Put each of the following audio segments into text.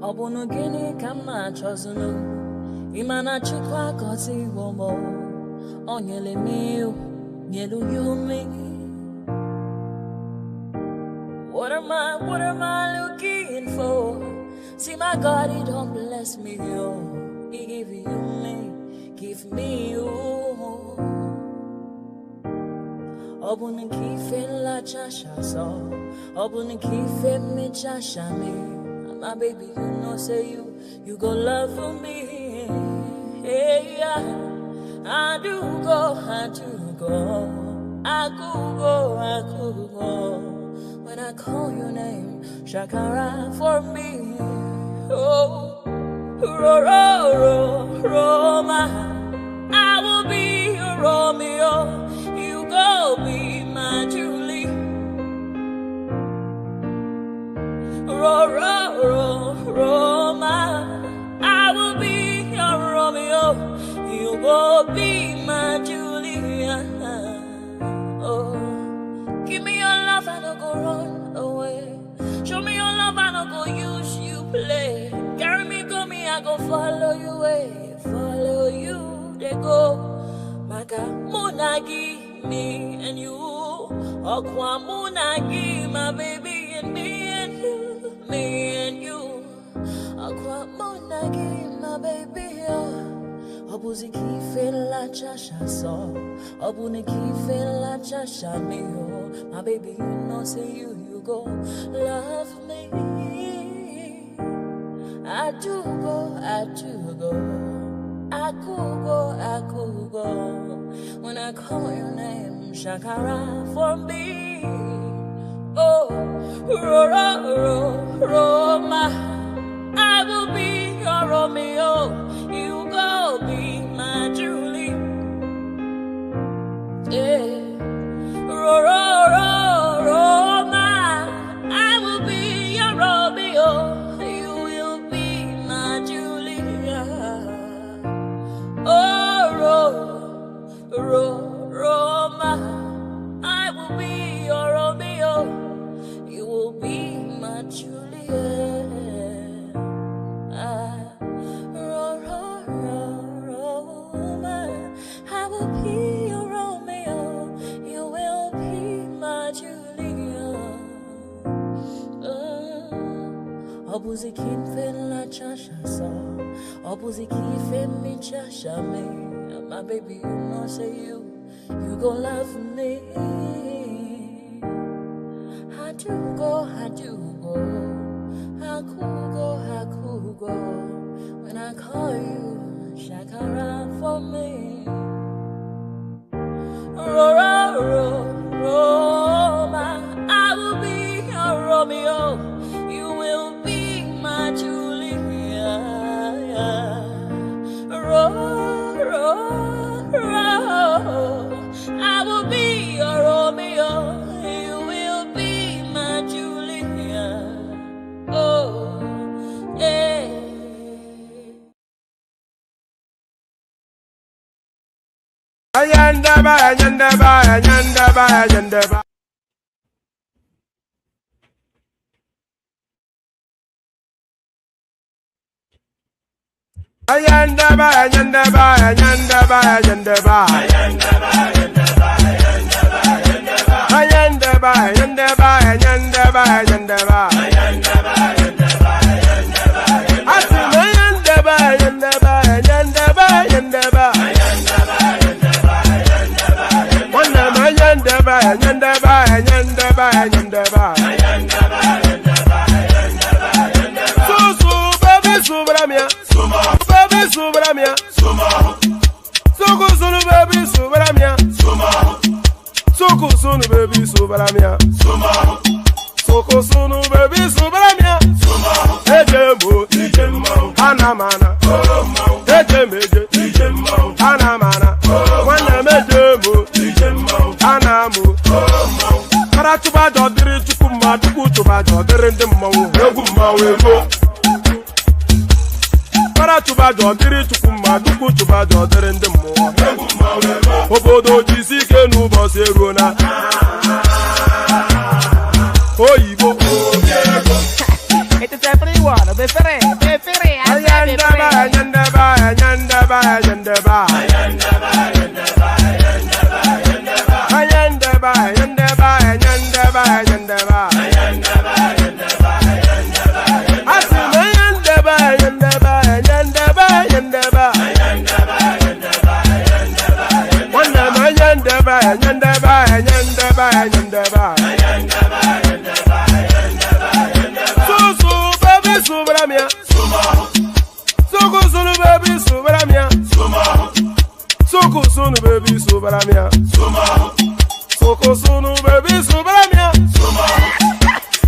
Obunu gini kama chozunu Imana chukwa koti womo Onyele miu Nyelu yumi What am I looking for? See my God, he don't bless me, yo. He give you me, give me you. Obuni kife la chasha so Obuni kife me chasha me My baby, you know say you go love for me. Hey, yeah. I do go I could go When I call your name Shakara for me. Oh, Roma, I will be your Romeo. You go be my Julie. Roma, I will be your Romeo. You go be my Julia. Oh, give me your love and I'll go run away. Show me your love and I'll go use you play. Carry me, go me, I go follow you way. Follow you, they go. Maka munagi, me and you. Okwa munagi, my baby and me and you. Me and you. Okwa munagi, my baby, Obuzi kife la chasha so Obuni kife la chasha me, my baby, you know say you go love me. I do go I could go When I call your name Shakara for me. Oh, Roma, I will be your Romeo. You go be my Julie. Yeah. Roma, I will be your Romeo. You will be my Julia. Oh, Roma, I will be your Romeo. You will be my Julia. Obuzi kife la chasha so Obuzi kife me chasha me. My baby, you know say you gon' love me. I do go I could go When I call you Shakara for me. Roma, I will be your Romeo. You will be my Julia. I will be your Romeo. You will be my Julia. Oh, yeah. Ayandaba. Este es el free one,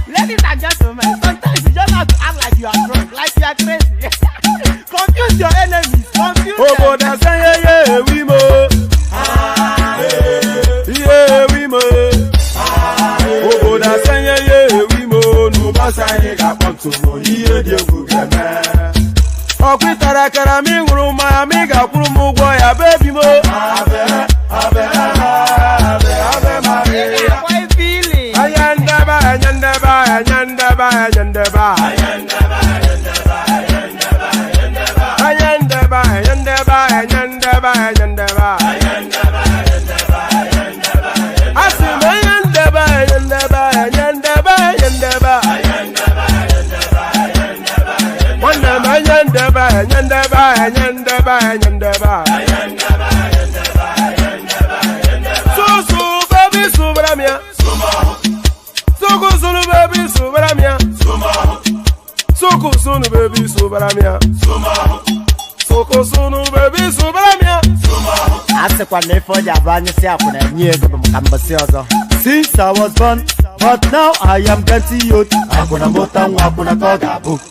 Ladies and gentlemen, sometimes you just have to act like you are drunk, like you are crazy. Confuse your enemies, confuse them. We mo. Yeah, we mo. Oboda sanya we mo. No basani ka panto mo. Iye die bugeme. Okwitara kara mi nguru ma mi ga kuru mu gwo ya baby mo. Abe Maria. Why feeling? Ayandaba. Sunu baby subaramia. Soko sunu baby subaramia. Ase kwa nefo jabani si akuna nyego bamkambasi ozo. Since I was born, but now I am getting youth. Akuna mota akuna koga book.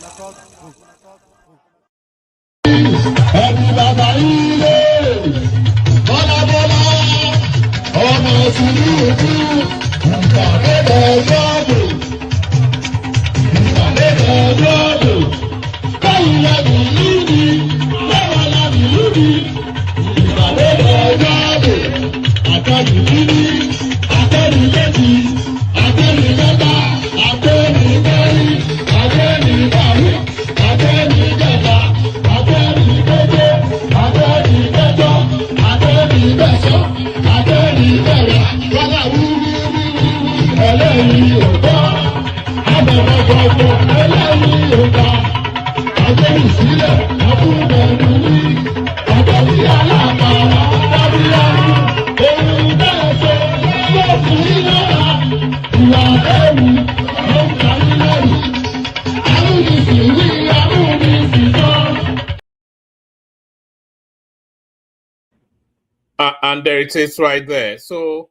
And there it is right there. So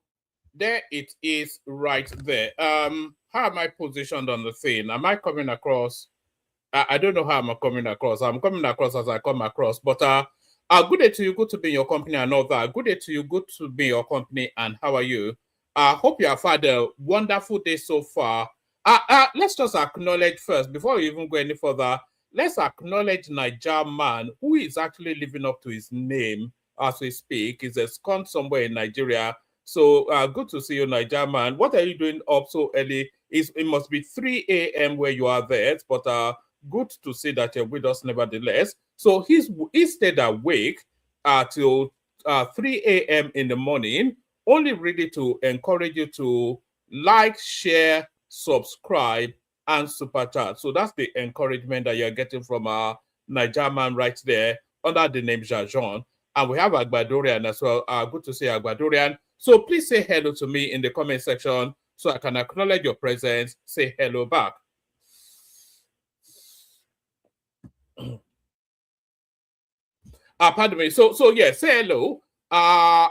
there it is right there. How am I positioned on the thing? Am I coming across? I don't know how I'm coming across. I'm coming across as I come across. But good day to you. Good to be in your company and all that. Good day to you. Good to be in your company. And how are you? I hope you have had a wonderful day so far. Let's just acknowledge first, before we even go any further, let's acknowledge Niger man who is actually living up to his name as we speak. He's ensconced somewhere in Nigeria. So good to see you, Niger man. What are you doing up so early? It must be 3 a.m. where you are there, but good to see that you're with us nevertheless. So he stayed awake till 3 a.m. in the morning, only really to encourage you to like, share, subscribe, and super chat. So that's the encouragement that you're getting from our Niger man right there under the name Jajon. And we have Agbadorian as well. Good to see Agbadorian. So please say hello to me in the comment section so I can acknowledge your presence. Say hello back. Pardon me. So yes, say hello.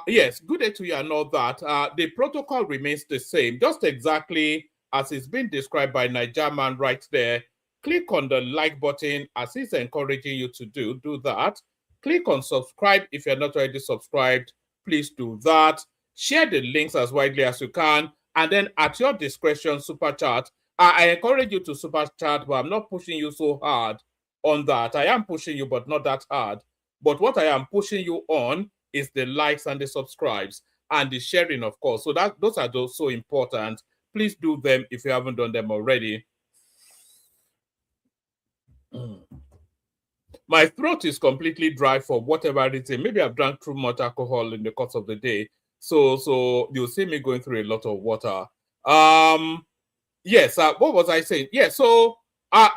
Yes, good day to you and all that. The protocol remains the same, just exactly as it's been described by Niger man right there. Click on the like button as he's encouraging you to do that. Click on subscribe if you're not already subscribed. Please do that. Share the links as widely as you can. And then at your discretion, super chat. I encourage you to super chat, but I'm not pushing you so hard on that. I am pushing you, but not that hard. But what I am pushing you on is the likes and the subscribes and the sharing, of course. So those are so important. Please do them if you haven't done them already. My throat is completely dry for whatever reason. Maybe I've drank too much alcohol in the course of the day. So you'll see me going through a lot of water. Yes, what was I saying? Yeah, so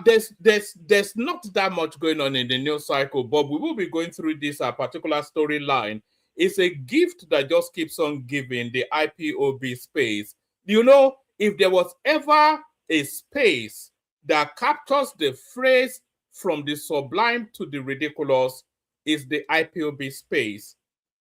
there's not that much going on in the news cycle, but we will be going through this particular storyline. It's a gift that just keeps on giving, the IPOB space. You know, if there was ever a space that captures the phrase from the sublime to the ridiculous, is the IPOB space.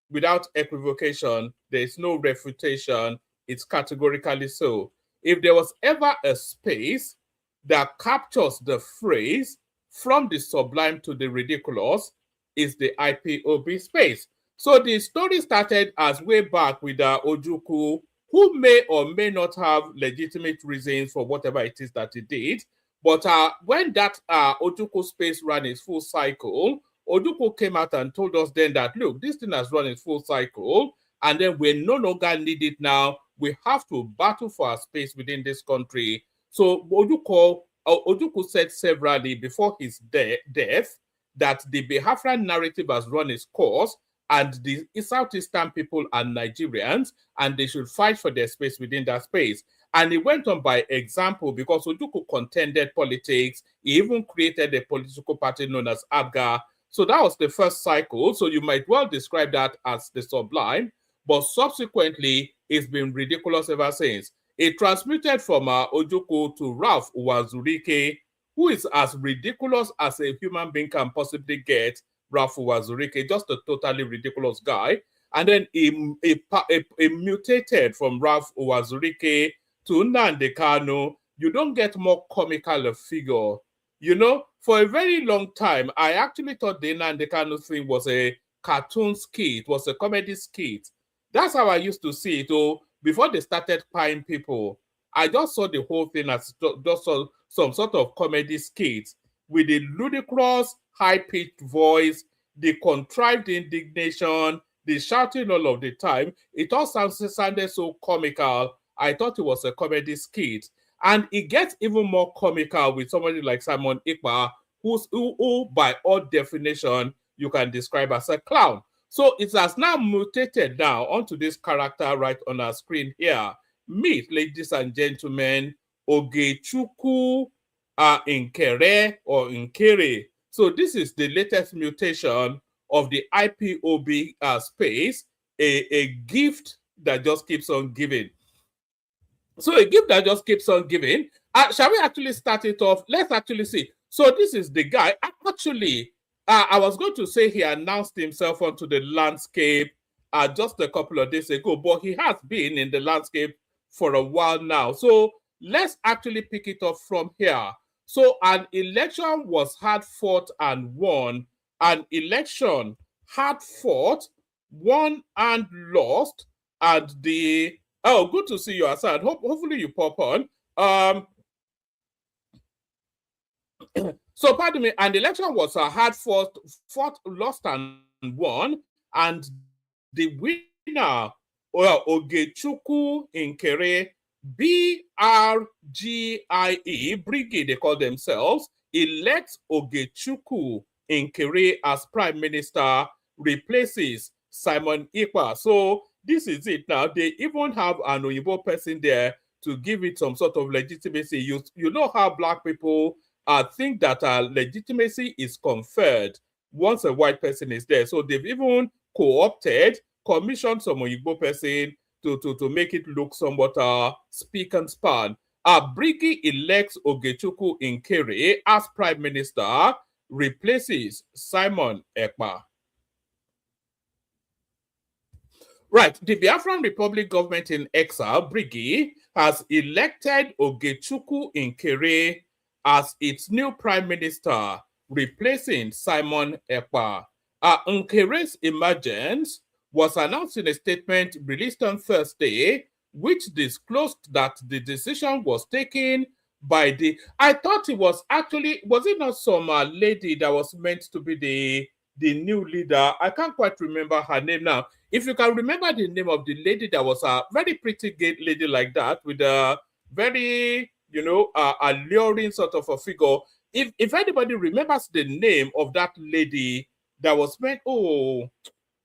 Without equivocation, there is no refutation. It's categorically so. If there was ever a space that captures the phrase from the sublime to the ridiculous, is the IPOB space. So the story started as way back with Ogechukwu, who may or may not have legitimate reasons for whatever it is that he did. But when that Ogechukwu space ran its full cycle, Ogechukwu came out and told us then that, look, this thing has run its full cycle, and then we no longer need it now. We have to battle for our space within this country. So Ogechukwu said severally before his death that the Biafran narrative has run its course, and the Southeastern people are Nigerians, and they should fight for their space within that space. And he went on by example, because Ogechukwu contended politics. He even created a political party known as ABGA. So that was the first cycle. So you might well describe that as the sublime, but subsequently it's been ridiculous ever since. It transmuted from Ogechukwu to Ralph Uwazurike, who is as ridiculous as a human being can possibly get. Ralph Uwazurike, just a totally ridiculous guy. And then he mutated from Ralph Uwazurike to Nnamdi Kanu. You don't get more comical a figure. You know, for a very long time, I actually thought the Nnamdi Kanu thing was a cartoon skit, was a comedy skit. That's how I used to see it. Oh, before they started paying people, I just saw the whole thing as just some sort of comedy skit with the ludicrous, high-pitched voice, the contrived indignation, the shouting all of the time. It all sounded so comical. I thought it was a comedy skit. And it gets even more comical with somebody like Simon Ekpa, who by all definition, you can describe as a clown. So it has now mutated now onto this character right on our screen here. Meet, ladies and gentlemen, Ogechukwu Nkere or Nkere. So this is the latest mutation of the IPOB space, a gift that just keeps on giving. So a gift that just keeps on giving. Shall we actually start it off? Let's actually see. So this is the guy. Actually, I was going to say he announced himself onto the landscape just a couple of days ago, but he has been in the landscape for a while now. So let's actually pick it up from here. So an election was hard fought and won. An election hard fought, won and lost. And the good to see you, Hassan. Hopefully you pop on. So pardon me, an election was hard fought, lost and won, and the winner, Ogechukwu Nkere, BRGIE, Brigade, they call themselves, elects Ogechukwu Nkere as Prime Minister, replaces Simon Ekpa. So this is it now. They even have an Oyibo person there to give it some sort of legitimacy. You know how black people think that legitimacy is conferred once a white person is there. So they've even co-opted, commissioned some Oyibo person to make it look somewhat speak and span. Brigi elects Ogechukwu Nkere as Prime Minister, replaces Simon Ekpa. Right, the Biafran Republic government in exile, Brigi, has elected Ogechukwu Nkere as its new prime minister, replacing Simon Ekpa. Nkere's emergence was announced in a statement released on Thursday, which disclosed that the decision was taken by the... I thought it was actually... Was it not some lady that was meant to be the new leader? I can't quite remember her name now. If you can remember the name of the lady that was a very pretty gay lady like that, with a very, alluring sort of a figure. if anybody remembers the name of that lady that was meant, oh,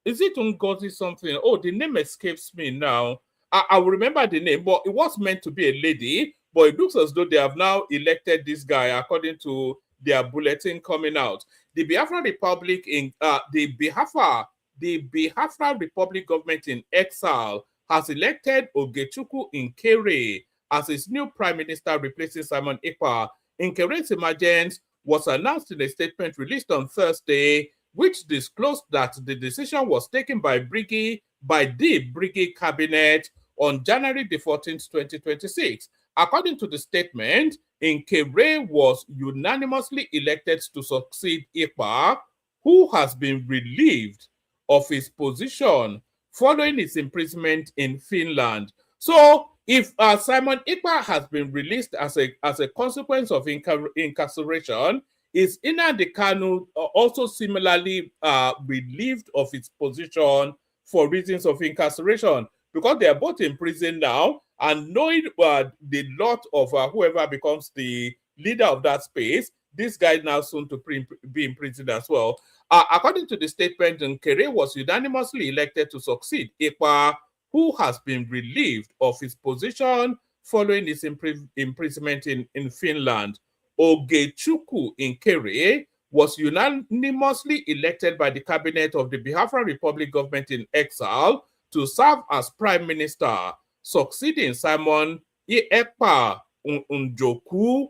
is it Ngozi something? Oh, the name escapes me now. I will remember the name, but it was meant to be a lady, but it looks as though they have now elected this guy according to their bulletin coming out. The Biafra Republic in the Biafra Republic government in exile has elected Ogechukwu Nkere as its new prime minister, replacing Simon Ekpa. Nkere's emergence was announced in a statement released on Thursday, which disclosed that the decision was taken by the Brigade cabinet on January the 14th, 2026. According to the statement, Nkere was unanimously elected to succeed Ekpa, who has been relieved of his position following his imprisonment in Finland. So, if Simon Ekpa has been released as a consequence of incarceration, is Nnamdi Kanu also similarly relieved of his position for reasons of incarceration? Because they are both in prison now, and knowing the lot of whoever becomes the leader of that space, this guy now soon to be in prison as well. According to the statement, Nkere was unanimously elected to succeed Ekpa, who has been relieved of his position following his imprisonment in Finland. Ogechukwu Nkere was unanimously elected by the cabinet of the Biafra Republic government in exile to serve as prime minister, succeeding Simon Ekpa Ogechukwu,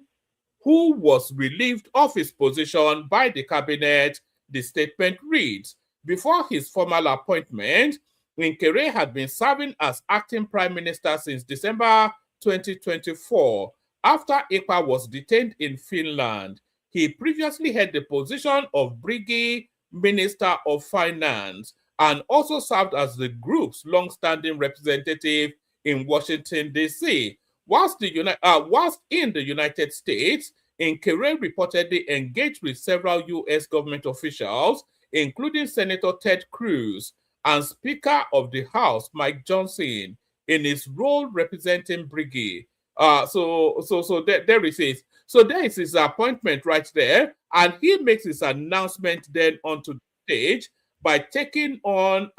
who was relieved of his position by the cabinet. The statement reads, before his formal appointment, Nkere had been serving as acting prime minister since December 2024. After Ekpa was detained in Finland, he previously held the position of Brigade Minister of Finance and also served as the group's long-standing representative in Washington, D.C. Whilst in the United States, Nkere reportedly engaged with several U.S. government officials, including Senator Ted Cruz and Speaker of the House Mike Johnson, in his role representing Brigade. So there it is. So there is his appointment right there, and he makes his announcement then onto the stage by taking on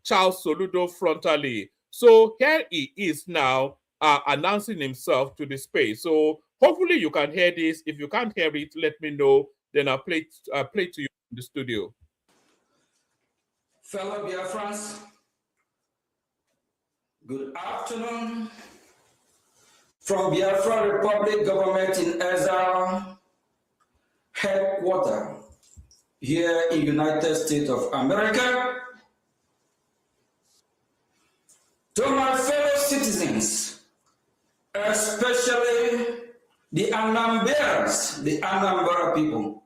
Charles Soludo frontally. So here he is now announcing himself to the space. So hopefully you can hear this. If you can't hear it, let me know. Then I'll play to you in the studio. Fellow Biafrans, good afternoon. From Biafra Republic government in exile headquarters here in United States of America, to my fellow citizens, especially the Anambras, the Anambra people.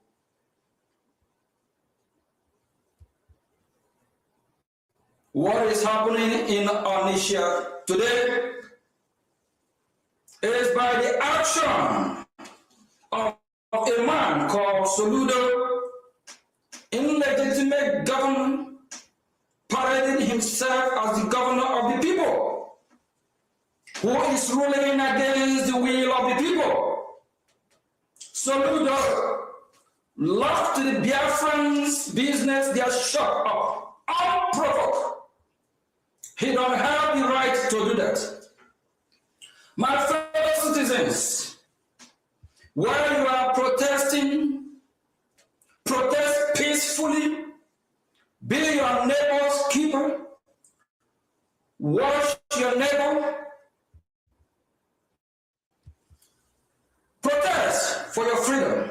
What is happening in Onitsha today is by the action of a man called Soludo, illegitimate governor, parading himself as the governor of the people, who is ruling against the will of the people. Soludo left the Biafrans' business their shop up, unprovoked. He don't have the right to do that. My fellow citizens, while you are protesting, protest peacefully, be your neighbor's keeper, watch your neighbor, protest for your freedom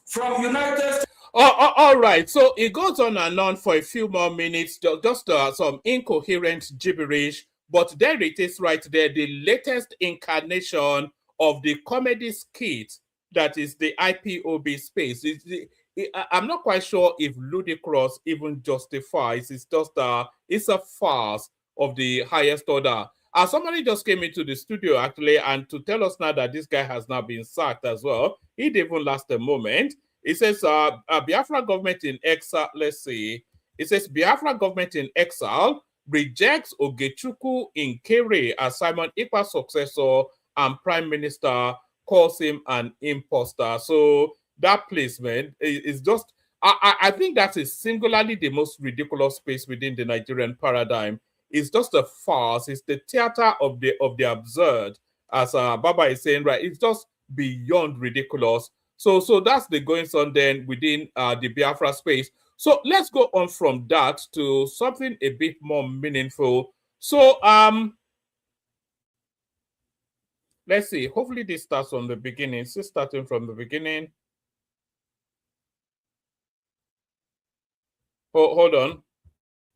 from United States. All right, so it goes on and on for a few more minutes, just some incoherent gibberish, but there it is right there, the latest incarnation of the comedy skit that is the IPOB space. I'm not quite sure if ludicrous even justifies. It's just it's a farce of the highest order. Somebody just came into the studio actually, and to tell us now that this guy has now been sacked as well. It didn't last a moment. It says Biafra government in exile. Let's see. It says Biafra government in exile rejects Ogechukwu Nkere as Simon Ekpa's successor and prime minister, calls him an imposter. So that placement is just, I think that is singularly the most ridiculous space within the Nigerian paradigm. It's just a farce. It's the theater of the absurd, as Baba is saying, right? It's just beyond ridiculous. So that's the goings on then within the Biafra space. So let's go on from that to something a bit more meaningful. So let's see. Hopefully this starts from the beginning. So starting from the beginning. Oh, hold on.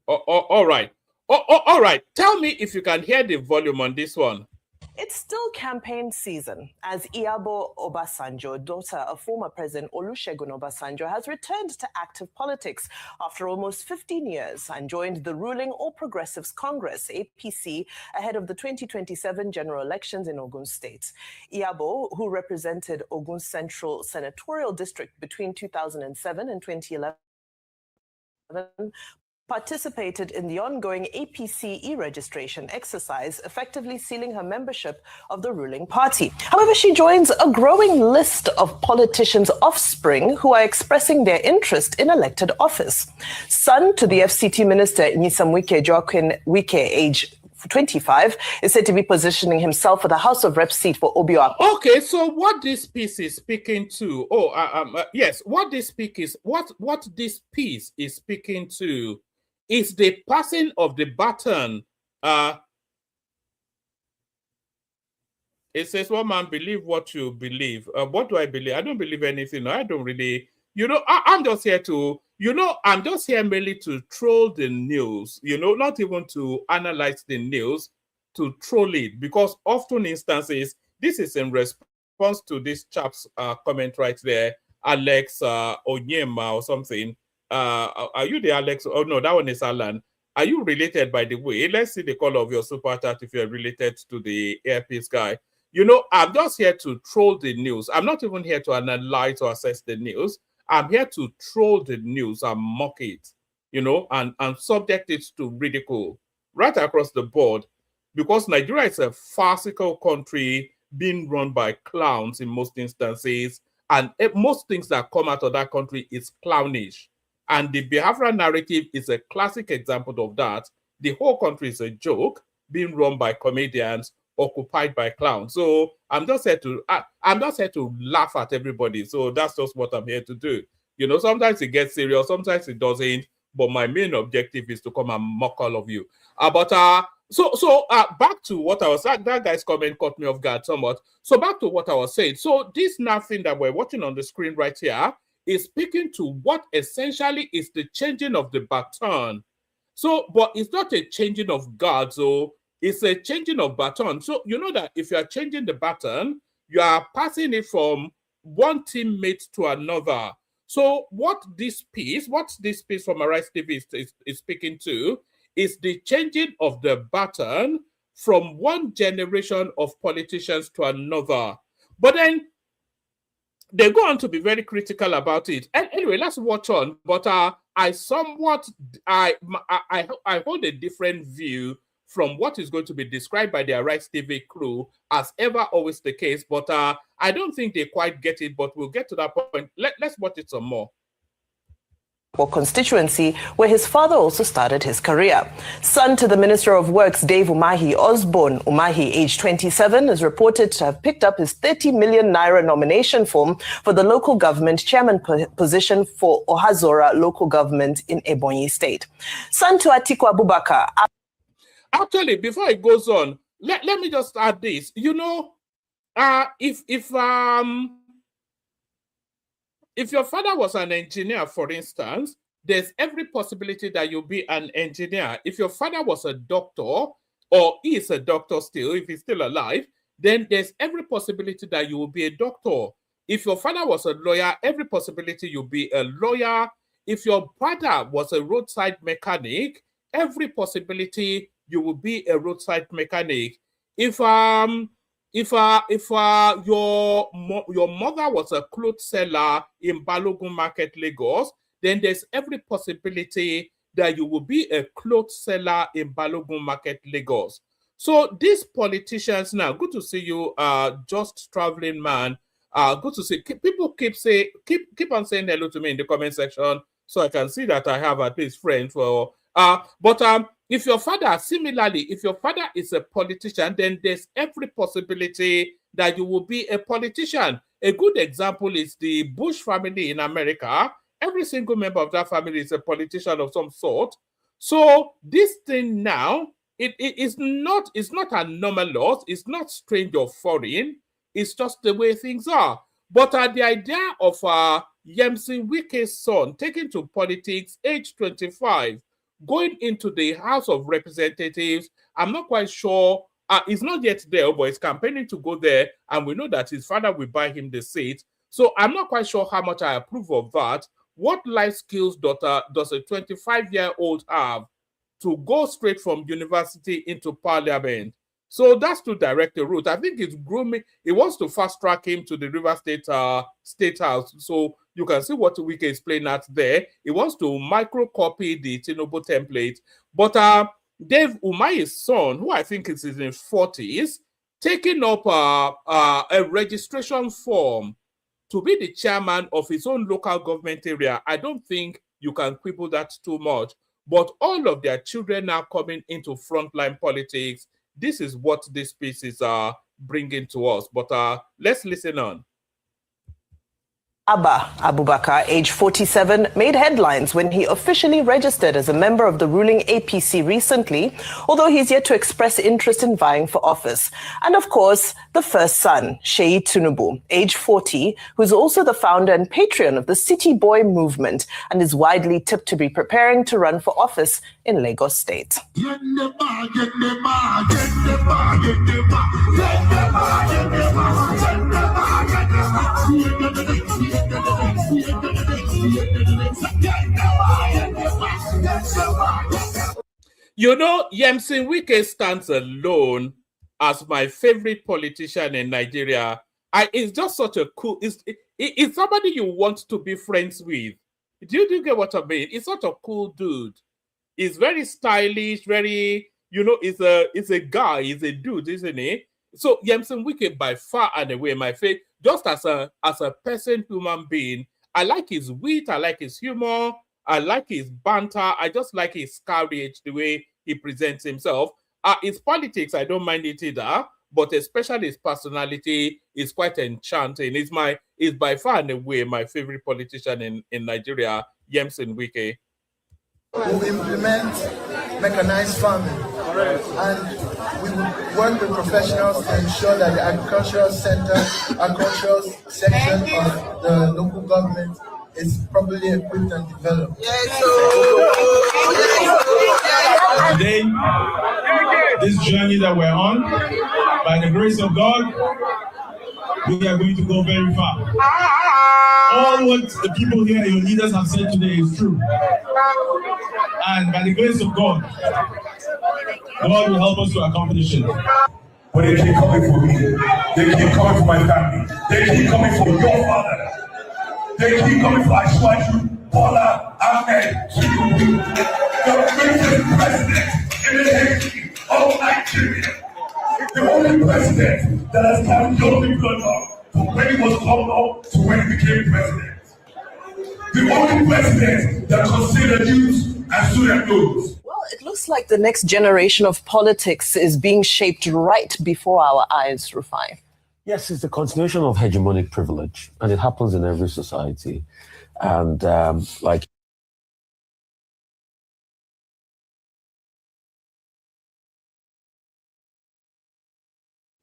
All right. All right. Tell me if you can hear the volume on this one. It's still campaign season as Iyabo Obasanjo, daughter of former President Olusegun Obasanjo, has returned to active politics after almost 15 years and joined the ruling All Progressives Congress, APC, ahead of the 2027 general elections in Ogun State. Iyabo, who represented Ogun Central Senatorial District between 2007 and 2011, participated in the ongoing APC e-registration exercise, effectively sealing her membership of the ruling party. However, she joins a growing list of politicians' offspring who are expressing their interest in elected office. Son to the FCT minister Nyesom Joaquin Wike, age 25, is said to be positioning himself for the House of Reps seat for Obio. Okay, so what this piece is speaking to? Yes, what this piece is speaking to is the passing of the baton. It says, "One man believe what you believe." What do I believe? I don't believe anything. I don't really. I'm just here to. I'm just here merely to troll the news. Not even to analyze the news, to troll it, because often instances this is in response to this chap's comment right there, Alex Onyema or something. Are you the Alex? Oh no, that one is Alan. Are you related, by the way? Let's see the color of your super chat if you're related to the Airpiece guy. I'm just here to troll the news. I'm not even here to analyze or assess the news. I'm here to troll the news and mock it, and subject it to ridicule right across the board, because Nigeria is a farcical country being run by clowns in most instances, and most things that come out of that country is clownish. And the Biafra narrative is a classic example of that. The whole country is a joke being run by comedians, occupied by clowns. So I'm just here to laugh at everybody. So that's just what I'm here to do. Sometimes it gets serious, sometimes it doesn't. But my main objective is to come and mock all of you. So back to what I was saying. That guy's comment caught me off guard somewhat. So back to what I was saying. So this nothing that we're watching on the screen right here is speaking to what essentially is the changing of the baton. So, but it's not a changing of guard, so it's a changing of baton. So you know that if you are changing the baton, you are passing it from one teammate to another. So what this piece from Arise TV is speaking to is the changing of the baton from one generation of politicians to another. But then they go on to be very critical about it. And anyway, let's watch on. But I hold a different view from what is going to be described by the Arise TV crew, as ever always the case. But I don't think they quite get it. But we'll get to that point. Let's watch it some more. Constituency, where his father also started his career. Son to the Minister of Works, Dave Umahi, Osborne Umahi, age 27, is reported to have picked up his 30 million naira nomination form for the local government chairman position for Ohazora local government in Ebonyi State. Son to Atiku Abubakar. Actually, before it goes on, let me just add this. If your father was an engineer, for instance, there's every possibility that you'll be an engineer. If your father was a doctor, or is a doctor still, if he's still alive, then there's every possibility that you will be a doctor. If your father was a lawyer, every possibility you'll be a lawyer. If your brother was a roadside mechanic, every possibility you will be a roadside mechanic. If your mother was a clothes seller in Balogun Market, Lagos, then there's every possibility that you will be a clothes seller in Balogun Market, Lagos. So these politicians now, good to see you, just traveling man. Good to see. People keep on saying hello to me in the comment section, so I can see that I have at least friends for. But if your father, similarly, if your father is a politician, then there's every possibility that you will be a politician. A good example is the Bush family in America. Every single member of that family is a politician of some sort. So this thing now, it's not anomalous, it's not strange or foreign, it's just the way things are. But the idea of Yemisi Wike's son taken to politics, age 25, going into the House of Representatives, I'm not quite sure. He's not yet there, but he's campaigning to go there, and we know that his father will buy him the seat. So I'm not quite sure how much I approve of that. What life skills does a 25-year-old have to go straight from university into parliament? So that's to direct the route. I think it's grooming. It wants to fast track him to the River State House. So you can see what Wike is playing at there. He wants to microcopy the Tinubu template. But Dave Umahi's son, who I think is in his 40s, taking up a registration form to be the chairman of his own local government area. I don't think you can quibble that too much. But all of their children are coming into frontline politics. This is what this piece is bringing to us. But let's listen on. Abba Abubakar, age 47, made headlines when he officially registered as a member of the ruling APC recently, although he's yet to express interest in vying for office. And of course, the first son, Sheyi Tinubu, age 40, who's also the founder and patron of the City Boy movement and is widely tipped to be preparing to run for office in Lagos State. You know, Yemisi Wike stands alone as my favorite politician in Nigeria. It's just such a cool, it's somebody you want to be friends with. Do you get what I mean? It's such a cool dude. He's very stylish, very, you know, it's a guy, he's a dude, isn't he? So Yemisi Wike by far and away my favorite, just as a person, human being. I like his wit, I like his humor, I like his banter, I just like his courage, the way he presents himself. His politics, I don't mind it either, but especially his personality is quite enchanting. He's by far and away my favorite politician in Nigeria, Yemisi Wike. We implement mechanized farming, and we will work with professionals to ensure that the agricultural section of the local government is properly equipped and developed. Today, this journey that we're on, by the grace of God, we are going to go very far. All what the people here, your leaders have said today is true. And by the grace of God, God will help us to accomplish it. But they keep coming for me. They keep coming for my family. They keep coming for your father. They keep coming for Ashwaju, Bola, Ahmed, Tinubu, the greatest president in the history of Nigeria. The only president that has carried your blood up from when he was governor to when he became president. The only president that considered youth and student loans. Well, it looks like the next generation of politics is being shaped right before our eyes, Rufai. Yes, it's the continuation of hegemonic privilege, and it happens in every society. And like...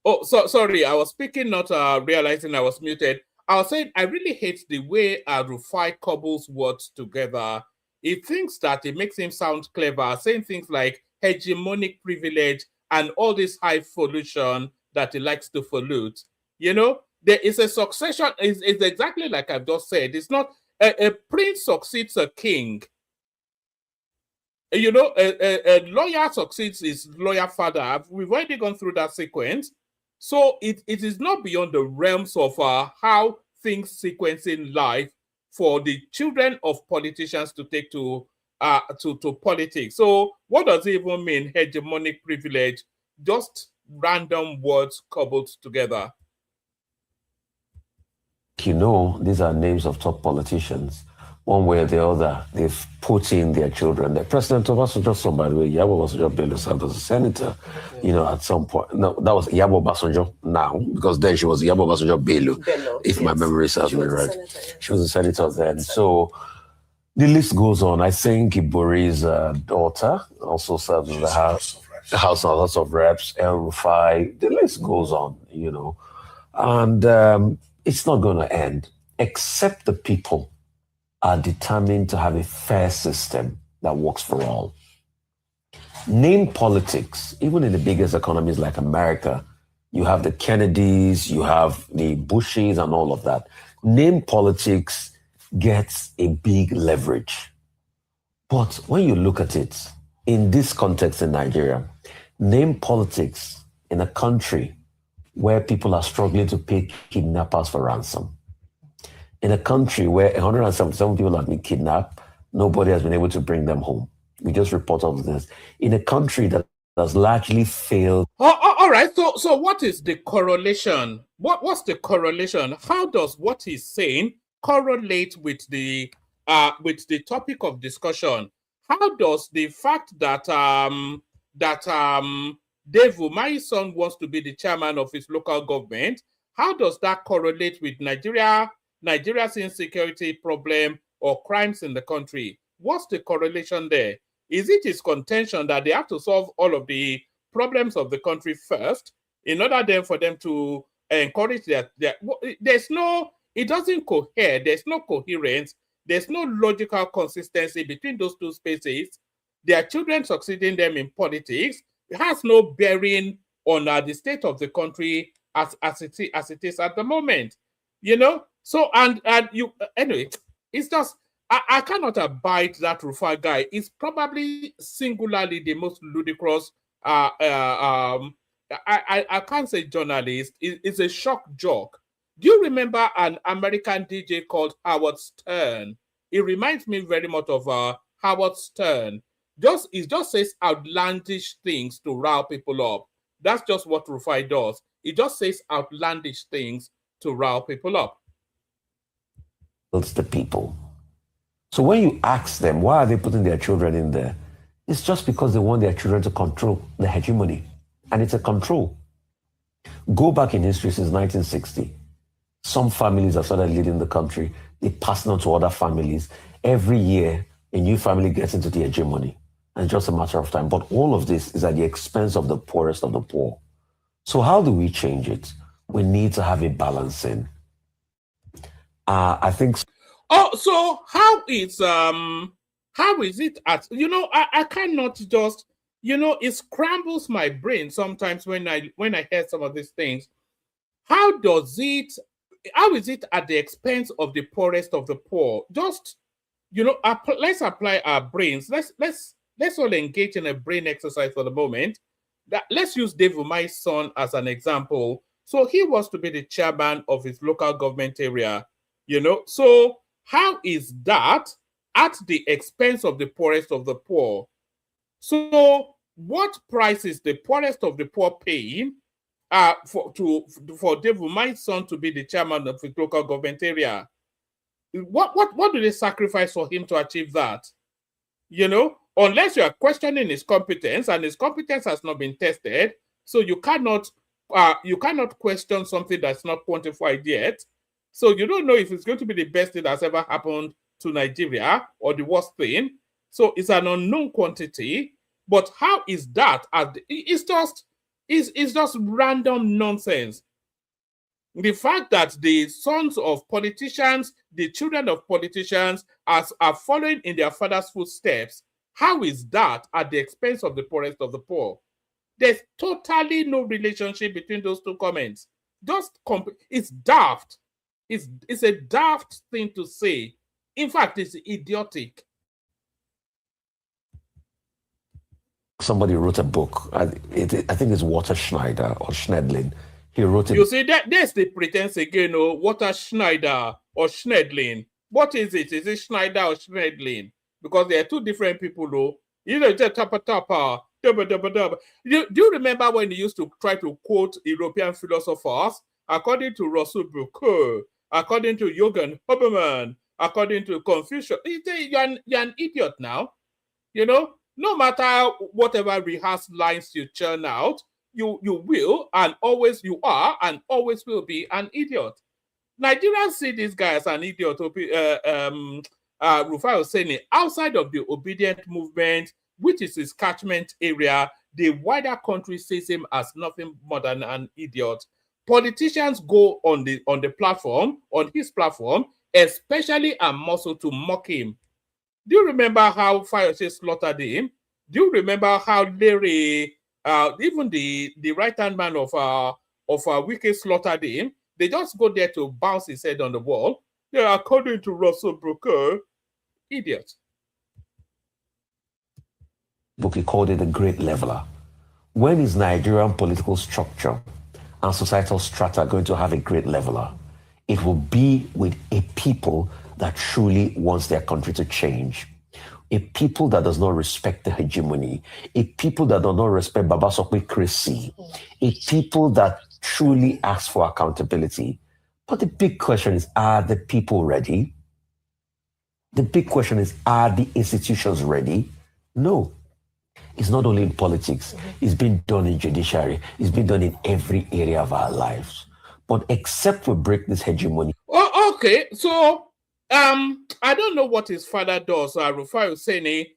Oh, sorry, I was speaking, not realizing I was muted. I was saying I really hate the way Rufai cobbles words together. He thinks that it makes him sound clever, saying things like hegemonic privilege and all this highfalutin that he likes to pollute. You know, there is a succession. It's exactly like I've just said. It's not a prince succeeds a king. You know, a lawyer succeeds his lawyer father. We've already gone through that sequence. So it is not beyond the realms of how things sequence in life for the children of politicians to take to politics. So what does it even mean, hegemonic privilege? just random words cobbled together. You know, these are names of top politicians. One way or the other, they've put in their children. The President Obasanjo, so by the way, Yabo Obasanjo Bello served as a senator, you know, at some point. No, that was Yabo Obasanjo now, because then she was Yabo Obasanjo Bello, if my memory serves me right. She was a senator then. So the list goes on. I think Ibori's daughter also serves in the House of Reps, El Rufai. The list goes on, you know. And it's not going to end, except the people are determined to have a fair system that works for all. Name politics, even in the biggest economies like America, you have the Kennedys, you have the Bushes and all of that. Name politics gets a big leverage. But when you look at it, in this context in Nigeria, name politics in a country where people are struggling to pay kidnappers for ransom, in a country where 177 people have been kidnapped, nobody has been able to bring them home. We just report all of this. In a country that has largely failed. All right. So what is the correlation? What's the correlation? How does what he's saying correlate with the topic of discussion? How does the fact that Dave Umahi's son wants to be the chairman of his local government, how does that correlate with Nigeria's insecurity problem or crimes in the country? What's the correlation there? Is it his contention that they have to solve all of the problems of the country first in order then for them to encourage their it doesn't cohere, there's no coherence, there's no logical consistency between those two spaces. Their children succeeding them in politics, it has no bearing on the state of the country as it is at the moment, you know. So and you anyway, it's just I cannot abide that Rufai guy. It's probably singularly the most ludicrous. I can't say journalist. It's a shock joke. Do you remember an American DJ called Howard Stern? It reminds me very much of Howard Stern. It just says outlandish things to rile people up. That's just what Rufai does. It just says outlandish things to rile people up. It's the people. So when you ask them, why are they putting their children in there? It's just because they want their children to control the hegemony. And it's a control. Go back in history since 1960. Some families have started leading the country. They pass on to other families. Every year, a new family gets into the hegemony. And it's just a matter of time. But all of this is at the expense of the poorest of the poor. So how do we change it? We need to have a balancing. I think... Oh, so how is it at, you know, I cannot just, you know, it scrambles my brain sometimes when I hear some of these things. How is it at the expense of the poorest of the poor? Just, you know, let's apply our brains. Let's all engage in a brain exercise for the moment. Let's use Dave Umahi's son as an example. So he wants to be the chairman of his local government area, you know. So how is that at the expense of the poorest of the poor? So what price is the poorest of the poor paying for Dave Umahi's son to be the chairman of his local government area? What do they sacrifice for him to achieve that? You know, unless you are questioning his competence, and his competence has not been tested, so you cannot question something that's not quantified yet. So you don't know if it's going to be the best thing that's ever happened to Nigeria or the worst thing. So it's an unknown quantity. But how is that? It's just random nonsense. The fact that the sons of politicians, the children of politicians, are following in their father's footsteps, how is that at the expense of the poorest of the poor? There's totally no relationship between those two comments. It's daft. It's a daft thing to say. In fact, it's idiotic. Somebody wrote a book. I think it's Walter Schneider or Schnedlin. He wrote it. You see, there's the pretense again, Walter Schneider or Schnedlin. What is it? Is it Schneider or Schnedlin? Because there are two different people, though. You know, Do you remember when he used to try to quote European philosophers? According to Russell Brooker, according to Jürgen Habermas, according to Confucius, you're an idiot now. You know, no matter whatever rehearsed lines you churn out, you will and always you are and always will be an idiot. Nigerians see this guy as an idiot. Rufai Oseni, outside of the obedient movement, which is his catchment area, the wider country sees him as nothing more than an idiot. Politicians go on the platform, on his platform, especially and more so to mock him. Do you remember how Fayose slaughtered him? Do you remember how Larry, even the right-hand man of Wike slaughtered him? They just go there to bounce his head on the wall. Yeah, according to Russell Brooker, idiot. He called it a great leveler. When is Nigerian political structure and societal strata going to have a great leveler? It will be with a people that truly wants their country to change. A people that does not respect the hegemony. A people that does not respect Babasokwe-cracy. A people that truly ask for accountability. But the big question is, are the people ready? The big question is, are the institutions ready? No. It's not only in politics. It's been done in judiciary. It's been done in every area of our lives. But except we break this hegemony. Oh, okay. So, I don't know what his father does, Rufai Oseni,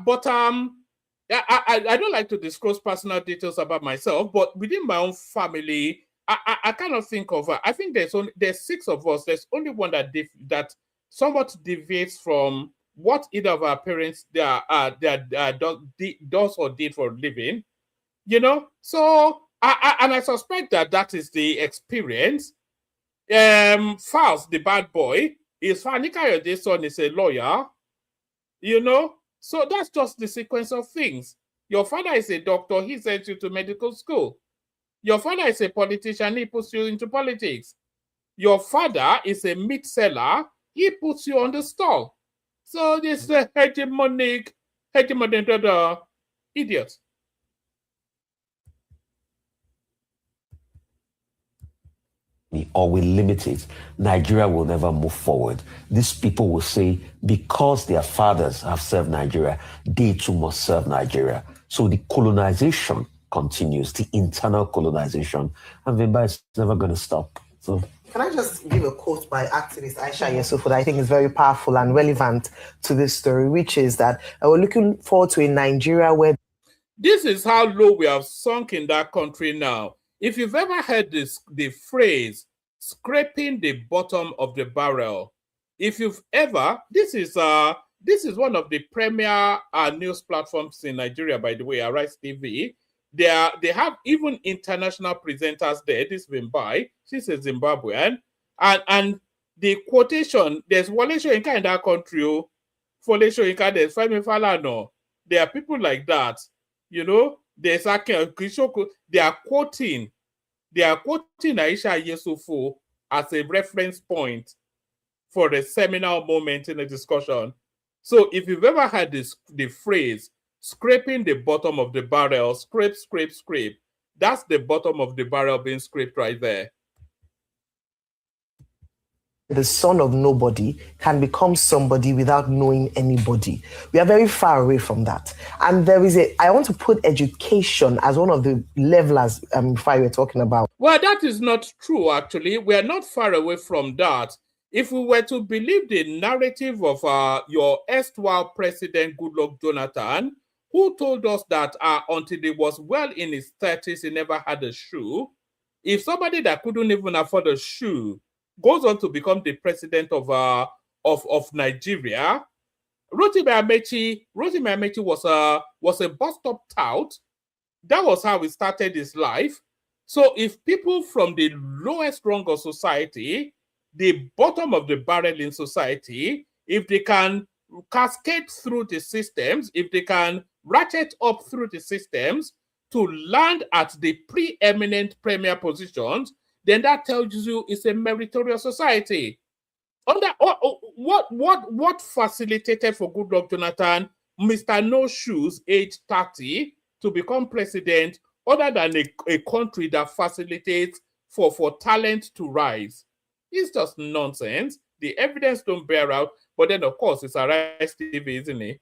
but I don't like to disclose personal details about myself, but within my own family, I cannot think of. I think there's 6 of us. There's only one that somewhat deviates from what either of our parents does or did for a living, you know. So I suspect that is the experience. Faust, the bad boy, is Fanikayode's son is a lawyer, you know. So that's just the sequence of things. Your father is a doctor, he sends you to medical school. Your father is a politician, he puts you into politics. Your father is a meat seller, he puts you on the stall. So this is a hegemonic idiot. Or we limit it, Nigeria will never move forward. These people will say, because their fathers have served Nigeria, they too must serve Nigeria. So the colonization continues, the internal colonization, and Vimba is never going to stop. So, can I just give a quote by activist Aisha Yesufu that I think is very powerful and relevant to this story, which is that we're looking forward to a Nigeria where... This is how low we have sunk in that country now. If you've ever heard the phrase, scraping the bottom of the barrel, if you've ever, this is one of the premier news platforms in Nigeria, by the way, Arise TV. They have even international presenters there. This Vimbai, she's a Zimbabwean, and the quotation, there's Wale Soyinka in that country, Fole Soyinka, there's Femi Falana. There are people like that, you know. There's Kishoko. They are quoting Aisha Yesufu as a reference point for a seminal moment in the discussion. So if you've ever had the phrase, scraping the bottom of the barrel, scrape, scrape, scrape, that's the bottom of the barrel being scraped right there. The son of nobody can become somebody without knowing anybody. We are very far away from that. And I want to put education as one of the levelers if I were talking about. Well, that is not true, actually. We are not far away from that. If we were to believe the narrative of your erstwhile president, Goodluck Jonathan, who told us that until he was well in his 30s, he never had a shoe. If somebody that couldn't even afford a shoe goes on to become the president of Nigeria, Rotimi Amechi was a bus-stop tout. That was how he started his life. So if people from the lowest rung of society, the bottom of the barrel in society, if they can cascade through the systems, if they can ratchet up through the systems to land at the preeminent premier positions, then that tells you it's a meritorious society. What facilitated for Goodluck Jonathan, Mr. No Shoes, age 30, to become president other than a country that facilitates for talent to rise? It's just nonsense. The evidence don't bear out. But then, of course, it's Arise TV, isn't it?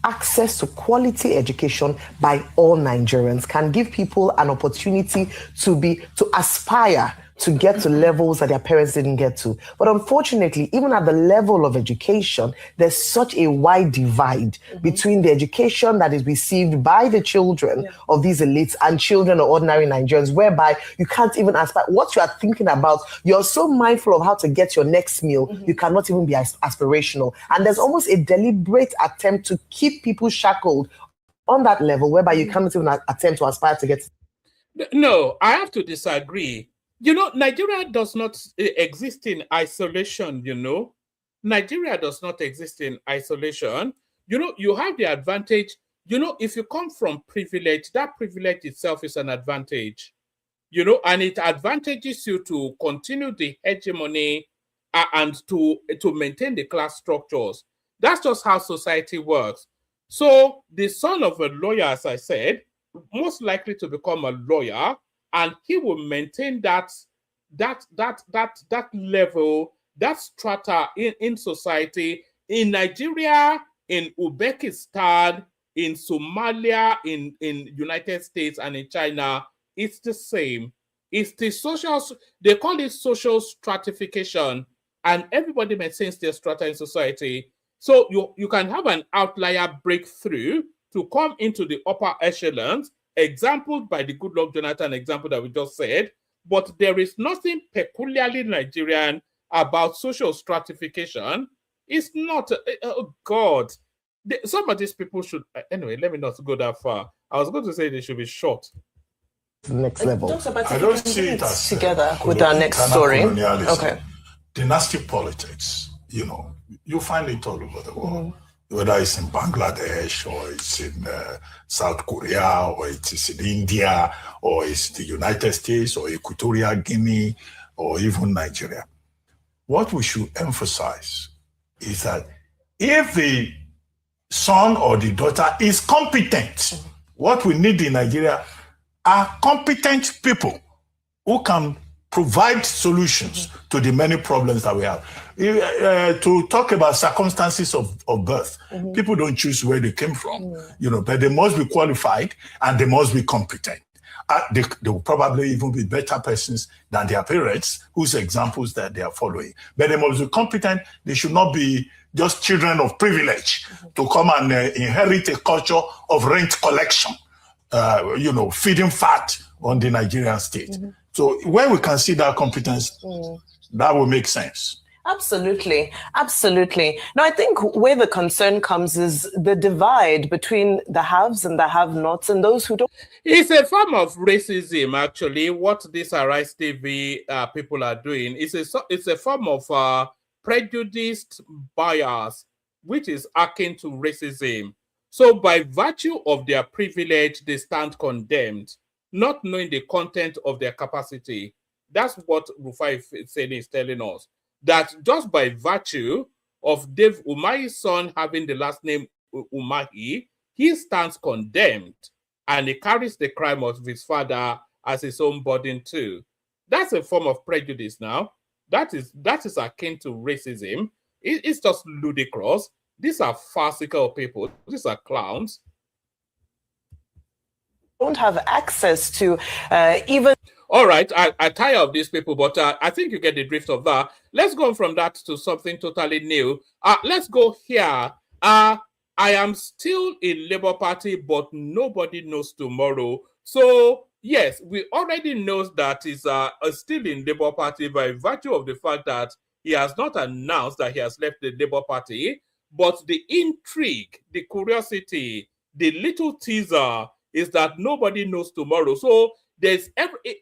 Access to quality education by all Nigerians can give people an opportunity to aspire to get to levels that their parents didn't get to. But unfortunately, even at the level of education, there's such a wide divide between the education that is received by the children of these elites and children of ordinary Nigerians, whereby you can't even aspire. What you are thinking about, you're so mindful of how to get your next meal, you cannot even be aspirational. And there's almost a deliberate attempt to keep people shackled on that level, whereby you cannot even attempt to aspire to get. No, I have to disagree. You know, Nigeria does not exist in isolation, you know. Nigeria does not exist in isolation. You know, you have the advantage. You know, if you come from privilege, that privilege itself is an advantage. You know, and it advantages you to continue the hegemony and to maintain the class structures. That's just how society works. So the son of a lawyer, as I said, most likely to become a lawyer, and he will maintain that level, that strata in society, in Nigeria, in Uzbekistan, in Somalia, in United States, and in China. It's the same. It's the social, they call it social stratification, and everybody maintains their strata in society. So you can have an outlier breakthrough to come into the upper echelons, exampled by the Goodluck Jonathan example that we just said, but there is nothing peculiarly Nigerian about social stratification. It's not, oh God. Some of these people should, anyway, let me not go that far. I was going to say they should be shot. Next level. I don't see it as together with our next story. Okay. Dynastic politics, you know, you find it all over the world. Whether it's in Bangladesh, or it's in South Korea, or it's in India, or it's the United States, or Equatorial Guinea, or even Nigeria. What we should emphasize is that if the son or the daughter is competent, what we need in Nigeria are competent people who can provide solutions to the many problems that we have. To talk about circumstances of birth, people don't choose where they came from, you know, but they must be qualified and they must be competent. They will probably even be better persons than their parents, whose examples that they are following. But they must be competent. They should not be just children of privilege to come and inherit a culture of rent collection, you know, feeding fat on the Nigerian state. So when we can see that competence, that will make sense. Absolutely. Absolutely. Now, I think where the concern comes is the divide between the haves and the have-nots and those who don't. It's a form of racism, actually. What this Arise TV people are doing is it's a form of prejudiced bias, which is akin to racism. So by virtue of their privilege, they stand condemned, not knowing the content of their capacity. That's what Rufai is telling us. That just by virtue of Dave Umahi's son having the last name Umahi, he stands condemned and he carries the crime of his father as his own burden too. That's a form of prejudice now. That is akin to racism. It's just ludicrous. These are farcical people. These are clowns. Don't have access to even... All right, I tire of these people, but I think you get the drift of that. Let's go from that to something totally new. Let's go here. I am still in Labour Party, but nobody knows tomorrow. So, yes, we already know that he's still in Labour Party by virtue of the fact that he has not announced that he has left the Labour Party. But the intrigue, the curiosity, the little teaser is that nobody knows tomorrow. So,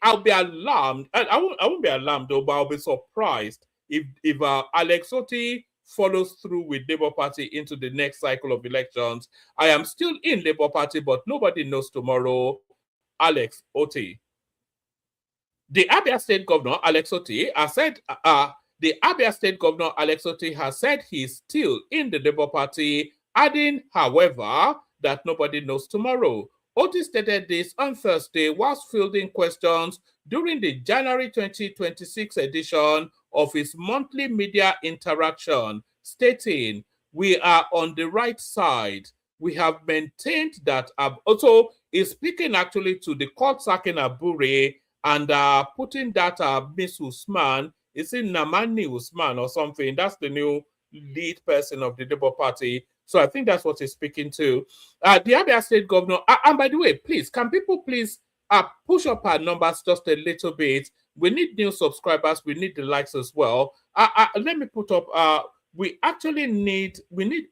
I'll be alarmed. I won't be alarmed though, but I'll be surprised if Alex Otti follows through with Labour Party into the next cycle of elections. I am still in Labour Party, but nobody knows tomorrow. Alex Otti. The Abia State Governor Alex Otti has said. The Abia State Governor Alex Otti has said he's still in the Labour Party, adding, however, that nobody knows tomorrow. Oti stated this on Thursday whilst fielding questions during the January 2026 edition of his monthly media interaction, stating, "We are on the right side. We have maintained that." Also, is speaking actually to the court sacking Abure and putting that Miss Usman, is it Namani Usman or something? That's the new lead person of the Labour Party. So I think that's what he's speaking to. The Abia State Governor, and by the way, please, can people please push up our numbers just a little bit? We need new subscribers. We need the likes as well. Let me put up, we need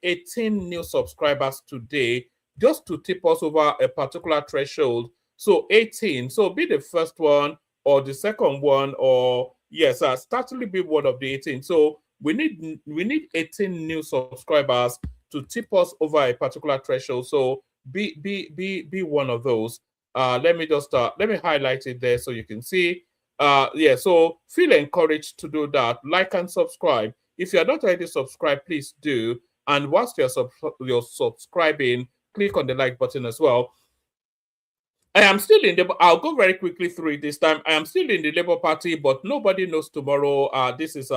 18 new subscribers today just to tip us over a particular threshold. So 18. So be the first one or the second one, or yes, certainly be one of the 18. So we need 18 new subscribers to tip us over a particular threshold. So be one of those. Let me just let me highlight it there so you can see. Yeah, so feel encouraged to do that. Like and subscribe. If you're not already subscribed, please do. And whilst you're subscribing, click on the like button as well. I am still in the, I'll go very quickly through it this time. I am still in the Labour Party, but nobody knows tomorrow. This is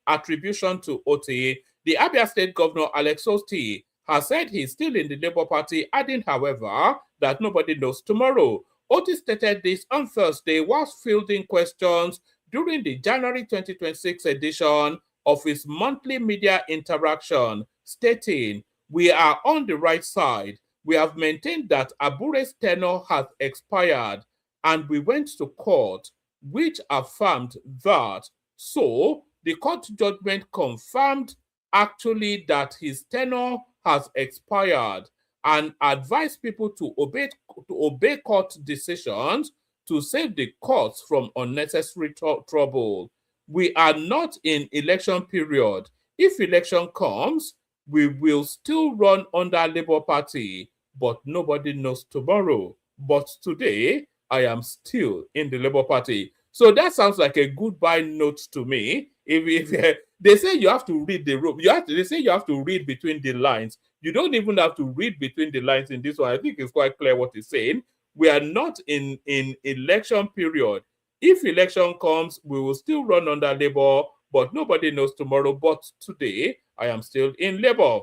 attribution to OTA. The Abia State Governor, Alex Oti, has said he's still in the Labour Party, adding, however, that nobody knows tomorrow. Oti stated this on Thursday whilst fielding questions during the January 2026 edition of his monthly media interaction, stating, "We are on the right side. We have maintained that Abure's tenure has expired, and we went to court, which affirmed that. So, the court judgment confirmed actually that his tenure has expired and advised people to obey court decisions to save the courts from unnecessary trouble. We are not in election period. If election comes, we will still run under Labour Party, but nobody knows tomorrow. But today, I am still in the Labour Party." So that sounds like a goodbye note to me. If they say you have to read the room, they say you have to read between the lines. You don't even have to read between the lines in this one. I think it's quite clear what he's saying. We are not in election period. If election comes, we will still run under Labour, but nobody knows tomorrow. But today, I am still in Labour.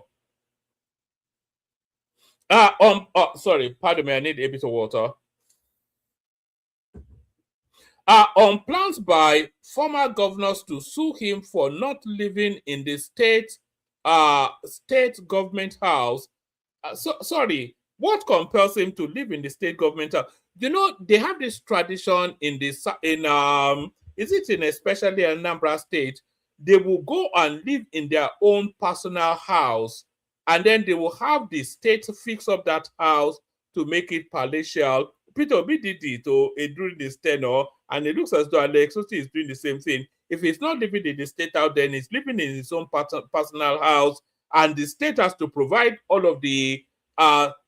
Sorry, pardon me, I need a bit of water. On plans by former governors to sue him for not living in the state government house. Sorry, what compels him to live in the state government house? You know, they have this tradition in this is it in especially Anambra State? They will go and live in their own personal house, and then they will have the state fix up that house to make it palatial. Peter Obi did it during this tenure, and it looks as though Alex Oti is doing the same thing. If he's not living in the state house, then he's living in his own personal house, and the state has to provide all of the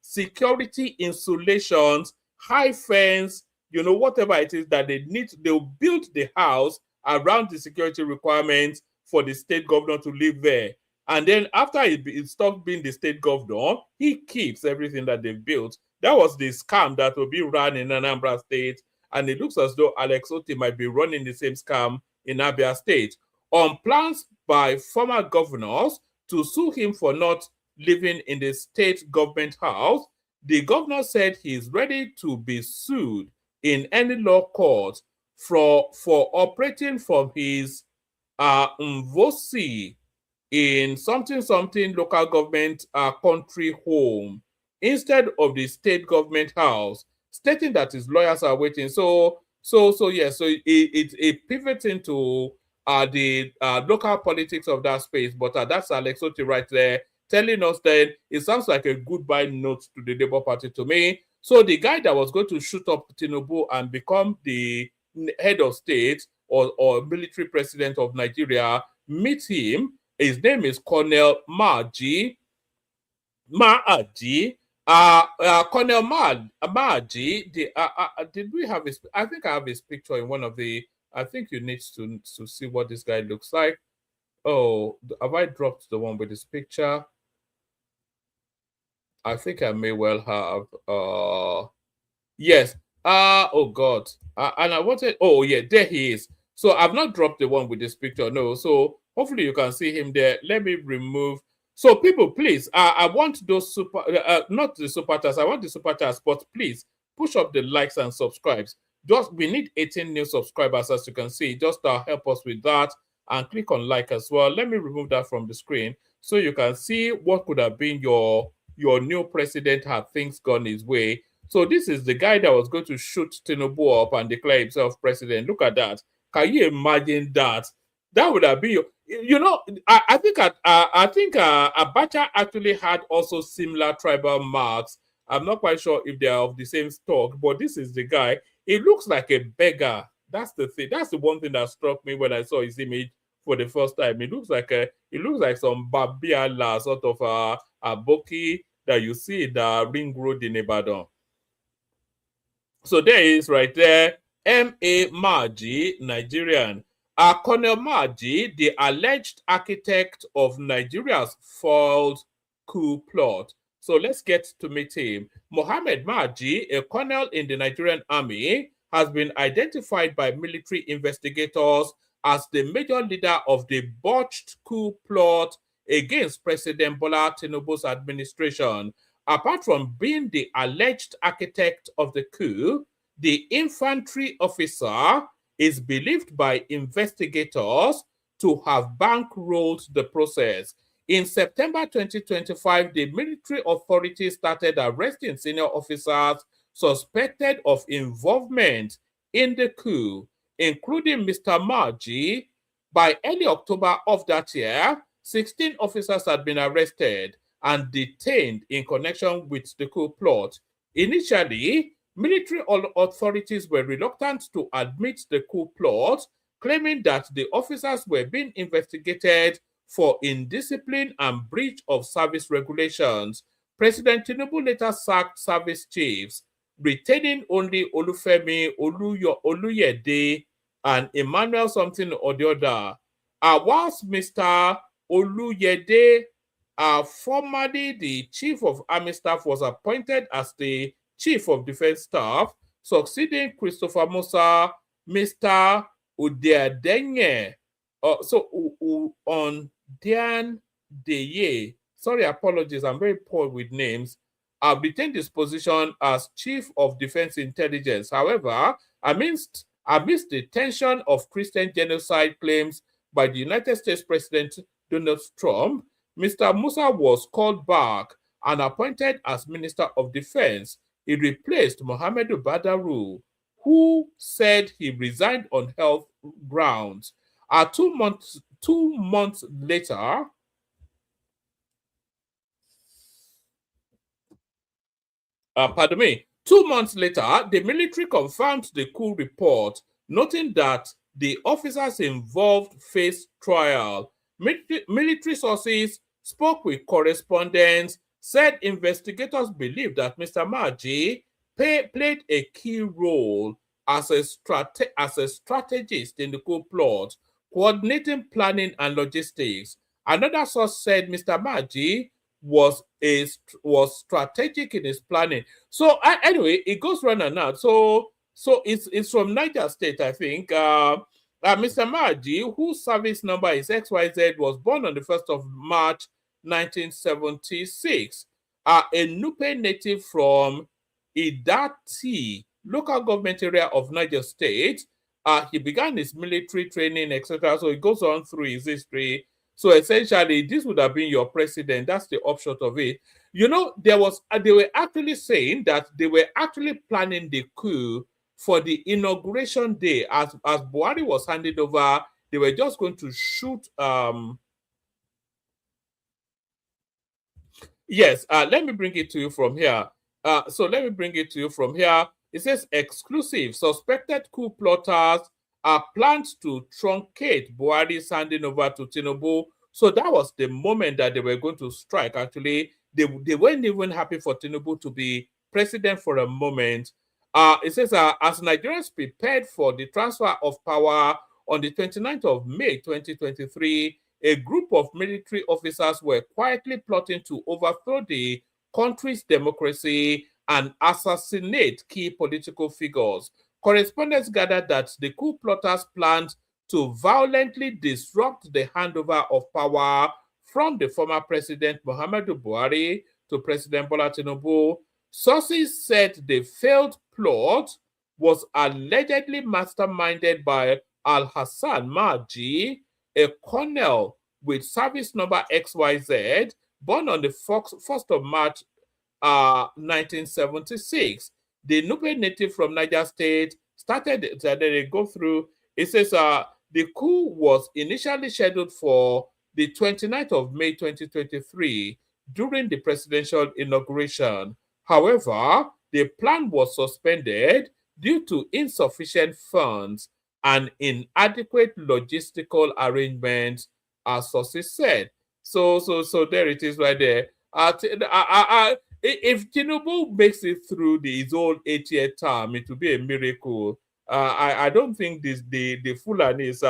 security insulations, high fence, you know, whatever it is that they need. They'll build the house around the security requirements for the state governor to live there. And then after he stops being the state governor, he keeps everything that they've built. That was the scam that will be run in Anambra State. And it looks as though Alex Oti might be running the same scam in Abia State. On plans by former governors to sue him for not living in the state government house, the governor said he is ready to be sued in any law court for operating from his Mvosi in something local government country home instead of the state government house, stating that his lawyers are waiting. So it pivots into the local politics of that space. But that's Alex Oti right there telling us that it sounds like a goodbye note to the Labour Party to me. So the guy that was going to shoot up Tinubu and become the head of state or military president of Nigeria, meet him. His name is Colonel Maaji. Colonel Maaji. Did we have his? I think I have his picture in one of the. I think you need to see what this guy looks like. Oh, have I dropped the one with his picture? I think I may well have. Yes. Oh God. And I wanted. Oh yeah, there he is. So I've not dropped the one with this picture. No. So hopefully you can see him there. Let me remove. So people, please. I want those not the super chats. I want the super chats, but please push up the likes and subscribes. Just we need 18 new subscribers, as you can see. Just help us with that and click on like as well. Let me remove that from the screen so you can see what could have been your new president had things gone his way. So this is the guy that was going to shoot Tinubu up and declare himself president. Look at that. Can you imagine that? That would have been, I think Abacha actually had also similar tribal marks. I'm not quite sure if they are of the same stock, but this is the guy. He looks like a beggar. That's the thing. That's the one thing that struck me when I saw his image for the first time. It looks like some Babiala sort of a Boki that you see in the Ring Road in Ibadan. So there he is right there. M.A. Maji, Nigerian. Colonel Maji, the alleged architect of Nigeria's failed coup plot. So let's get to meet him. Mohammed Maji, a colonel in the Nigerian army, has been identified by military investigators as the major leader of the botched coup plot against President Bola Tinubu's administration. Apart from being the alleged architect of the coup, the infantry officer is believed by investigators to have bankrolled the process. In September 2025, the military authorities started arresting senior officers suspected of involvement in the coup, including Mr. Maji. By early October of that year, 16 officers had been arrested and detained in connection with the coup plot. Initially, military authorities were reluctant to admit the coup plot, claiming that the officers were being investigated for indiscipline and breach of service regulations. President Tinubu later sacked service chiefs, retaining only Olufemi Oluyede and Emmanuel something or the other. Whilst Mr. Oluyede, formerly the chief of army staff, was appointed as the chief of defense staff, succeeding Christopher Musa, Mr. Udeadenye. On Dian Deye, sorry, apologies, I'm very poor with names, retained his position as chief of defense intelligence. However, amidst the tension of Christian genocide claims by the United States President Donald Trump, Mr. Musa was called back and appointed as Minister of Defense. He replaced Mohamedou Badaru, who said he resigned on health grounds. 2 months later, pardon me, 2 months later, the military confirmed the coup report, noting that the officers involved faced trial. Military sources spoke with correspondents, said investigators believe that Mr. Maji played a key role as a strategist in the coup plot, coordinating planning and logistics. Another source said Mr. Maji was strategic in his planning. So anyway, it goes round and out. So it's from Niger State, I think. Mr. Maji, whose service number is XYZ, was born on the 1st of March 1976. A Nupe native from Idati, local government area of Niger State. He began his military training, etc. So it goes on through his history. So essentially, this would have been your president. That's the upshot of it. You know, they were actually saying that they were actually planning the coup for the inauguration day. As Buhari was handed over, they were just going to shoot. Yes, let me bring it to you from here. It says exclusive. Suspected coup plotters are planned to truncate Buhari's handing over to Tinubu. So that was the moment that they were going to strike. Actually, they weren't even happy for Tinubu to be president for a moment. It says, as Nigerians prepared for the transfer of power on the 29th of May 2023, a group of military officers were quietly plotting to overthrow the country's democracy and assassinate key political figures. Correspondents gathered that the coup plotters planned to violently disrupt the handover of power from the former President Muhammadu Buhari to President Bola Tinubu. Sources said the failed plot was allegedly masterminded by Al-Hassan Maji, a colonel with service number XYZ, born on the 1st of March 1976. The Nupe native from Niger State started, they go through, it says the coup was initially scheduled for the 29th of May 2023 during the presidential inauguration. However, the plan was suspended due to insufficient funds and inadequate logistical arrangements, as sources said. So there it is right there. If Tinubu makes it through his own 8-year term, it will be a miracle. I don't think the Fulanis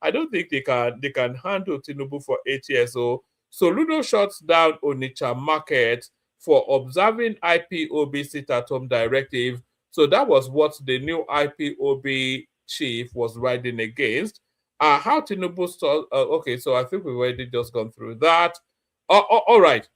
I don't think they can handle Tinubu for 8 years. So Ludo shuts down Onitsha market for observing IPOB sit-at-home directive. So that was what the new IPOB chief was riding against. How Tinubu saw, okay, so I think we've already just gone through that. All right.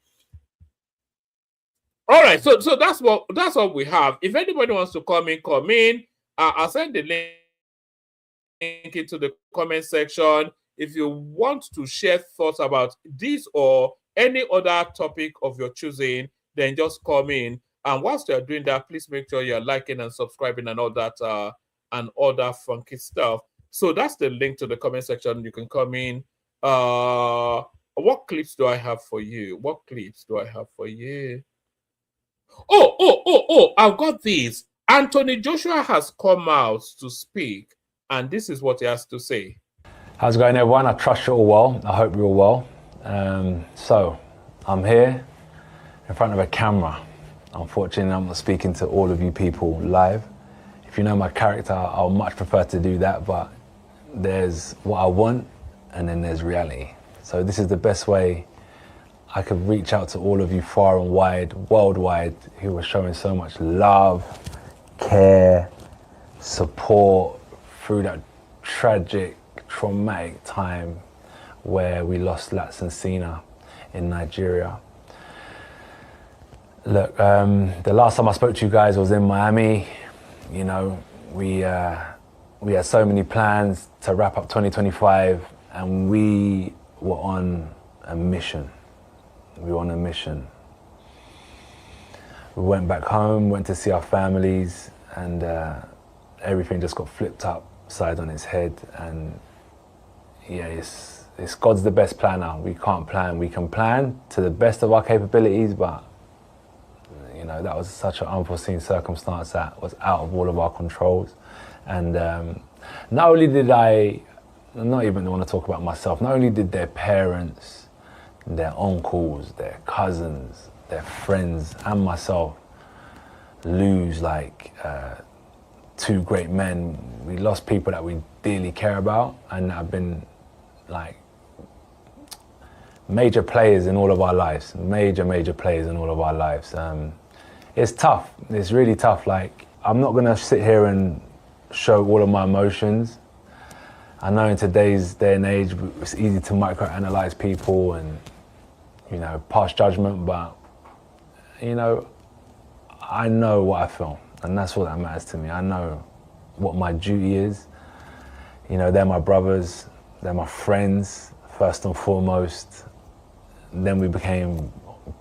All right, so that's what we have. If anybody wants to come in. I'll send the link into the comment section. If you want to share thoughts about this or any other topic of your choosing, then just come in. And whilst you're doing that, please make sure you're liking and subscribing and all that funky stuff. So that's the link to the comment section. You can come in. What clips do I have for you? Oh, I've got these. Anthony Joshua has come out to speak, and this is what he has to say. How's it going, everyone? I trust you're all well. I hope you're all well. So, I'm here in front of a camera. Unfortunately, I'm not speaking to all of you people live. If you know my character, I'll much prefer to do that, but there's what I want, and then there's reality. So this is the best way I could reach out to all of you far and wide, worldwide, who are showing so much love, care, support through that tragic, traumatic time where we lost Lats and Sina in Nigeria. Look, the last time I spoke to you guys was in Miami. You know, we had so many plans to wrap up 2025, and we were on a mission. We went back home, went to see our families, and everything just got flipped upside on its head. And yeah, it's God's the best planner. We can't plan. We can plan to the best of our capabilities, but you know, that was such an unforeseen circumstance that was out of all of our controls. And not only did I'm not even want to talk about myself, not only did their parents, their uncles, their cousins, their friends, and myself lose like two great men. We lost people that we dearly care about and that have been like major players in all of our lives, major players in all of our lives. It's tough, it's really tough. Like, I'm not gonna sit here and show all of my emotions. I know in today's day and age, it's easy to microanalyze people and, you know, pass judgment, but, you know, I know what I feel, and that's all that matters to me. I know what my duty is. You know, they're my brothers, they're my friends, first and foremost. Then we became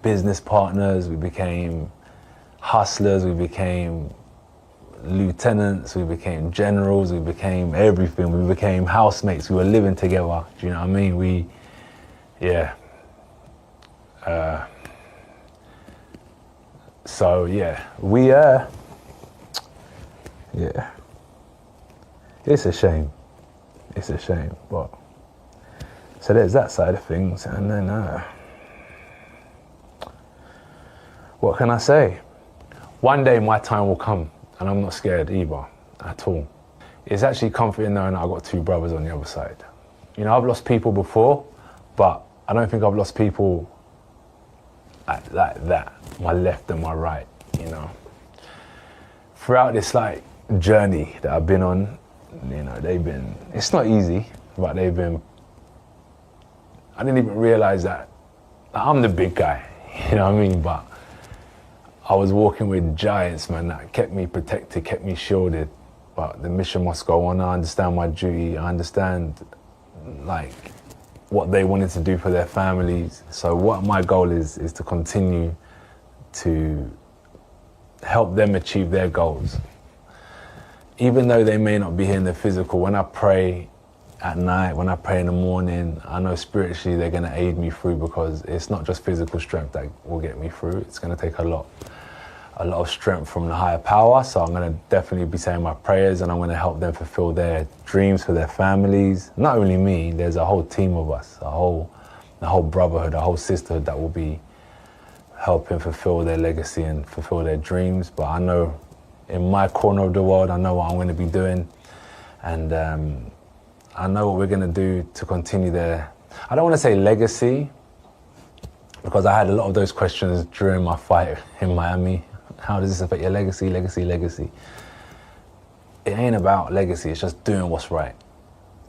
business partners, we became hustlers, we became lieutenants, we became generals, we became everything. We became housemates, we were living together. Do you know what I mean? So yeah, it's a shame. But so there's that side of things, and then what can I say? One day my time will come, and I'm not scared either, at all. It's actually comforting knowing that I've got two brothers on the other side. You know, I've lost people before, but I don't think I've lost people like that, my left and my right, you know. Throughout this like journey that I've been on, you know, it's not easy, but I didn't even realize that I'm the big guy, you know what I mean? But I was walking with giants, man, that kept me protected, kept me shielded. But the mission must go on. I understand my duty. I understand, like, what they wanted to do for their families. So what my goal is to continue to help them achieve their goals. Even though they may not be here in the physical, when I pray at night, when I pray in the morning, I know spiritually they're going to aid me through, because it's not just physical strength that will get me through. It's going to take a lot of strength from the higher power. So I'm going to definitely be saying my prayers, and I'm going to help them fulfill their dreams for their families. Not only me, there's a whole team of us, the whole brotherhood, a whole sisterhood that will be helping fulfill their legacy and fulfill their dreams. But I know in my corner of the world, I know what I'm going to be doing, and I know what we're going to do to continue their, I don't want to say legacy, because I had a lot of those questions during my fight in Miami. How does this affect your legacy, legacy? It ain't about legacy, it's just doing what's right.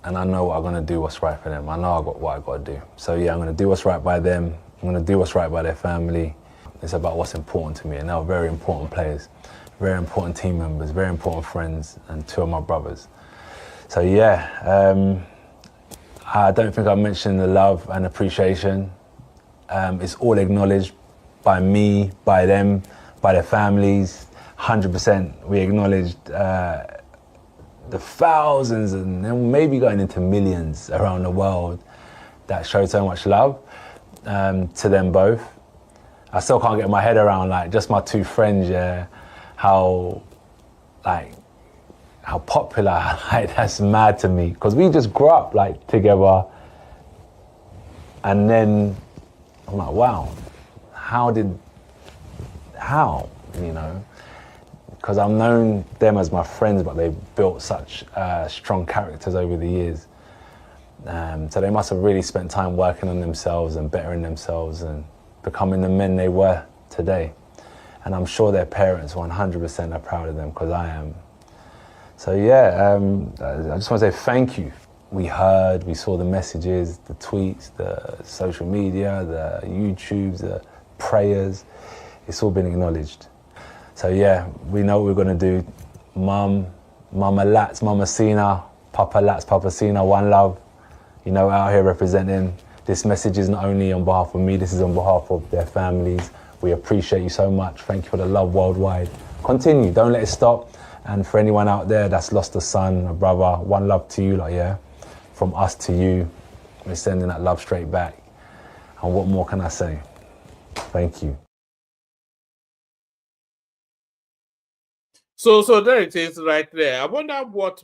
And I know what I'm gonna do what's right for them. I know what I gotta do. So yeah, I'm gonna do what's right by them. I'm gonna do what's right by their family. It's about what's important to me. And they're very important players, very important team members, very important friends, and two of my brothers. So yeah, I don't think I mentioned the love and appreciation. It's all acknowledged by me, by them, by their families. 100% we acknowledged the thousands and maybe going into millions around the world that showed so much love to them both. I still can't get my head around, like, just my two friends, yeah, how popular, like, that's mad to me, because we just grew up like together, and then I'm like, wow, how, you know? Because I've known them as my friends, but they've built such strong characters over the years. So they must have really spent time working on themselves and bettering themselves and becoming the men they were today. And I'm sure their parents 100% are proud of them, because I am. So yeah, I just want to say thank you. We heard, we saw the messages, the tweets, the social media, the YouTubes, the prayers. It's all been acknowledged. So yeah, we know what we're gonna do. Mama Lats, Mama Sina, Papa Lats, Papa Sina, one love. You know, out here representing. This message is not only on behalf of me, this is on behalf of their families. We appreciate you so much. Thank you for the love worldwide. Continue, don't let it stop. And for anyone out there that's lost a son, a brother, one love to you, like, yeah. From us to you, we're sending that love straight back. And what more can I say? Thank you. So there it is right there. I wonder what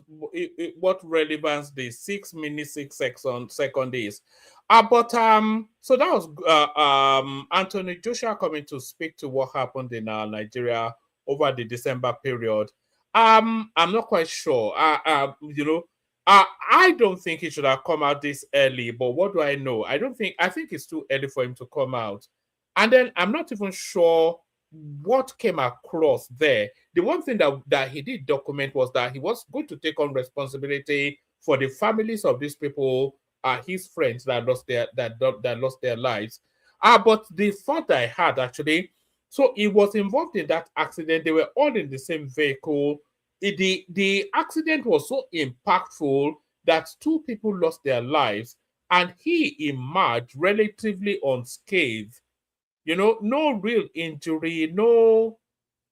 relevance the 6 minutes 6 second is. So that was Anthony Joshua coming to speak to what happened in Nigeria over the December period. I'm not quite sure. You know, I don't think he should have come out this early, but what do I know? I think it's too early for him to come out. And then I'm not even sure what came across there. The one thing that he did document was that he was going to take on responsibility for the families of these people, his friends that lost their lives. But the thought I had, actually, so he was involved in that accident. They were all in the same vehicle. The accident was so impactful that 2 people lost their lives, and he emerged relatively unscathed. You know, no real injury, no,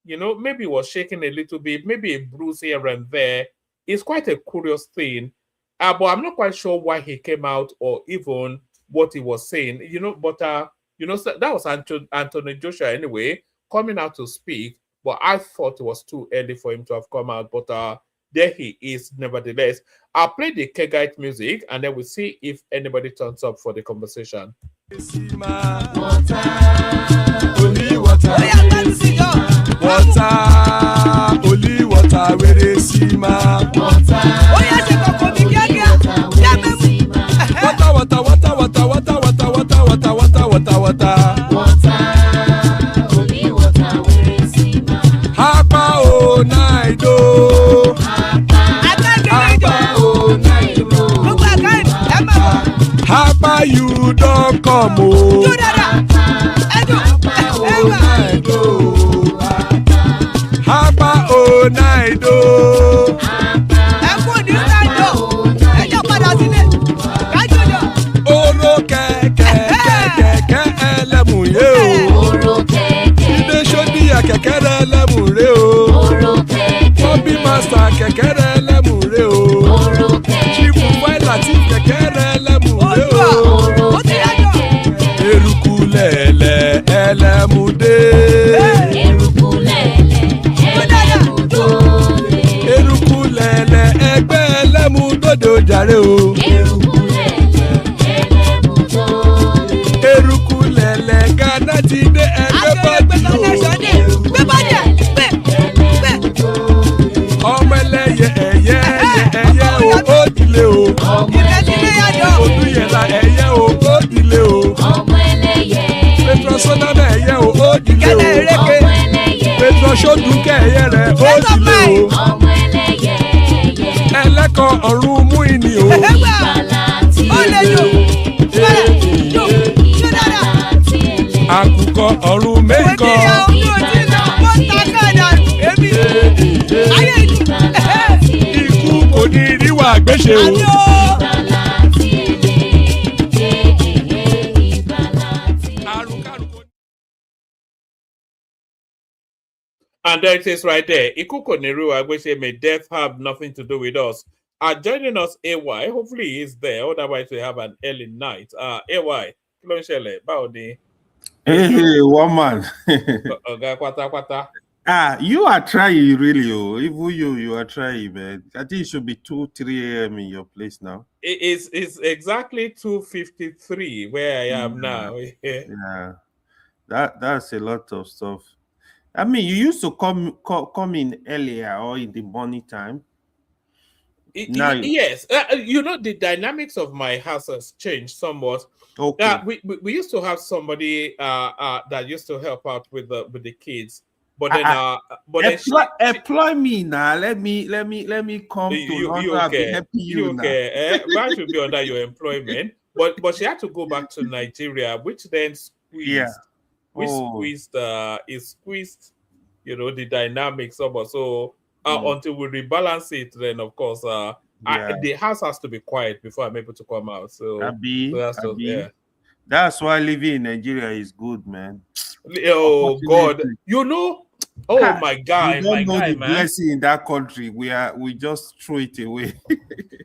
you know, maybe he was shaking a little bit, maybe a bruise here and there. It's quite a curious thing. But I'm not quite sure why he came out or even what he was saying, you know, but, you know, so that was Anthony Joshua anyway, coming out to speak, but I thought it was too early for him to have come out, but there he is nevertheless. I'll play the Kegite music, and then we'll see if anybody turns up for the conversation. Water, only water, only water, where they see ma. Water, water, water, water, water, water, water, water, water, water, water, water. come o. Apa o naido. Oro kẹ̀kẹ́ ẹlẹ́mùrè o. Ilé sọ́díyà kẹ̀kẹ́ ẹlẹ́mùrè o. Bobby Master kẹ̀kẹ́ ẹlẹ́mùrè o. Chief Wáìlà tí kẹ̀kẹ́ ẹlẹ́mùrè o. Eruku lẹ̀lẹ̀ ẹlẹ́mùdé. Eruku lẹ̀lẹ̀ ẹgbẹ́ ẹlẹ́mùdódò jàre o. Eruku lẹ̀lẹ̀ Ghana ti dé ẹgbẹ́ bọ́dì o. Ọmọ ẹlẹ́yẹ ẹyẹ o ó dilé o. Olúyẹ̀lá ẹyẹ o ó dilé o. Petrosonana ẹyẹ o ó dilé o. Petrosodunke ẹyẹ rẹ̀ ó dilé o. Ẹlẹ́kọ̀ ọ̀run mú ìní o. Àkùkọ ọ̀run mẹ́kọ. Ikú kò ní ríwà gbéṣe o. And there it is right there. Ikú kò ní ríwà gbéṣe, may death have nothing to do with us. Joining us, AY. Hopefully he's there. Otherwise, we have an early night. AY. Kí ló ń ṣẹlẹ̀? Báwo ni? Hey, woman. Ọ̀gá pátápátá. You are trying really, oh. Even you are trying, man. I think it should be 2-3 a.m. in your place now. It's exactly 2:53 where I am now. Yeah. That's a lot of stuff. I mean, you used to come in earlier or in the morning time. Yes, the dynamics of my house has changed somewhat. Okay. We used to have somebody that used to help out with the kids, but then employ me now. Let me come to London and be helping you now. Why should be under your employment? But she had to go back to Nigeria, which then squeezed. Squeezed the dynamics of us. So until we rebalance it, then of course the house has to be quiet before I'm able to come out. So, that's why living in Nigeria is good, man. Oh God, my guy, the blessing in that country. We just throw it away.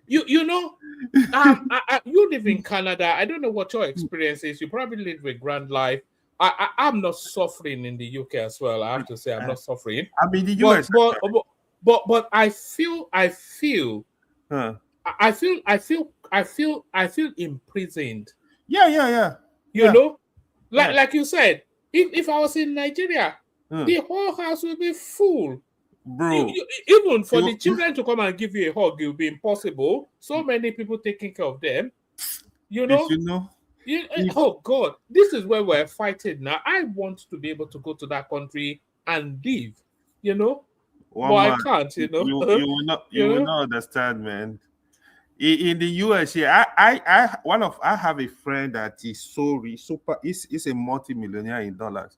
you live in Canada. I don't know what your experience is. You probably live a grand life. I'm not suffering in the UK as well. I have to say I'm not suffering. I'm in the US, but I feel imprisoned. Yeah. Like you said, if I was in Nigeria, the whole house will be full. Bro, even for the children to come and give you a hug, it will be impossible. So many people taking care of them. Oh God, this is where we're fighting now. I want to be able to go to that country and live, but I can't, You will not understand, man. In the US, I have a friend that is he's a multi-millionaire in dollars.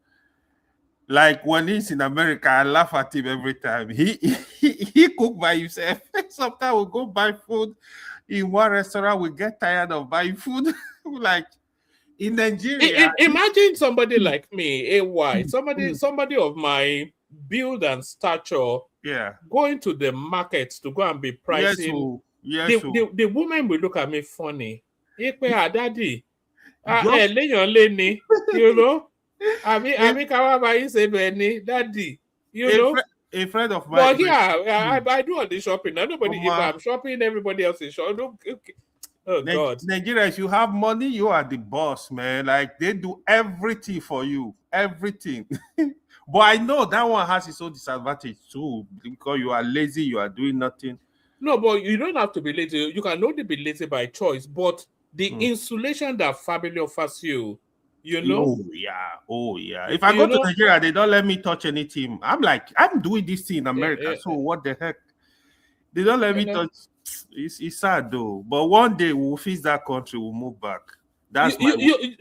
Like when he's in America, I laugh at him every time. He cook by himself. Sometimes we'll go buy food in one restaurant, we get tired of buying food. Like in Nigeria. Imagine somebody like me, AY, somebody of my build and stature, going to the market to go and be pricing. The woman will look at me funny. Daddy, daddy, a friend of mine. But I do all the shopping. Nobody, if I'm shopping, everybody else is shopping. Oh God, Nigeria, if you have money, you are the boss, man. Like they do everything for you, everything. But I know that one has its own disadvantage too, because you are lazy, you are doing nothing. No, but you don't have to be lazy. You can only be lazy by choice. But the insulation that family offers you, Oh yeah. If I go to Nigeria, they don't let me touch anything. I'm like, I'm doing this thing in America, so what the heck? They don't let me touch. It's sad though. But one day we'll fix that country, we'll move back. That's do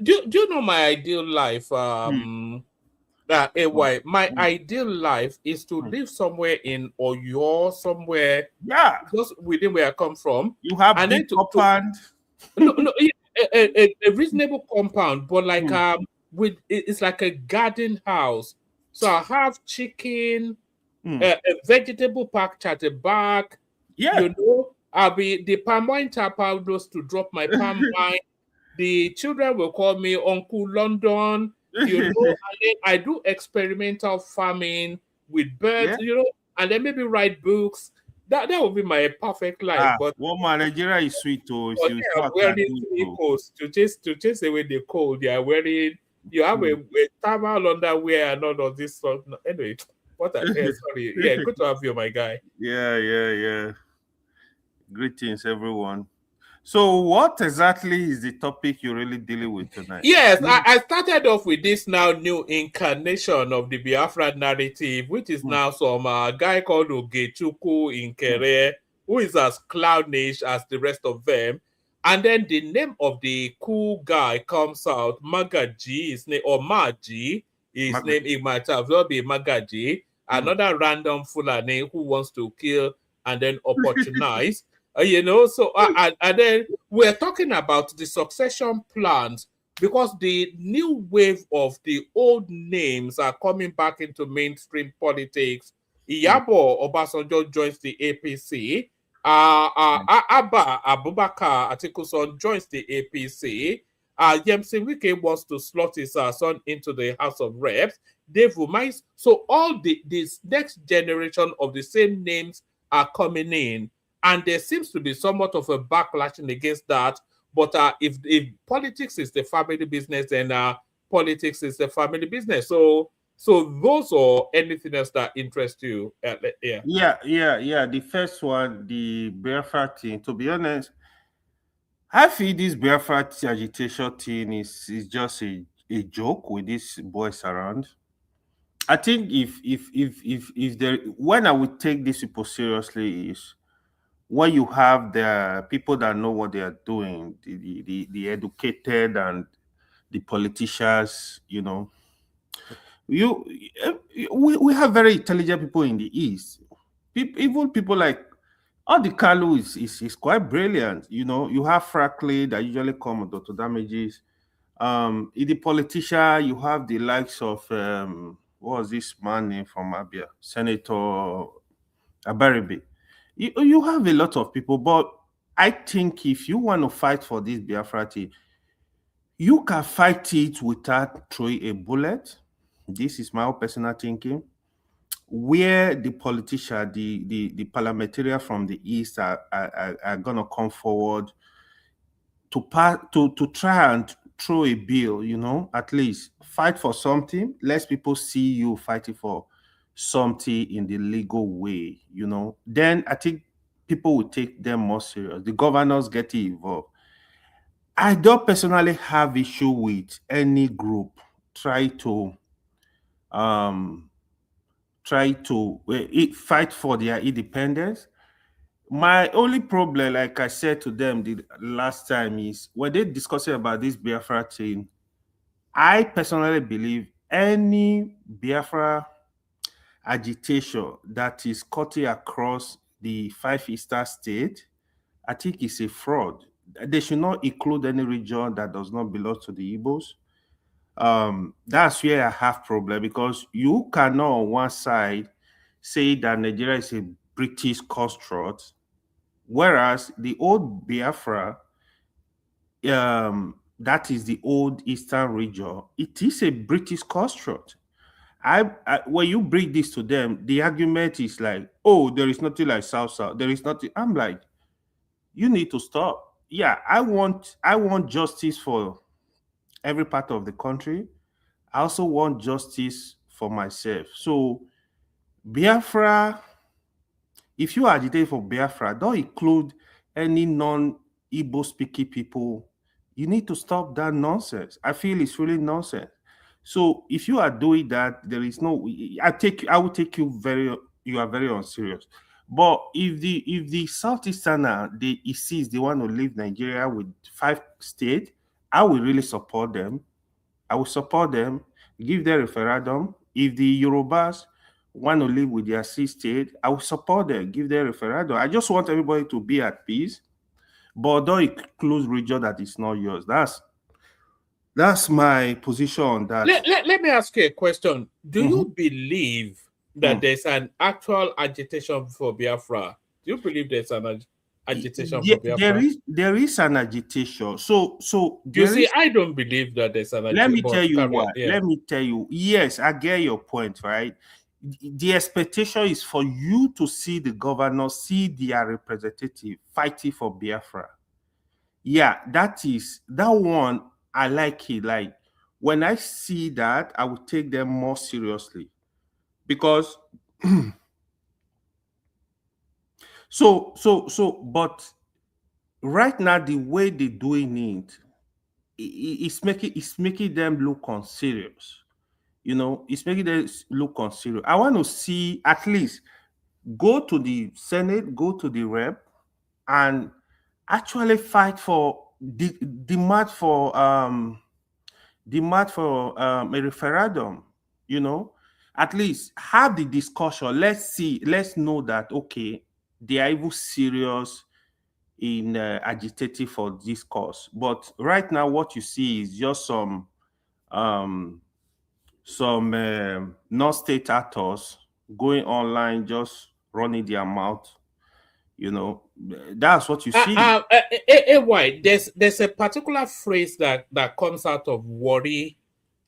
you know my ideal life? My ideal life is to live somewhere in Oyo, somewhere just within where I come from. You have and big compound. No, a reasonable compound, but like it's like a garden house. So I have chicken, a vegetable patch at the back. Yeah. You know, I'll be the palm wine tapper goes to drop my palm wine. The children will call me Uncle London. You know, and then I do experimental farming with birds, you know, and then maybe write books. That would be my perfect life. But Nigeria is sweet too. I'm wearing 3 coats to chase away the cold. You have a thermal underwear and all of this stuff. Anyway, sorry. Yeah, good to have you, my guy. Yeah. Greetings, everyone. So, what exactly is the topic you're really dealing with tonight? Yes, I started off with this now new incarnation of the Biafra narrative, which is now some guy called Ogechukwu Nkere, who is as clownish as the rest of them. And then the name of the cool guy comes out, Magaji, his name, or Maji, his name, it might have not be Magaji, another random Fulani who wants to kill and then opportunize. You know, so and then we're talking about the succession plans because the new wave of the old names are coming back into mainstream politics. Iyabo Obasanjo joins the APC. Abba Abubakar Atikuson joins the APC. Yemsi Wike wants to slot his son into the House of Reps. Dave Umais. So all this next generation of the same names are coming in. And there seems to be somewhat of a backlashing against that. But if politics is the family business, then politics is the family business. So those or anything else that interests you? Yeah. The first one, the Biafra thing. To be honest, I feel this Biafra agitation thing is just a joke with these boys around. I think if there, when I would take these people seriously is when you have the people that know what they are doing, the educated and the politicians, you know. We have very intelligent people in the East. Even people like all the Kanu is quite brilliant. You know, you have Frackley that usually come with Dr. Damages. In the politician, you have the likes of what was this man name from Abia? Senator Abaribe. You have a lot of people, but I think if you want to fight for this Biafra thing, you can fight it without throwing a bullet. This is my own personal thinking. Where the politician, the parliamentarian from the East are gonna come forward to try and throw a bill, you know, at least fight for something. Let people see you fighting for something in the legal way, you know. Then I think people will take them more serious. The governors get involved. I don't personally have issue with any group try to fight for their independence. My only problem, like I said to them the last time, is when they discussing about this Biafra thing, I personally believe any Biafra agitation that is cutting across the 5 eastern states, I think it's a fraud. They should not include any region that does not belong to the Igbos. That's where I have problem, because you cannot on one side say that Nigeria is a British construct, whereas the old Biafra, that is the old eastern region, it is a British construct. When you bring this to them, the argument is like, oh, there is nothing like South. There is nothing. I'm like, you need to stop. Yeah, I want justice for every part of the country. I also want justice for myself. So Biafra, if you agitate for Biafra, don't include any non-Igbo speaking people. You need to stop that nonsense. I feel it's really nonsense. So if you are doing that, there is no, I will take you are very unserious. But if the Southeasterner, they want to leave Nigeria with 5 states, I will really support them. I will support them, give them referendum. If the Yorubas want to live with their state, I will support them, give them referendum. I just want everybody to be at peace, but don't include region that is not yours. That's my position on that. Let me ask you a question. Do you believe that there's an actual agitation for Biafra? Do you believe there's an agitation for Biafra? There is an agitation. So you see, I don't believe that there's an agitation. Let me tell you what. Yeah. Let me tell you. Yes, I get your point, right? The expectation is for you to see the governor, see their representative fighting for Biafra. Yeah, that one. I like it. Like when I see that, I will take them more seriously because but right now the way they're doing it's making them look unserious. You know, it's making them look unserious. I want to see at least go to the Senate, go to the rep, and actually fight for demand for a referendum. You know, at least have the discussion. Let's know that okay, they are even serious in agitating for this cause. But right now, what you see is just some non-state actors going online, just running their mouth. You know, that's what you see. Why? There's a particular phrase that comes out of Warri.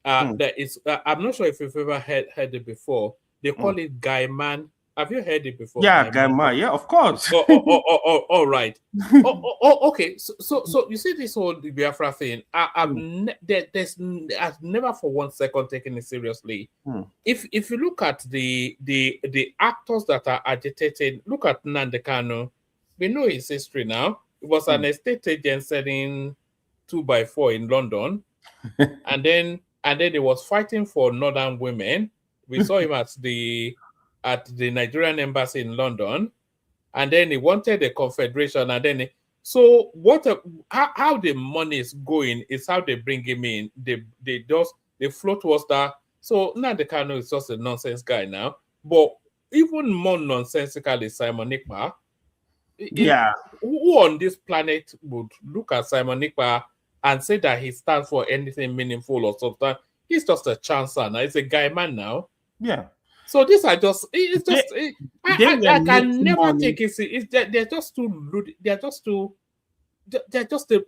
That is, I'm not sure if you've ever heard it before. They call it Guy Man. Have you heard it before? Yeah, Guy Man. Yeah, of course. All right. Okay. So you see this whole Biafra thing. I've never for 1 second taken it seriously. If you look at the actors that are agitating, look at Nnamdi Kanu. We know his history now. He was an estate agent selling 2x4 in London, and then he was fighting for Northern women. We saw him at the Nigerian embassy in London, and then he wanted a confederation, and then how the money is going is how they bring him in. They float was that. So Nnamdi Kanu is just a nonsense guy now, but even more nonsensical is Simon Ekpa. Yeah, who on this planet would look at Simon Ekpa and say that he stands for anything meaningful or something? He's just a chancer now. He's a guy man now. Yeah. So these are just, I can never take it. They're just too, they're just a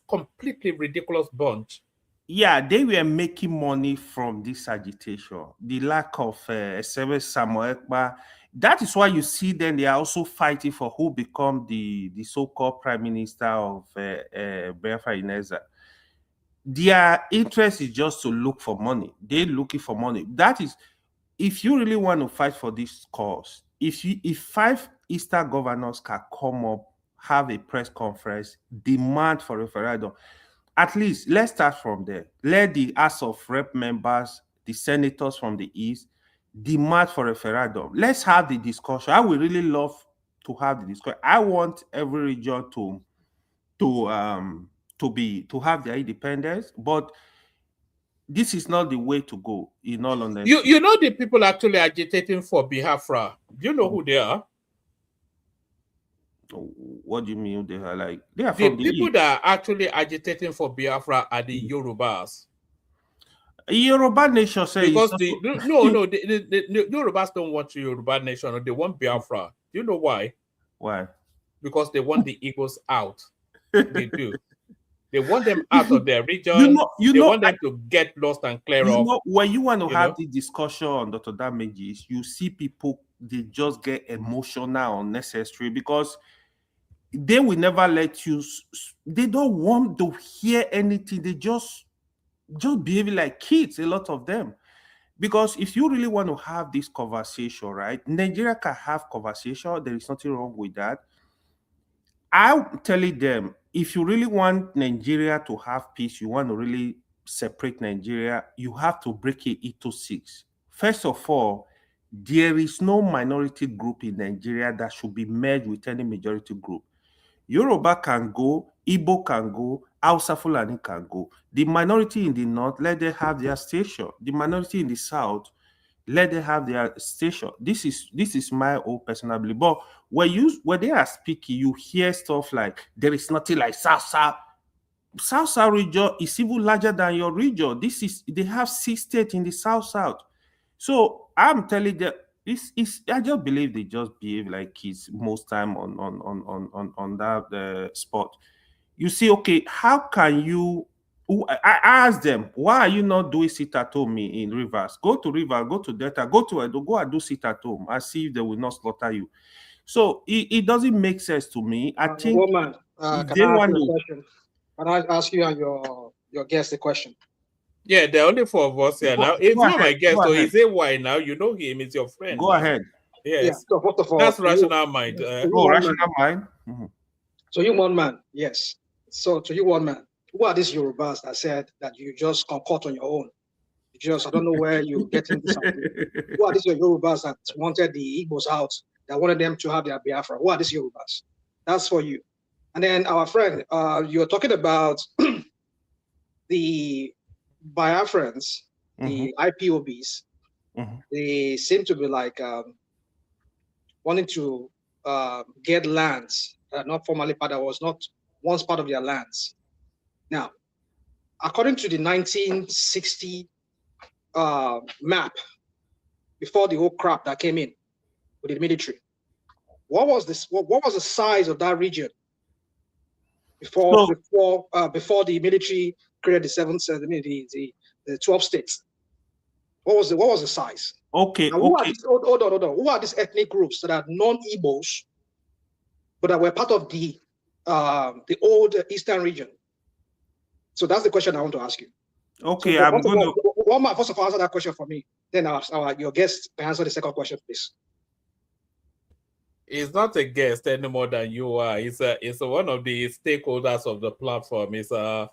completely ridiculous bunch. Yeah, they were making money from this agitation. The lack of service, Simon Ekpa. That is why you see them. They are also fighting for who become the so-called prime minister of Biafra Ineza. Their interest is just to look for money. They're looking for money. That is, if you really want to fight for this cause, if 5 Eastern governors can come up, have a press conference, demand for referendum, at least let's start from there. Let the House of Rep members, the senators from the East, demand for referendum. Let's have the discussion. I would really love to have the discussion. I want every region to have their independence, but this is not the way to go. In all honesty, you know the people actually agitating for Biafra. Do you know who they are? What do you mean they are? Like they are the from the people East. that are actually agitating for Biafra are the Yorubas. Yoruba nation says because the Yorubas don't want Yoruba nation. They want Biafra. Do you know why? Why? Because they want the Igbos out. They do. They want them out of their region. They want them to get lost and clear off. When you want to have the discussion on Dr. Damages, you see people, they just get emotional, unnecessary, because they will never let you. They don't want to hear anything. They just behaving like kids, a lot of them. Because if you really want to have this conversation, right? Nigeria can have conversation. There is nothing wrong with that. I'm telling them, if you really want Nigeria to have peace, you want to really separate Nigeria, you have to break it into 6. First of all, there is no minority group in Nigeria that should be merged with any majority group. Yoruba can go, Igbo can go, Hausa Fulani can go. The minority in the north, let them have their station. The minority in the south, let them have their station. This is my own personal belief. But when they are speaking, you hear stuff like there is nothing like South region is even larger than your region. They have 6 states in the South. So I'm telling them, I just believe they just behave like kids most time on that spot. You see, okay, how can you? I asked them, why are you not doing sit at home in Rivers? Go to Rivers, go to Delta, go to Edo, go and do sit at home and see if they will not slaughter you. So it doesn't make sense to me. I think Woman, can I ask you and your guest a question? Yeah, there are only 4 of us here now. It's not my guest, so he's AY now. You know him, he's your friend. Go ahead. Yes. Yeah, so first of all, that's rational mind. Rational mind. Mm-hmm. So you one man, yes. So to you one man, who are these Yorubas that said that you just concoct on your own? I don't know where you get into something. Who are these Yorubas that wanted the Igbos out, that wanted them to have their Biafra? Who are these Yorubas? That's for you. And then our friend, you're talking about the Biafrans, the IPOBs. They seem to be like wanting to get lands that are not formally part, that was not once part of their lands. Now, according to the 1960 map, before the whole crap that came in with the military, what was the size of that region before the military created the 12 states? What was the size? Okay. Now, hold on. Who are these ethnic groups that are non-Igbos, but that were part of the old Eastern region? So that's the question I want to ask you. Okay, so I'm going to. First of all, answer that question for me. Then your guest can answer the second question, please. He's not a guest any more than you are. He's one of the stakeholders of the platform. He's OG.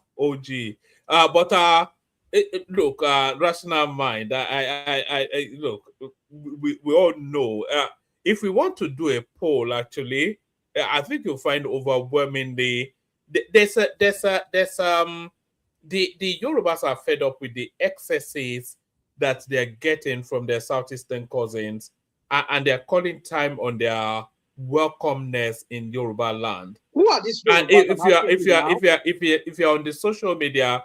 Look, rational mind. Look. We all know. If we want to do a poll, actually, I think you'll find overwhelmingly the Yorubas are fed up with the excesses that they're getting from their southeastern cousins, and they're calling time on their welcomeness in Yoruba land. Who are these? And if you're on the social media,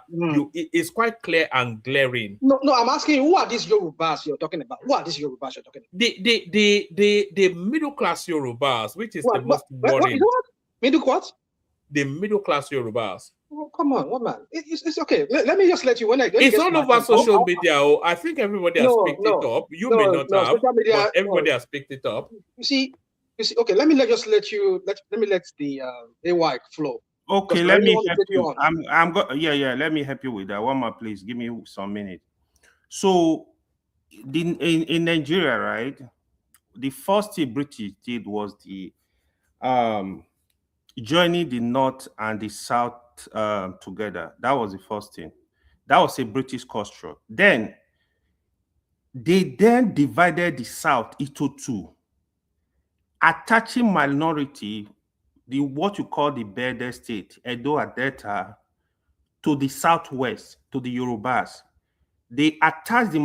it's quite clear and glaring. No, I'm asking you, who are these Yorubas you're talking about? Who are these Yorubas you're talking about? The middle class Yorubas, which is the most worrying. Middle what? The middle class Yorubas. Oh, come on, what man? It's okay. Let me just let you it's all over social media. I think everybody has picked it up. You may not have, but everybody has picked it up. You see. Okay, let me let the AY flow. Okay, let me help you. Let me help you with that. One more, please. Give me some minutes. So, in Nigeria, right? The first thing British did was the joining the North and the South together. That was the first thing. That was a British construct. Then they divided the South into 2, attaching minority, what you call the Bede state, Edo and Delta, to the Southwest, to the Yorubas. They attached the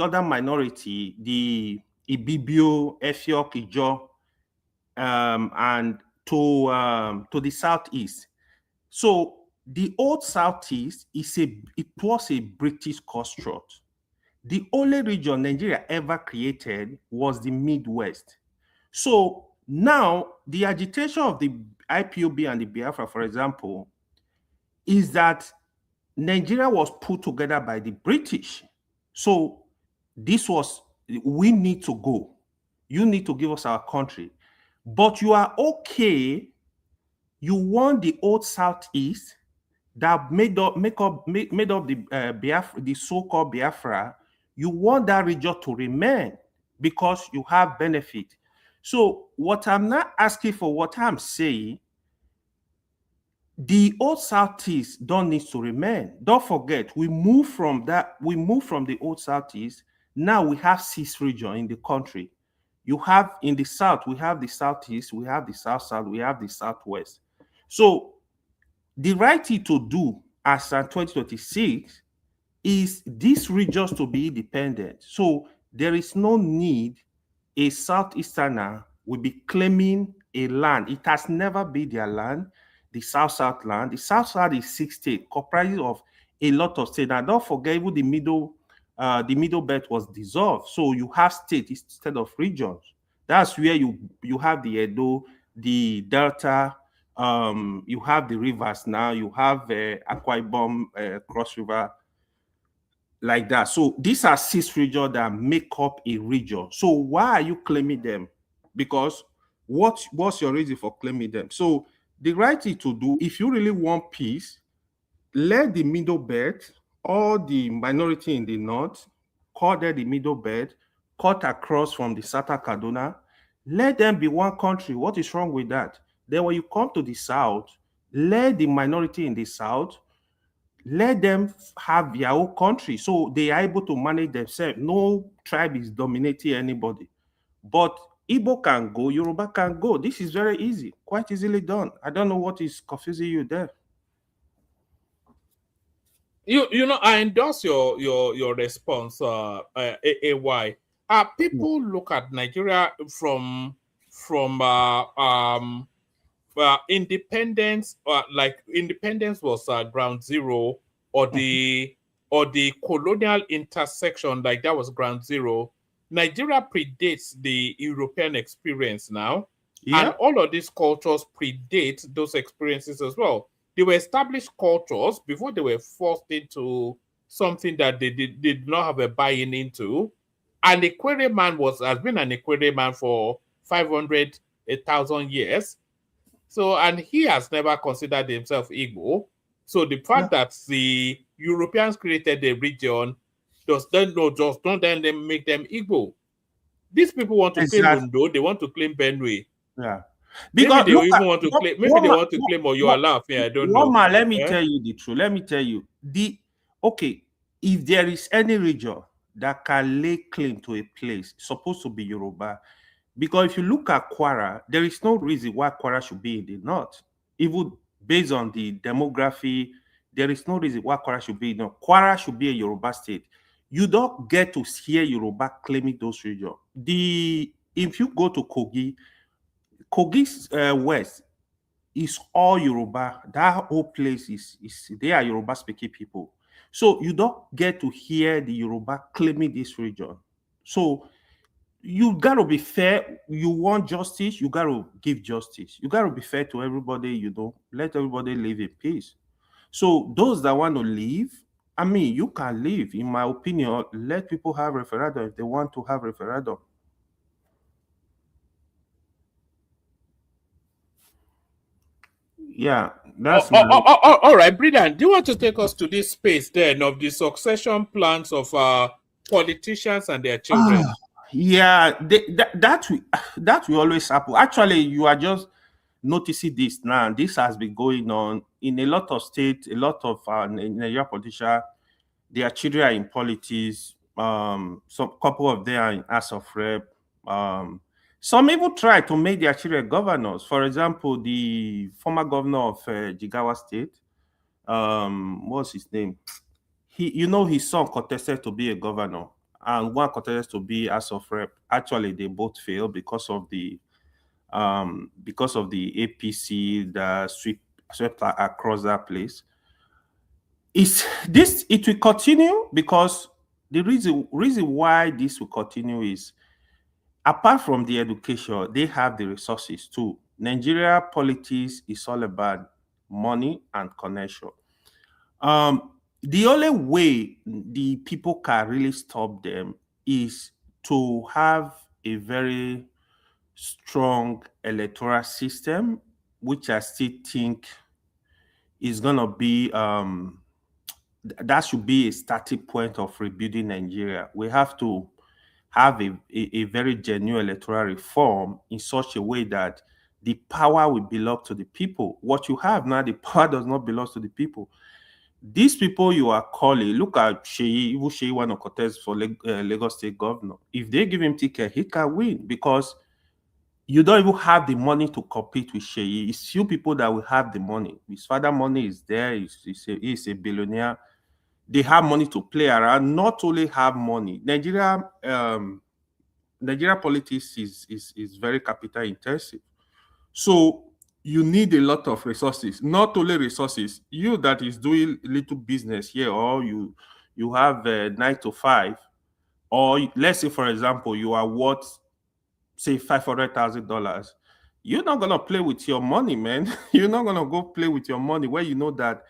other minority, the Ibibio, Efiok, Ijo, and to the Southeast. So the old Southeast was a British construct. The only region Nigeria ever created was the Midwest. So now the agitation of the IPOB and the Biafra, for example, is that Nigeria was put together by the British. So we need to go. You need to give us our country. But you are okay. You want the old Southeast that made up the Biafra, the so-called Biafra. You want that region to remain because you have benefit. So what I'm not asking for, what I'm saying, the old Southeast don't need to remain. Don't forget, we moved from the old Southeast. Now we have 6 regions in the country. You have in the South, we have the Southeast, we have the South, we have the Southwest. So the right thing to do as at 2026 is these regions to be independent. So there is no need a Southeasterner will be claiming a land. It has never been their land, the South-South land. The South-South is 6 states, comprising of a lot of states. And don't forget, even the middle belt was dissolved. So you have states instead of regions. That's where you have the Edo, the Delta, you have the rivers now, you have Akwa Ibom, Cross River, like that. So these are 6 regions that make up a region. So why are you claiming them? Because what's your reason for claiming them? So the right thing to do, if you really want peace, let the middle belt or the minority in the north, call them the middle belt, cut across from the Sata Kaduna, let them be one country. What is wrong with that? Then when you come to the south, let the minority in the south, let them have their own country so they are able to manage themselves. No tribe is dominating anybody. But Igbo can go, Yoruba can go. This is very easy, quite easily done. I don't know what is confusing you there. You know, I endorse your response, AY. People look at Nigeria from independence, like independence was ground zero, or the colonial intersection, like that was ground zero. Nigeria predates the European experience now, and all of these cultures predate those experiences as well. They were established cultures before they were forced into something that they did not have a buy-in into. And the Equere man has been an Equere man for 500, 1,000 years. So, and he has never considered himself Igbo. So the fact that the Europeans created a region just don't then make them Igbo. These people want to claim Ondo, they want to claim Benue. Yeah. Because maybe they even want to claim, maybe they want to claim Oyo-Alaafin, I don't know. Let me tell you the truth. Let me tell you. If there is any region that can lay claim to a place, it's supposed to be Yoruba. Because if you look at Kwara, there is no reason why Kwara should be in the north. Even based on the demography, there is no reason why Kwara should be in the north. Kwara should be a Yoruba state. You don't get to hear Yoruba claiming those regions. If you go to Kogi's west is all Yoruba. That whole place they are Yoruba speaking people. So you don't get to hear the Yoruba claiming this region. So you gotta be fair. You want justice, you gotta give justice. You gotta be fair to everybody, let everybody live in peace. So those that want to leave, I mean, you can leave. In my opinion, let people have referendum if they want to have referendum. Yeah, that's all right, brilliant. Do you want to take us to this space then of the succession plans of politicians and their children? Yeah, that will always happen. Actually, you are just noticing this now. This has been going on in a lot of states, a lot of Nigerian politicians. Their children are in politics. Some couple of them are in House of Rep. Some even try to make their children governors. For example, the former governor of Jigawa State, what's his name? His son contested to be a governor, and one contested to be House of Rep. Actually, they both failed because of the APC that swept across that place. It will continue because the reason why this will continue is, apart from the education, they have the resources too. Nigeria politics is all about money and connection. The only way the people can really stop them is to have a very strong electoral system, which I still think is gonna be that should be a starting point of rebuilding Nigeria. We have to have a very genuine electoral reform in such a way that the power will belong to the people. What you have now, the power does not belong to the people. These people you are calling, look at Sheyi, even Sheyi want to contest for Lagos State governor. If they give him ticket, he can win because you don't even have the money to compete with Sheyi. It's few people that will have the money. His father money is there. He's a billionaire. They have money to play around. Not only have money. Nigeria politics is very capital intensive. So you need a lot of resources. Not only resources. You that is doing little business here, or you have 9 to 5, or let's say, for example, you are worth, say, $500,000. You're not gonna play with your money, man. You're not gonna go play with your money where you know that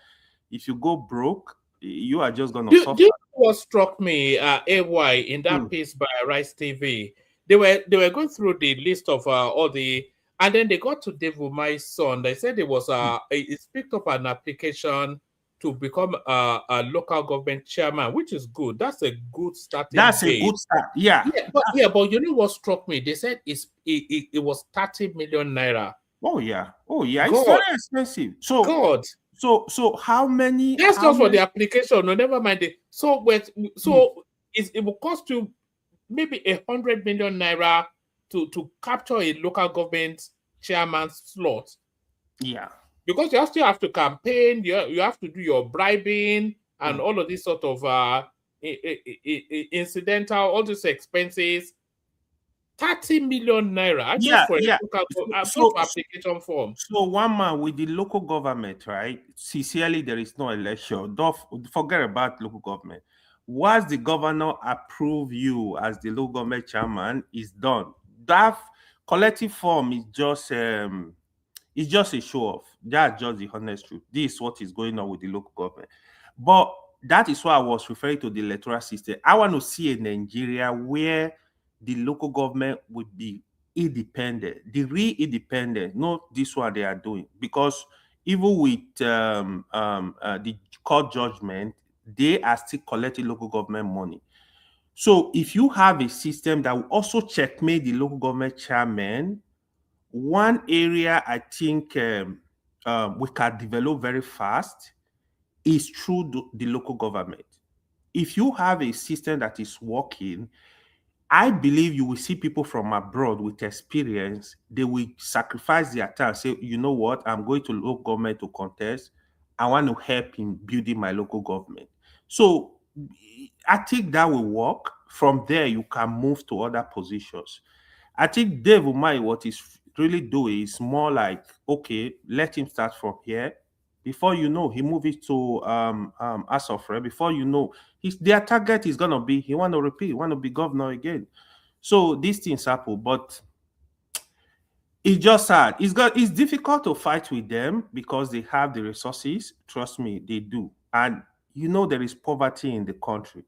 if you go broke, you are just gonna suffer. Do you know what struck me, AY, in that piece by Rice TV? They were going through the list of all the, and then they got to Dave Umai's son. They said it was it's picked up an application to become a local government chairman, which is good. That's a good starting. That's a good start. Yeah. But you know what struck me? They said it was 30 million naira. Oh yeah. It's very expensive. So So how many? That's just for the application. No, never mind. It will cost you maybe 100 million naira to capture a local government chairman's slot. Yeah. Because you still have to campaign, you have to do your bribing and all of this sort of incidental, all these expenses. 30 million naira just for a local application form. So one man with the local government, right? Sincerely, there is no election. Don't forget about local government. Once the governor approve you as the local government chairman, is done. That collective form is just it's just a show off. That's just the honest truth. This is what is going on with the local government. But that is why I was referring to the electoral system. I want to see a Nigeria where the local government would be independent, the real independent, not this one they are doing. Because even with the court judgment, they are still collecting local government money. So if you have a system that will also checkmate the local government chairman, one area I think we can develop very fast is through the local government. If you have a system that is working, I believe you will see people from abroad with experience. They will sacrifice their time, say, you know what, I'm going to local government to contest. I want to help in building my local government. So I think that will work. From there, you can move to other positions. I think Dave Umai, what he's really doing is more like, okay, let him start from here. Before you know, he moves it to Asofre. Before you know, their target is gonna be he want to repeat, he want to be governor again. So these things happen, but it's just sad. It's difficult to fight with them because they have the resources. Trust me, they do. And you know there is poverty in the country.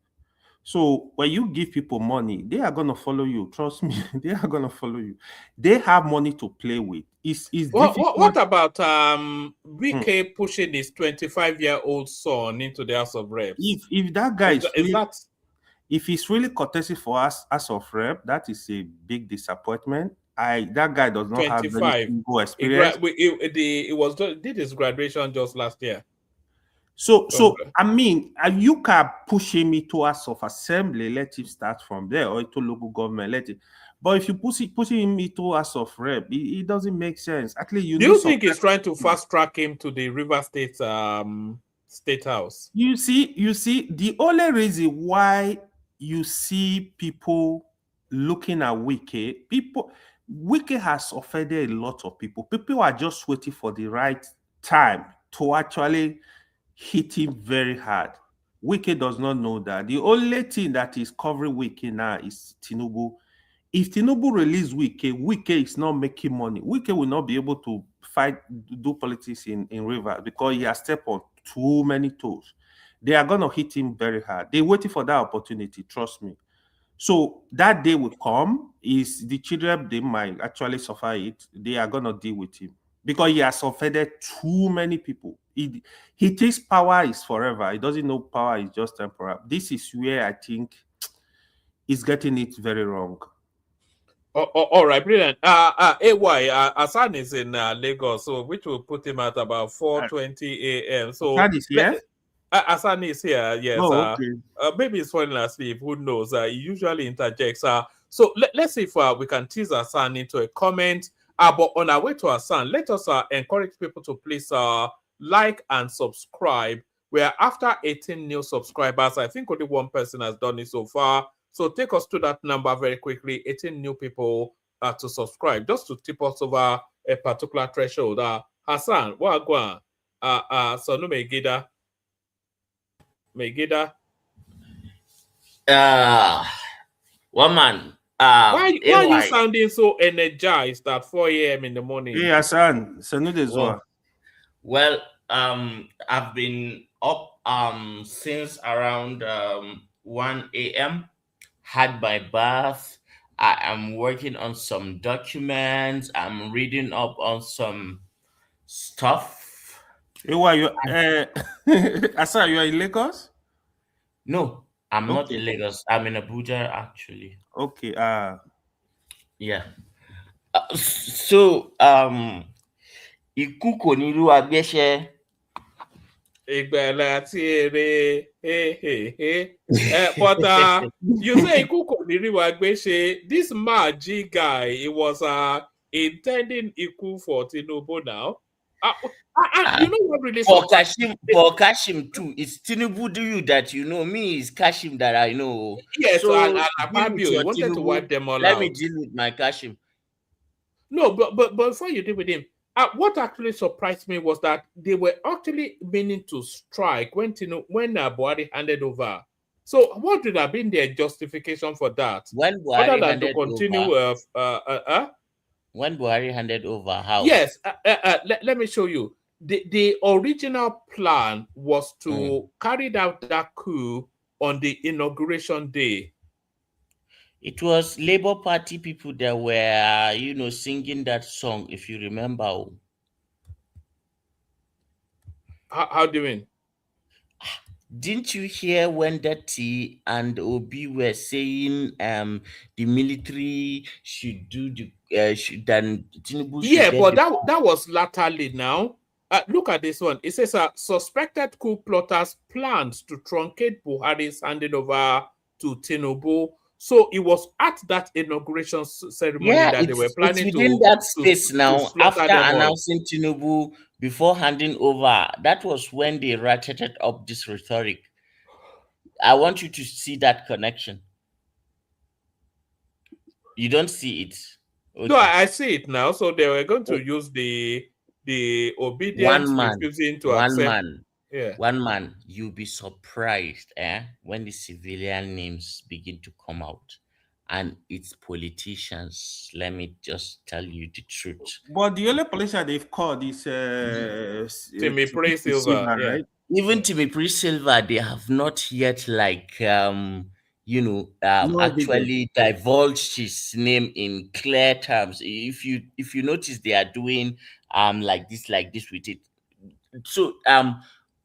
So when you give people money, they are gonna follow you. Trust me, they are gonna follow you. They have money to play with. What about Wike pushing his 25-year-old son into the House of Reps? If that guy if he's really courtesy for us as of rep, that is a big disappointment. That guy does not have any single experience. He did his graduation just last year. So I mean, you can push him into House of Assembly, let him start from there, or into local government, But if you push him into House of Rep, it doesn't make sense. At least do you think he's trying to fast track him to the River State State House? You see, the only reason why you see people looking at Wike has offended a lot of people. People are just waiting for the right time to actually hit him very hard. Wike does not know that. The only thing that is covering Wike now is Tinubu. If Tinubu release Wike is not making money. Wike will not be able to do politics in Rivers because he has stepped on too many toes. They are going to hit him very hard. They're waiting for that opportunity, trust me. So that day will come. Is the children, they might actually suffer it. They are going to deal with him because he has offended too many people. He thinks power is forever. He doesn't know power is just temporary. This is where I think he's getting it very wrong. All right, brilliant. AY, Hassan is in Lagos, so which will put him at about 4:20 a.m. So Hassan is here? Hassan is here, yes. Oh, okay. Maybe he's falling asleep, who knows? He usually interjects. So let's see if we can tease Hassan into a comment. But on our way to Hassan, let us encourage people to please like and subscribe. We are after 18 new subscribers. I think only one person has done it so far. So take us to that number very quickly. 18 new people to subscribe, just to tip us over a particular threshold. Hassan, what go on? So no Megida. One man. Why are you sounding so energized at 4 a.m. in the morning? Hey, Hassan, well, I've been up since around 1 a.m. Had my bath. I am working on some documents. I'm reading up on some stuff. Hey, why you? Hassan, you are in Lagos? No, I'm not in Lagos. I'm in Abuja, actually. Okay. Yeah. So Ikuko nilu agbese. But you say Ikuko nilu agbese. This Maji guy, he was intending Iku for Tinubu now. You know what really for Kashim too. It's Tinubu do you that you know me is Kashim that I know. Yes, so and Fabio wanted Tinubu, to wipe them all let out. me deal with my Kashim. No, but before you deal with him, what actually surprised me was that they were actually meaning to strike when Buhari handed over. So what would have been their justification for that? When Buhari handed over, when Buhari handed over, how? Yes, let me show you. The original plan was to carry out that coup on the inauguration day. It was Labour Party people that were, singing that song, if you remember. How do you mean? Didn't you hear when Dati and Obi were saying the military should do the Tinubu should yeah, but that was latterly now. Look at this one. It says suspected coup plotters plans to truncate Buhari's handing over to Tinubu. So it was at that inauguration ceremony that they were planning it's within that space now. After announcing Tinubu, before handing over, that was when they ratcheted up this rhetoric. I want you to see that connection. You don't see it. Okay. No, I see it now. So they were going to use the obedience refusing to accept. One man, you'll be surprised when the civilian names begin to come out. And it's politicians. Let me just tell you the truth. But the only politician they've called is Timmy Silva, right? Even Timmy Silva, they have not yet actually divulged his name in clear terms. If you notice, they are doing like this with it. So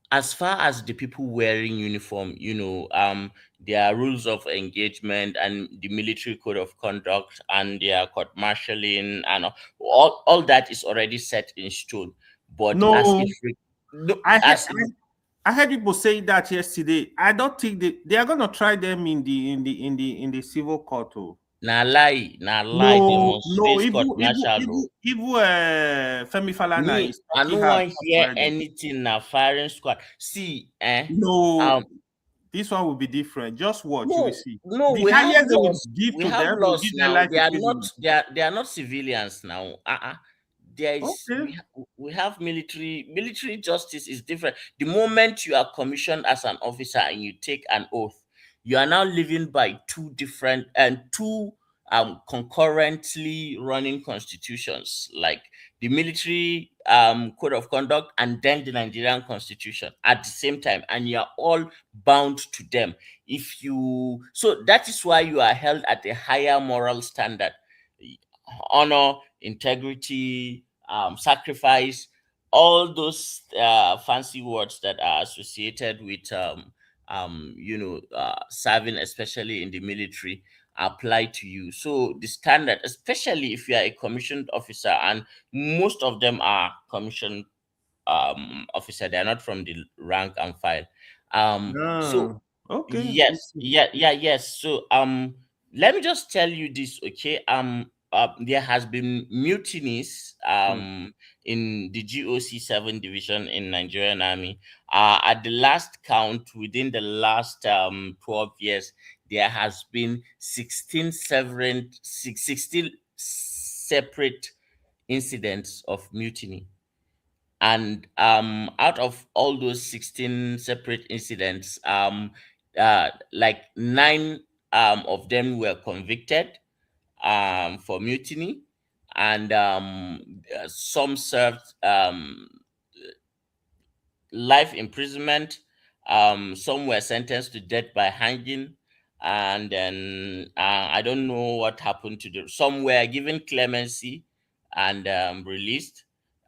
as far as the people wearing uniform, there are rules of engagement and the military code of conduct and their court martialing and all that is already set in stone. But I heard people say that yesterday. I don't think they are going to try them in the civil court. Nah lie. No. Even Femi Falana is I don't want to hear anything now. Firing squad. See, no. This one will be different. Just watch. You will see. No, we have laws now. They are not civilians now. There is we have military justice is different. The moment you are commissioned as an officer and you take an oath, you are now living by two different and concurrently running constitutions, like the military code of conduct and then the Nigerian constitution at the same time, and you are all bound to them. So that is why you are held at a higher moral standard. Honor, integrity, sacrifice, all those fancy words that are associated with serving, especially in the military, apply to you. So the standard, especially if you are a commissioned officer, and most of them are commissioned officer, they are not from the rank and file. So okay. Yes. So let me just tell you this, okay? There has been mutinies in the GOC 7 division in Nigerian Army. At the last count, within the last 12 years, there has been 16 separate incidents of mutiny. And out of all those 16 separate incidents, like 9 of them were convicted for mutiny, and some served life imprisonment. Some were sentenced to death by hanging, and then I don't know what happened to the. Some were given clemency and released.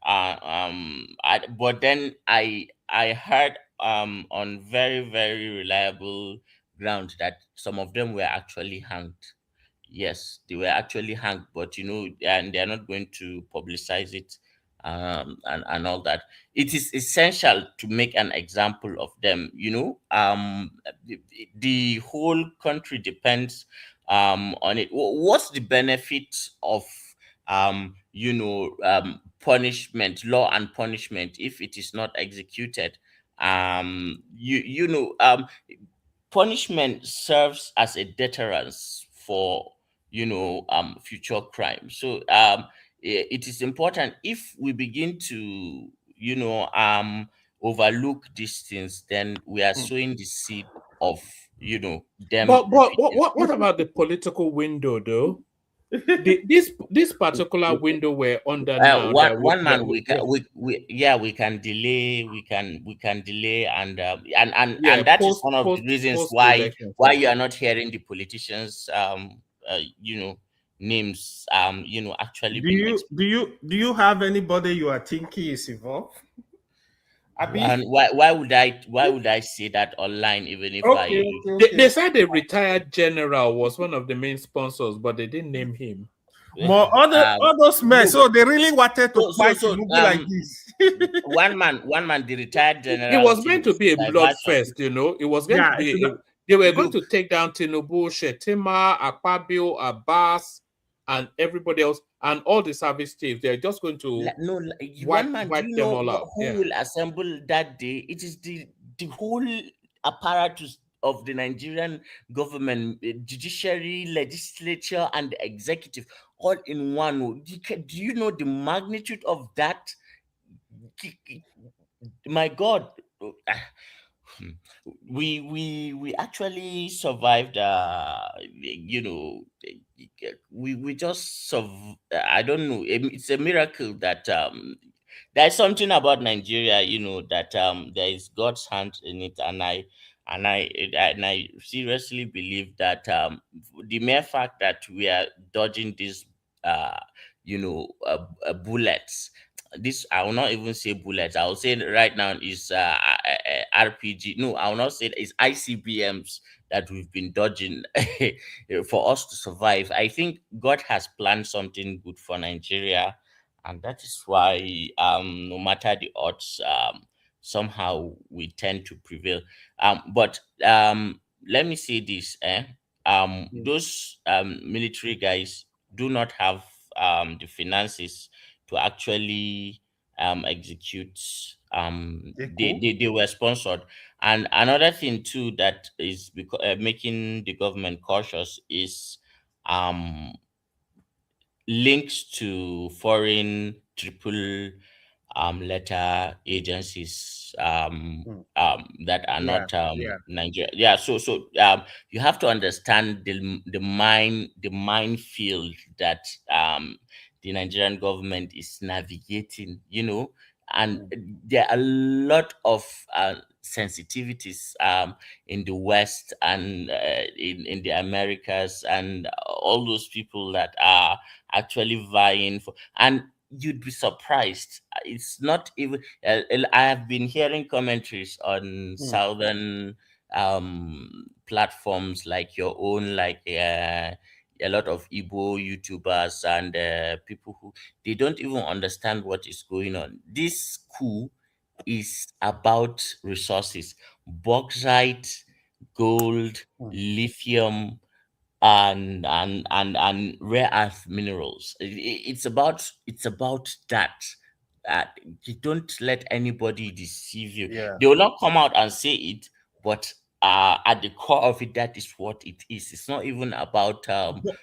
But then I heard on very very reliable ground that some of them were actually hanged. Yes, they were actually hanged, but and they are not going to publicize it, and all that. It is essential to make an example of them. The whole country depends on it. What's the benefit of punishment, law and punishment, if it is not executed? Punishment serves as a deterrence for future crime. So it is important. If we begin to overlook these things, then we are sowing the seed of them. But what about the political window though? This particular window we're under now. One man, we can delay, we can delay, and that is one of the reasons why you are not hearing the politicians names actually do you have anybody you are thinking is involved? And why would I say that online, even if They said a retired general was one of the main sponsors, but they didn't name him. More all those men, so they really wanted to fight like this. one man, the retired general. It was meant to be a bloodfest, It was going to be. They were going to take down Tinubu, Shetima, Akpabio, Abbas, and everybody else, and all the service chiefs. They're just going to wipe them all out. Who will assemble that day? It is the whole apparatus of the Nigerian government, judiciary, legislature, and the executive, all in one. Do you know the magnitude of that? My God. We actually survived. We just I don't know. It's a miracle that there's something about Nigeria, that there is God's hand in it, and I seriously believe that the mere fact that we are dodging these bullets. This, I will not even say bullets. I will say right now is RPG. No, I will not say it's ICBMs that we've been dodging for us to survive. I think God has planned something good for Nigeria, and that is why no matter the odds, somehow we tend to prevail. But let me say this: those military guys do not have the finances to actually execute. They were sponsored. And another thing too that is making the government cautious is links to foreign triple letter agencies that are not Nigeria. Yeah, so you have to understand the minefield that the Nigerian government is navigating, and there are a lot of sensitivities in the West and in the Americas, and all those people that are actually vying for, and you'd be surprised. It's not even. I have been hearing commentaries on southern platforms like your own, like a lot of Igbo YouTubers and people who they don't even understand what is going on. This coup is about resources, bauxite, gold, lithium, and rare earth minerals. It's about that. You don't let anybody deceive you. Yeah. They will not come out and say it, but at the core of it, that is what it is. It's not even about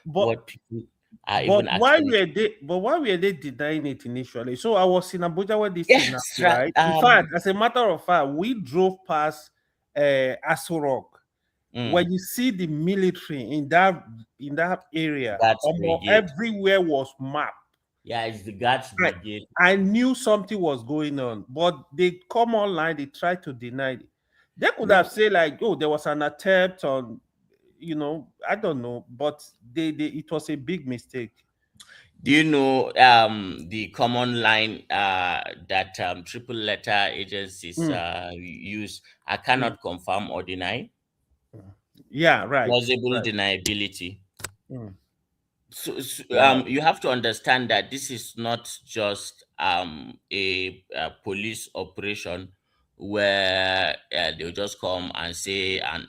what people are even actually. Why were they denying it initially? So I was in Abuja when this thing Yes, happened, right? In fact, as a matter of fact, we drove past Aso Rock. When you see the military in that area, Guards almost brigade. everywhere was mapped. Yeah, it's the guards brigade. I knew something was going on, but they come online, they try to deny it. They could have said like, "Oh, there was an attempt on," I don't know, but it was a big mistake. Do you know the common line that triple letter agencies use? I cannot confirm or deny. Yeah, right. Plausible right. deniability. So Wow. you have to understand that this is not just a police operation where they'll just come and say, and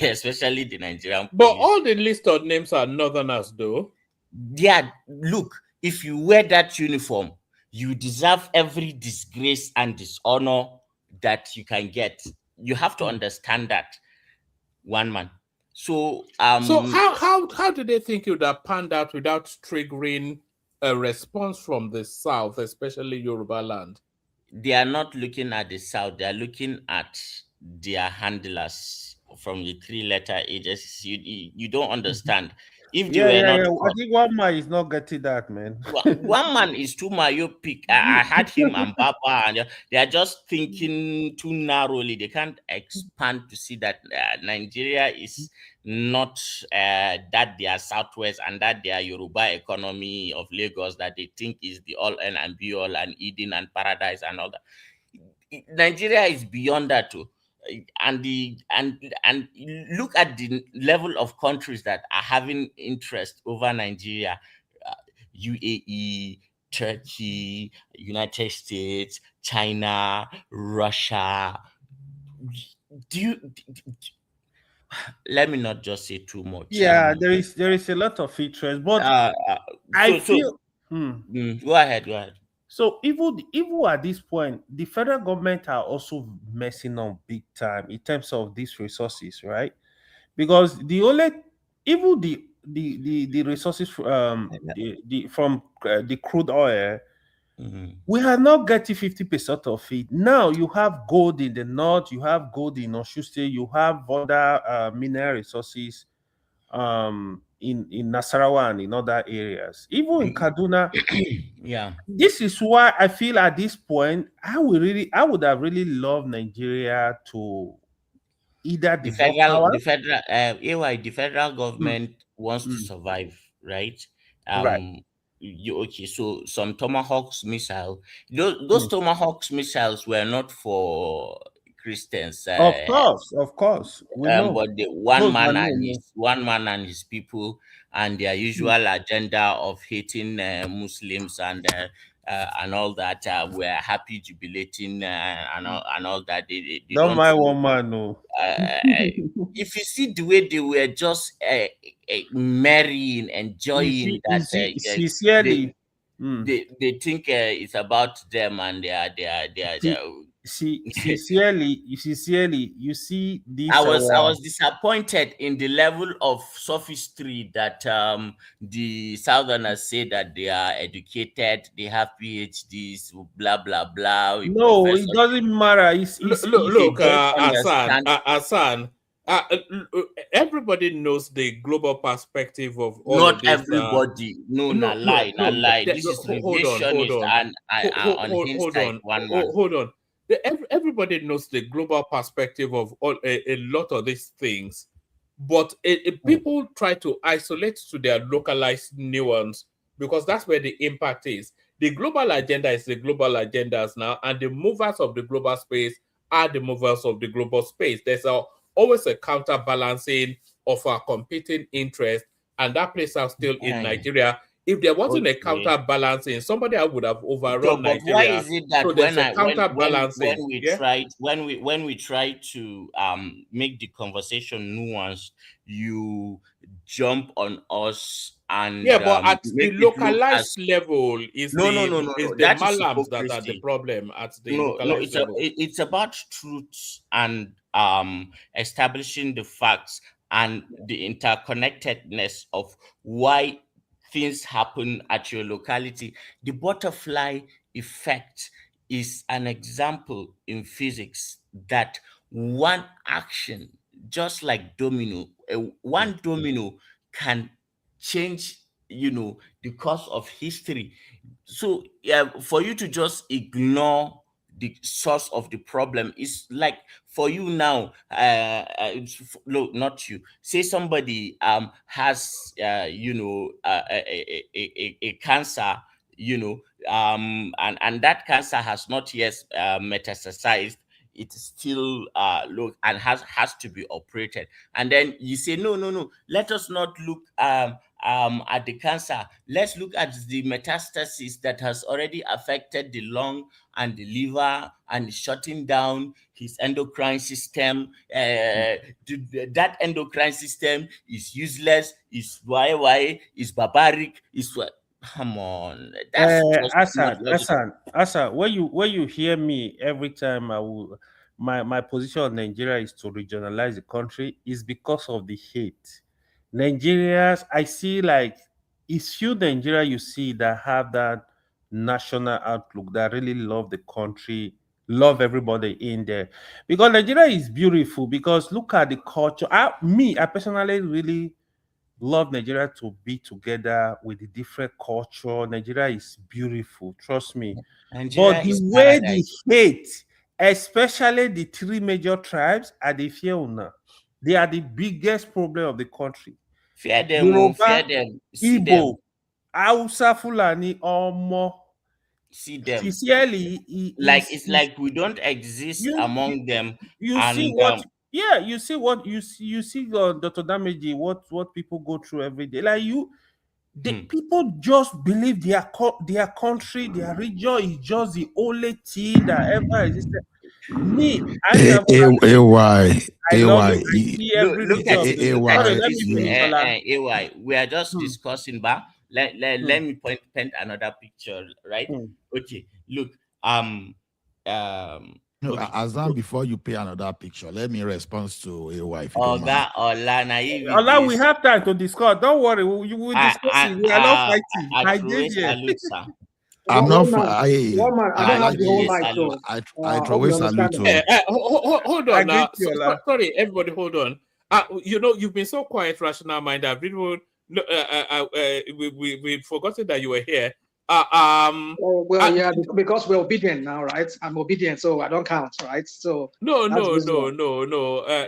especially the Nigerian police. But all the listed names are northerners, though. Yeah, look, if you wear that uniform, you deserve every disgrace and dishonor that you can get. You have to understand that, one man. So how do they think you would have panned out without triggering a response from the south, especially Yoruba land? They are not looking at the south, they are looking at their handlers from the three-letter agencies. You don't understand. If they were not I think one man is not getting that, man. One man is too myopic. I had him and Baba, and they are just thinking too narrowly. They can't expand to see that Nigeria is not that they are southwest and that they are Yoruba economy of Lagos that they think is the all and be all and Eden and paradise and all that. Nigeria is beyond that too. And look at the level of countries that are having interest over Nigeria: UAE, Turkey, United States, China, Russia. Let me not just say too much. Yeah, there is a lot of interest, but I feel. Go ahead. So even at this point, the federal government are also messing up big time in terms of these resources, right? Because the resources from the crude oil, we are not getting 50% of it. Now you have gold in the north, you have gold in Osun State, you have other mineral resources in Nasarawa and in other areas, even in Kaduna. Yeah, this is why I feel at this point I would have really loved Nigeria to either the federal government wants to survive, right? Right. So some Tomahawks missile, those Tomahawks missiles were not for Christians. Of course. We know. But the one man and his people and their usual agenda of hating Muslims and all that, were happy jubilating and all that. They don't mind one man, no. If you see the way they were just merry, enjoying that, sincerely, they think it's about them and they are. Sincerely, you see this. I was disappointed in the level of sophistry that the Southerners say that they are educated, they have PhDs, blah blah blah. No, it doesn't matter. Look, Hassan. Everybody knows the global perspective of all not of this. Everybody. No, lie. This is revisionist and on his side. Hold on. Everybody knows the global perspective of a lot of these things, but people try to isolate to their localized nuance because that's where the impact is. The global agenda is the global agendas now, and the movers of the global space are the movers of the global space. There's always a counterbalancing of our competing interests, and that plays out still in Nigeria If there wasn't a counterbalancing, somebody else would have overrun but Nigeria. why is it that so there's a counterbalancing? when we try to make the conversation nuanced, you jump on us and but at the localized level is the malams that are the problem at the localized level. It's about truth and establishing the facts and the interconnectedness of why things happen at your locality. The butterfly effect is an example in physics that one action, just like domino, one domino can change, the course of history. So for you to just ignore the source of the problem is like for you now, look, not you, say somebody has a cancer, and that cancer has not yet metastasized. It's still low and has to be operated, and then you say no, let us not look at the cancer. Let's look at the metastasis that has already affected the lung and the liver and shutting down his endocrine system. That endocrine system is useless, is is barbaric, is what? Come on, that's Asa, when you hear me every time, my position on Nigeria is to regionalize the country is because of the hate. Nigerians, I see like it's few Nigeria you see that have that national outlook, that really love the country, love everybody in there. Because Nigeria is beautiful. Because look at the culture. I personally really love Nigeria to be together with the different culture. Nigeria is beautiful, trust me. Nigeria but the is way paradise. the hate, especially the three major tribes, are the Fiona. They are the biggest problem of the country. Fear them, Yoruba, fear them, see Igbo, them, Hausa, Fulani, Omo. see them. Sincerely, It's like we don't exist among them. You and see what? Yeah, you see what you see Dr. Damage, what people go through every day. Like people just believe their country, their region is just the only thing that ever existed. Me, I love look at AY. We are just discussing, but let me paint another picture, right? Okay, look, No, okay. Azam, before you pay another picture, let me respond to AY. Ola, we have time to discuss. Don't worry, we will discuss it. We are not fighting. I did salute, sir. I'm not. I don't have the whole mic, though. I always salute. Hold on now. Sorry, everybody, hold on. You've been so quiet, rational mind. I've been we've forgotten that you were here. Because we're obedient now, right? I'm obedient, so I don't count, right? So no.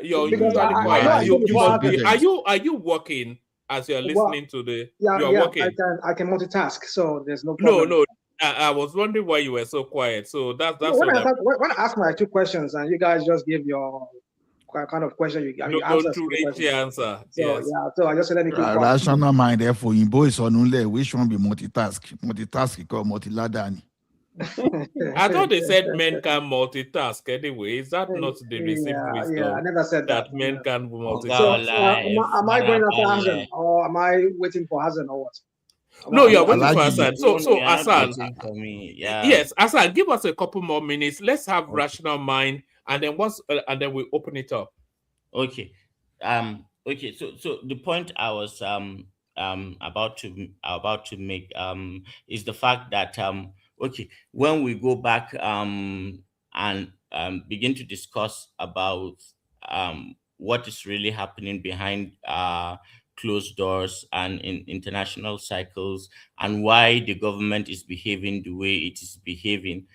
You're usually quiet. Are you working as you're listening to the? You're working. I can multitask, so there's no problem. No. I was wondering why you were so quiet. So that's when I ask my two questions and you guys just give your kind of question, you answer the answer. So yes. So I just said let me keep quiet. Rational mind, therefore, in boys on only which one be multitask called multiladani. I thought they said men can multitask anyway. Is that not the received wisdom? Yeah, I never said that men can multitask. So, am I going after Hassan or am I waiting for Hassan or what? No, you're waiting for Hassan. So Hassan, for me, yeah. Yes, Hassan, give us a couple more minutes. Let's have rational mind, and then we open it up. Okay. Okay. So the point I was about to make is the fact that okay, when we go back and begin to discuss about what is really happening behind closed doors and in international cycles, and why the government is behaving the way it is behaving,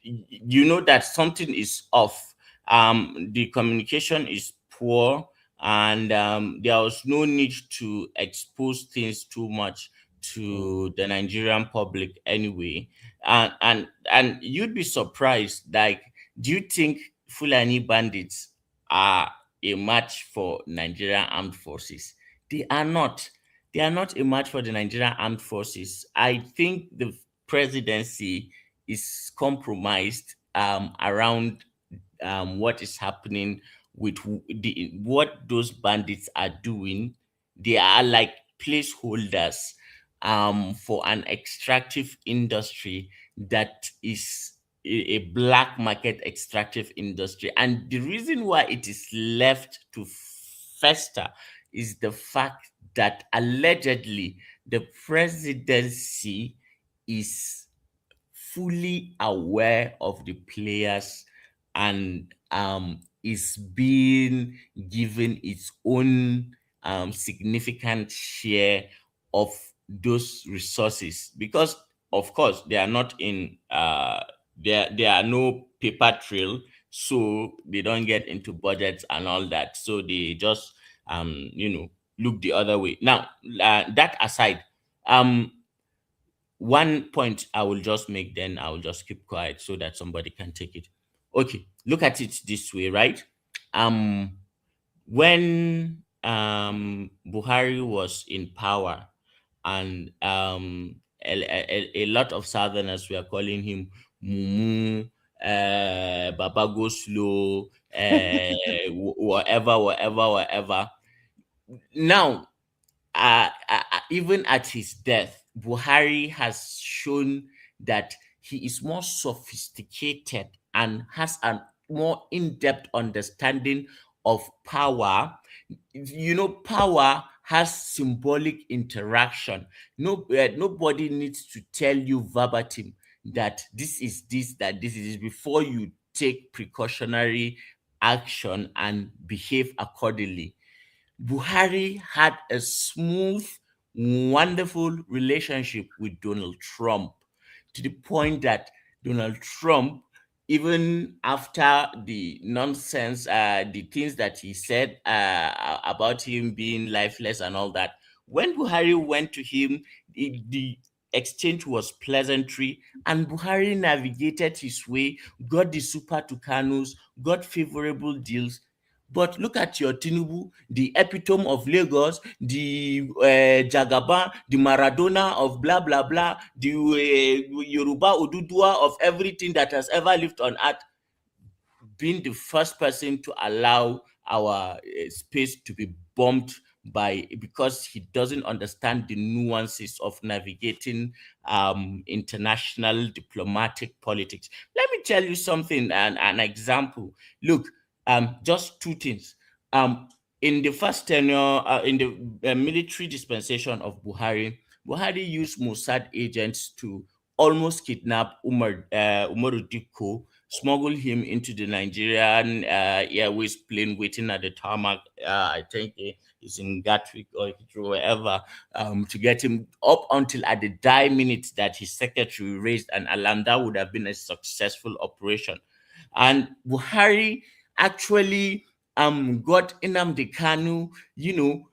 you know that something is off. The communication is poor, and there was no need to expose things too much to the Nigerian public anyway. And you'd be surprised, like, do you think Fulani bandits are a match for Nigerian armed forces? They are not. they are not a match for the Nigerian Armed Forces. I think the presidency is compromised around what is happening with what those bandits are doing. They are like placeholders for an extractive industry that is a black market extractive industry. And the reason why it is left to fester is the fact that allegedly the presidency is fully aware of the players and is being given its own significant share of those resources, because of course they are not in there are no paper trail, so they don't get into budgets and all that, so they just look the other way. Now that aside, one point I will just make, then I will just keep quiet so that somebody can take it. Okay, look at it this way, right? When Buhari was in power, and a lot of Southerners were calling him Mumu, Baba go slow, whatever. Now, even at his death, Buhari has shown that he is more sophisticated and has a more in-depth understanding of power. Power has symbolic interaction. Nobody needs to tell you verbatim that this is this, that this is this, before you take precautionary action and behave accordingly. Buhari had a smooth, wonderful relationship with Donald Trump, to the point that Donald Trump, even after the nonsense, the things that he said about him being lifeless and all that, when Buhari went to him, the exchange was pleasantry, and Buhari navigated his way, got the super Tucanus, got favorable deals. But look at your Tinubu, the epitome of Lagos, the Jagaban, the Maradona of blah, blah, blah, the Yoruba Odudua of everything that has ever lived on earth, being the first person to allow our space to be bombed because he doesn't understand the nuances of navigating international diplomatic politics. Let me tell you something, an example. Look, just two things. In the first tenure, in the military dispensation of Buhari used Mossad agents to almost kidnap Umaru Dikko, smuggle him into the Nigerian Airways plane waiting at the tarmac. I think it's in Gatwick or wherever, to get him up until at the die minute that his secretary raised an alarm. That would have been a successful operation. And Buhari actually got Nnamdi Kanu,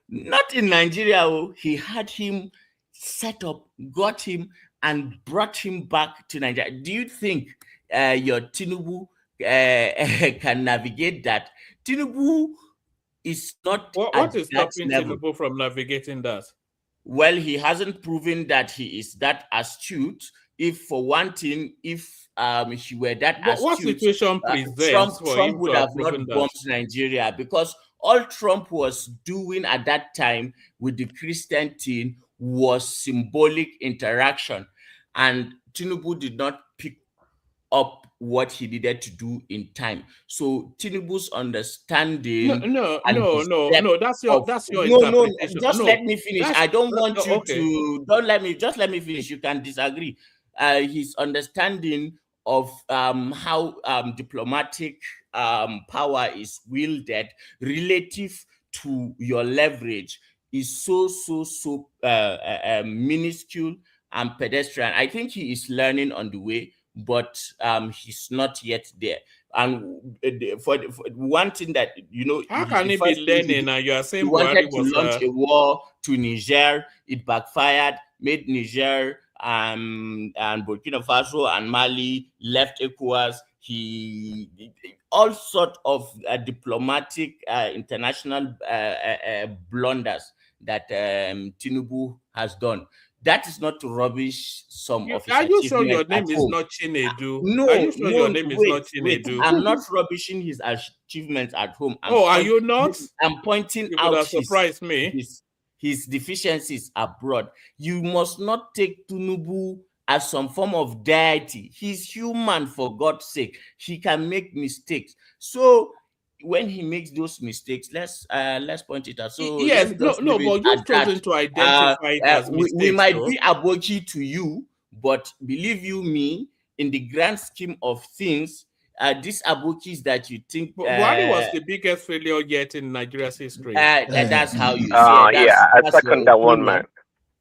not in Nigeria. He had him set up, got him, and brought him back to Nigeria. Do you think your Tinubu can navigate that? Tinubu is not. What is stopping Tinubu from navigating that? Well, he hasn't proven that he is that astute. If for one thing, if he were that astute, what situation presents Trump would have not bombed Nigeria, because all Trump was doing at that time with the Christian thing was symbolic interaction, and Tinubu did not pick up what he needed to do in time. So Tinubu's understanding. No. That's your interpretation. Just let me finish. I don't want you to. Just let me finish. You can disagree. His understanding of how diplomatic power is wielded relative to your leverage is so minuscule and pedestrian. I think he is learning on the way, but he's not yet there. And for one thing that how can he be learning? And you are saying he wanted to launch a war to Niger. It backfired, made Niger and Burkina Faso and Mali left ECOWAS. He all sort of diplomatic international blunders that Tinubu has done. That is not to rubbish some of his Are you sure your achievements name at is home. not Chinedu? No, Are you sure your name is wait, not wait. Chinedu? I'm not rubbishing his achievements at home. Are you not? I'm pointing You would out have surprised me. his deficiencies abroad. You must not take Tinubu as some form of deity. He's human, for God's sake. He can make mistakes. So when he makes those mistakes, let's point it out. So yes, but you've chosen to identify it as mistakes. We might be aboki to you, but believe you me, in the grand scheme of things, these abokis that you think Buhari was the biggest failure yet in Nigeria's history. That's how you see it. I second that one, man.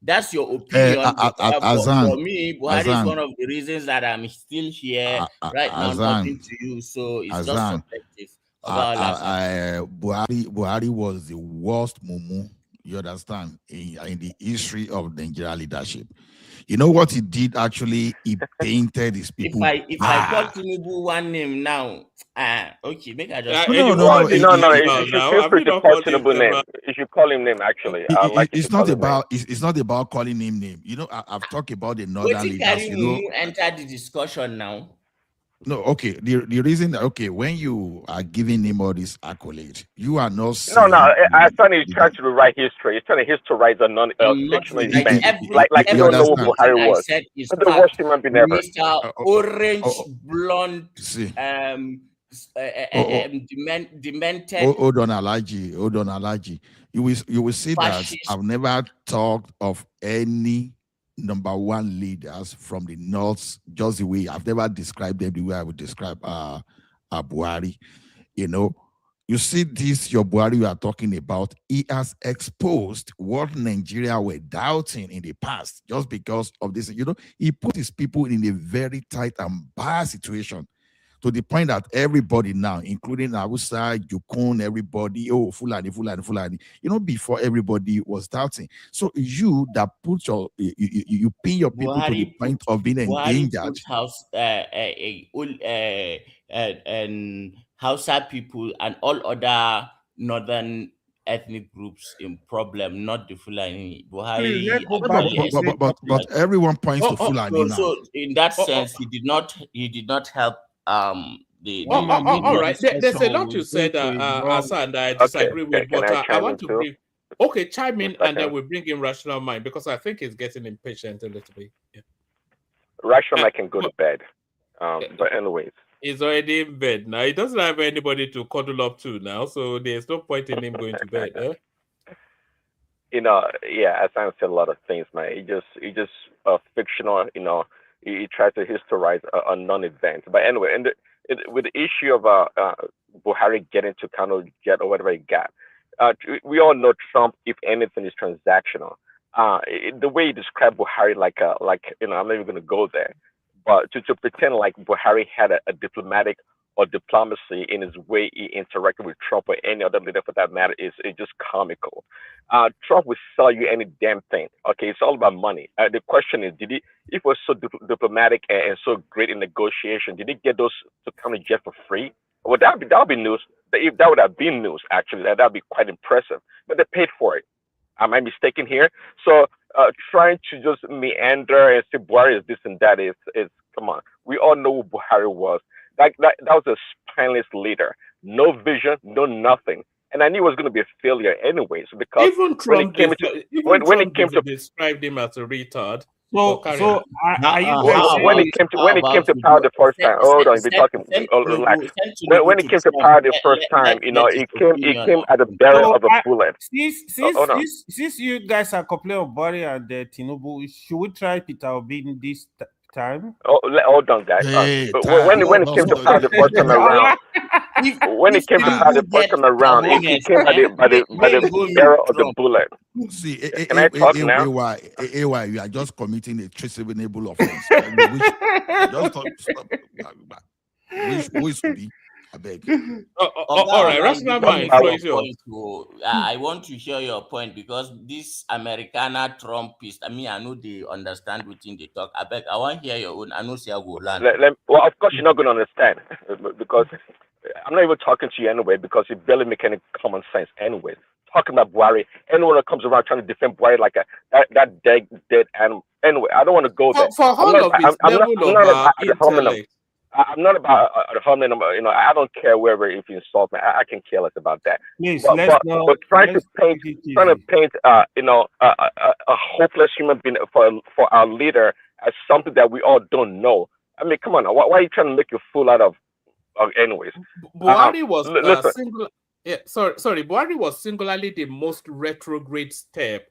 That's your opinion. For me, Buhari is one of the reasons that I'm still here right now talking to you. So it's just subjective. Buhari was the worst mumu, you understand, in the history of Nigeria leadership. You know what he did actually? He painted his people. If I call Tinubu one name now, okay, make I just no. You feel free to call Tinubu name. You should call him name. Actually, it's not about calling him name. You know, I've talked about the northern leaders. You know, enter the discussion now. No, okay. The reason that, okay, when you are giving him all this accolade, you are not saying... No, I'm trying to rewrite history. He's trying to historize a non-fictional event. Like you don't know who Buhari was. He's the worst human being ever. Mr. Orange Blonde, demented... Hold on, Alaji. You will see that I've never talked of any number one leaders from the north, just the way I've never described them the way I would describe Buhari. You know, you see this, your Buhari you are talking about, he has exposed what Nigeria were doubting in the past just because of this. You know, he put his people in a very tight and bad situation, to the point that everybody now, including Awusa, Yukun, everybody, Fulani, you know, before everybody was doubting. So you that put you pin your people Buhari to the point of being endangered. And Hausa people and all other northern ethnic groups in problem, not the Fulani. Buhari, but everyone points to Fulani now. So in that sense, he did not help. All right. There's a lot you said, Hassan, that I disagree with, but I want to bring. Okay, chime in, and then we bring in Rational Mind, because I think he's getting impatient a little bit. Yeah. Rational Mind can go to bed. But anyways, he's already in bed now. He doesn't have anybody to cuddle up to now, so there's no point in him going to bed. You know, Hassan said a lot of things, man. He just fictional. You know. He tried to historize a non-event. But anyway, with the issue of Buhari getting to Kanu jet or whatever he got, we all know Trump, if anything, is transactional. The way he described Buhari, like you know, I'm not even going to go there, but to pretend like Buhari had a diplomatic or diplomacy in his way he interacted with Trump or any other leader for that matter is just comical. Trump will sell you any damn thing. Okay, it's all about money. The question is, if he was so diplomatic and so great in negotiation, did he get those to come to jet for free? Well, that would be news. If that would have been news, actually, that would be quite impressive. But they paid for it. Am I mistaken here? So trying to just meander and say Buhari is this and that is come on. We all know who Buhari was. That was a spineless leader. No vision, no nothing. And I knew it was going to be a failure anyways, because even Trump when it came to described him as a retard. So when it came to power the first time, hold on, we're talking. Relax. When it came to power the first time, you know, it came at the barrel of a bullet. Since you guys are complaining about Buhari and Tinubu, should we try Peter Obi this time? Hold on, guys. When it came to power the first time around, when it came to power the first time around, it came by the barrel of the bullet. See, can I talk now? AY, you are just committing a treasonable offense. Which would be? I beg. All right, Rational Mind. I want to hear your point, because this Americana Trumpist, I know they understand within the talk. I beg, I want to hear your own. I know see I go land. Well, of course you're not going to understand, because I'm not even talking to you anyway, because you barely make any common sense anyway. talking about Buhari. Anyone that comes around trying to defend Buhari like that dead animal. Anyway, I don't want to go there. For all of his level of intellect. I'm not about harming him. You know, I don't care wherever if you insult me. I can care less about that. Please, but trying to paint, you know, a hopeless human being for our leader as something that we all don't know. I mean, come on, why are you trying to make a fool out of anyways? Buhari was listen. Buhari was singularly the most retrograde step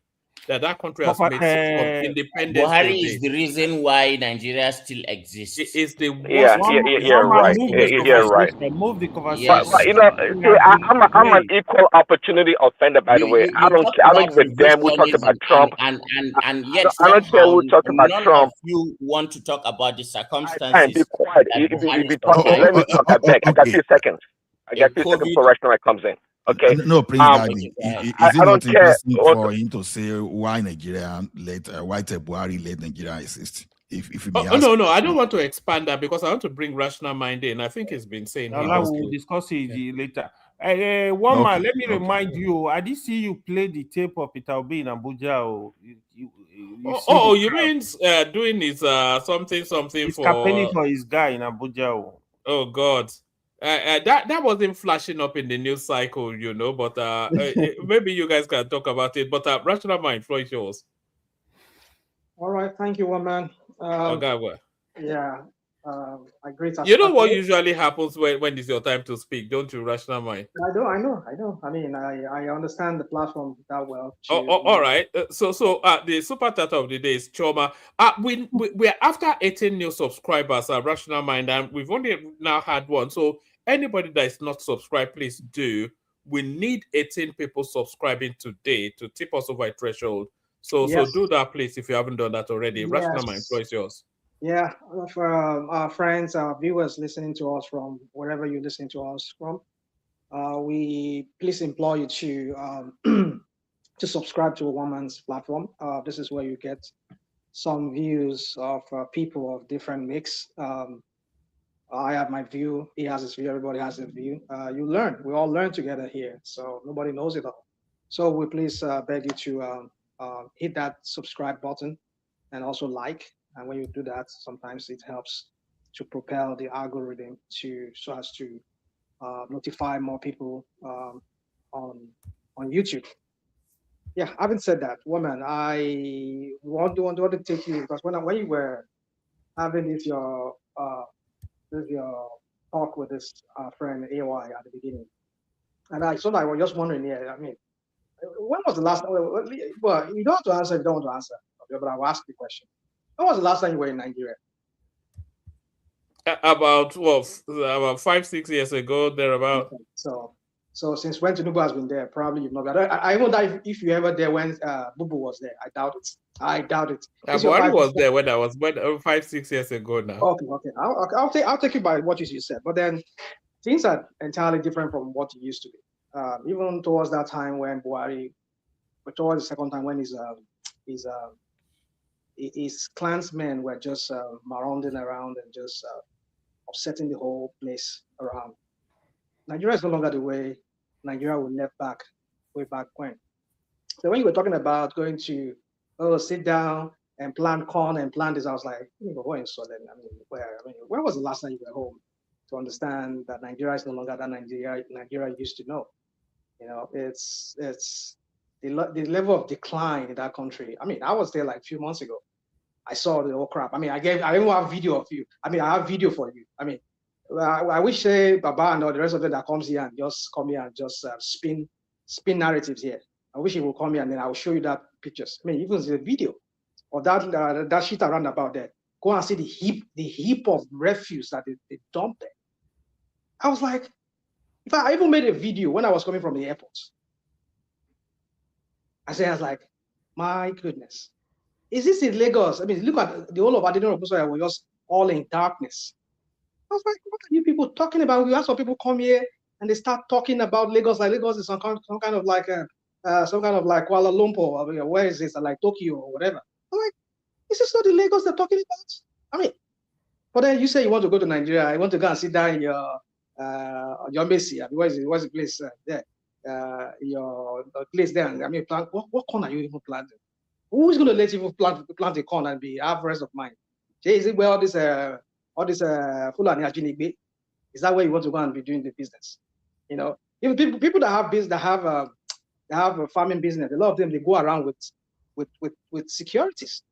that country has made from independence. Buhari is the reason why Nigeria still exists. It is the worst. Right. You're right. Move the conversation. But you know, see, I'm an equal opportunity offender, by the way. I don't give a damn who talks about Trump. And yet I don't care who talks about Trump. You want to talk about the circumstances. Fine, be quiet. If you talk, let me talk. I beg. I got 2 seconds. I got 2 seconds before Rational comes in. Okay. No, Prince Daddy. Is it not interesting for him to say why Nigeria why Buhari let Nigeria exist? If no, I don't want to expand that because I want to bring rational mind in. I think it's been saying. We'll discuss it later. Man, let me remind you. I did see you play the tape of Peter Obi in Abuja. You mean doing his something he's for campaigning for his guy in Abuja. Oh God. That wasn't flashing up in the news cycle, you know, but maybe you guys can talk about it. But rational mind, floor is yours. All right, thank you, one man. Yeah, I agree. You know what usually happens when it's your time to speak, don't you, rational mind? I know. I mean, I understand the platform that well. All right. So the super chat of the day is Choma. We're after 18 new subscribers, rational mind, and we've only now had one. So anybody that is not subscribed, please do. We need 18 people subscribing today to tip us over a threshold. So do that, please, if you haven't done that already. Yes. Rational mind, floor is yours. Yeah, for our friends, our viewers listening to us from wherever you're listening to us from, we please implore you to to subscribe to a woman's platform. This is where you get some views of people of different mix. I have my view, he has his view, everybody has their view. You learn, we all learn together here, so nobody knows it all. So we please beg you to hit that subscribe button and also like. And when you do that, sometimes it helps to propel the algorithm so as to notify more people on YouTube. Yeah, having said that, woman, I want to take you because when you were having your talk with this friend AY at the beginning, and I was just wondering, I mean, when was the last time? Well, you don't have to answer if you don't want to answer, but I will ask the question. When was the last time you were in Nigeria? About 5-6 years ago, thereabout. Okay. So since when Tinubu has been there, probably you've not been. I wonder if you ever there when Bubu was there. I doubt it. Buhari was there when I was 5-6 years ago now. Okay. I'll take you by what you said. But then things are entirely different from what it used to be. Even towards that time when Buhari, but towards the second time when his clansmen were just marauding around and just upsetting the whole place around. Nigeria is no longer the way Nigeria was left way back when. So when you were talking about going to sit down and plant corn and plant this, I was like, where in Southern? Where was the last time you were home to understand that Nigeria is no longer that Nigeria used to know? You know, it's the level of decline in that country. I mean, I was there like a few months ago. I saw the whole crap. I mean, I even have video of you. I mean, I have video for you. I mean, I wish Baba and all the rest of them that comes here and just come here and just spin narratives here. I wish he will come here and then I will show you that pictures. I mean, even the video of that shit around about there. Go and see the heap of refuse that they dumped there. I was like, I even made a video when I was coming from the airport. I was like, my goodness. Is this in Lagos? I mean, look at the whole of Adino Obusoya was just all in darkness. I was like, what are you people talking about? We have some people come here and they start talking about Lagos, like Lagos is some kind of like Kuala Lumpur. I mean, where is this? Like Tokyo or whatever. I'm like, is this not the Lagos they're talking about? I mean, but then you say you want to go to Nigeria, you want to go and sit down in your embassy. I mean, where's the place there? your place there. And I mean, plant what corn are you even planting? Who's going to let you plant the corn and have rest of mind? Is it where all this Fulani Ajinigbe? Is that where you want to go and be doing the business? You know, even people that have business, that have a farming business, a lot of them, they go around with securities.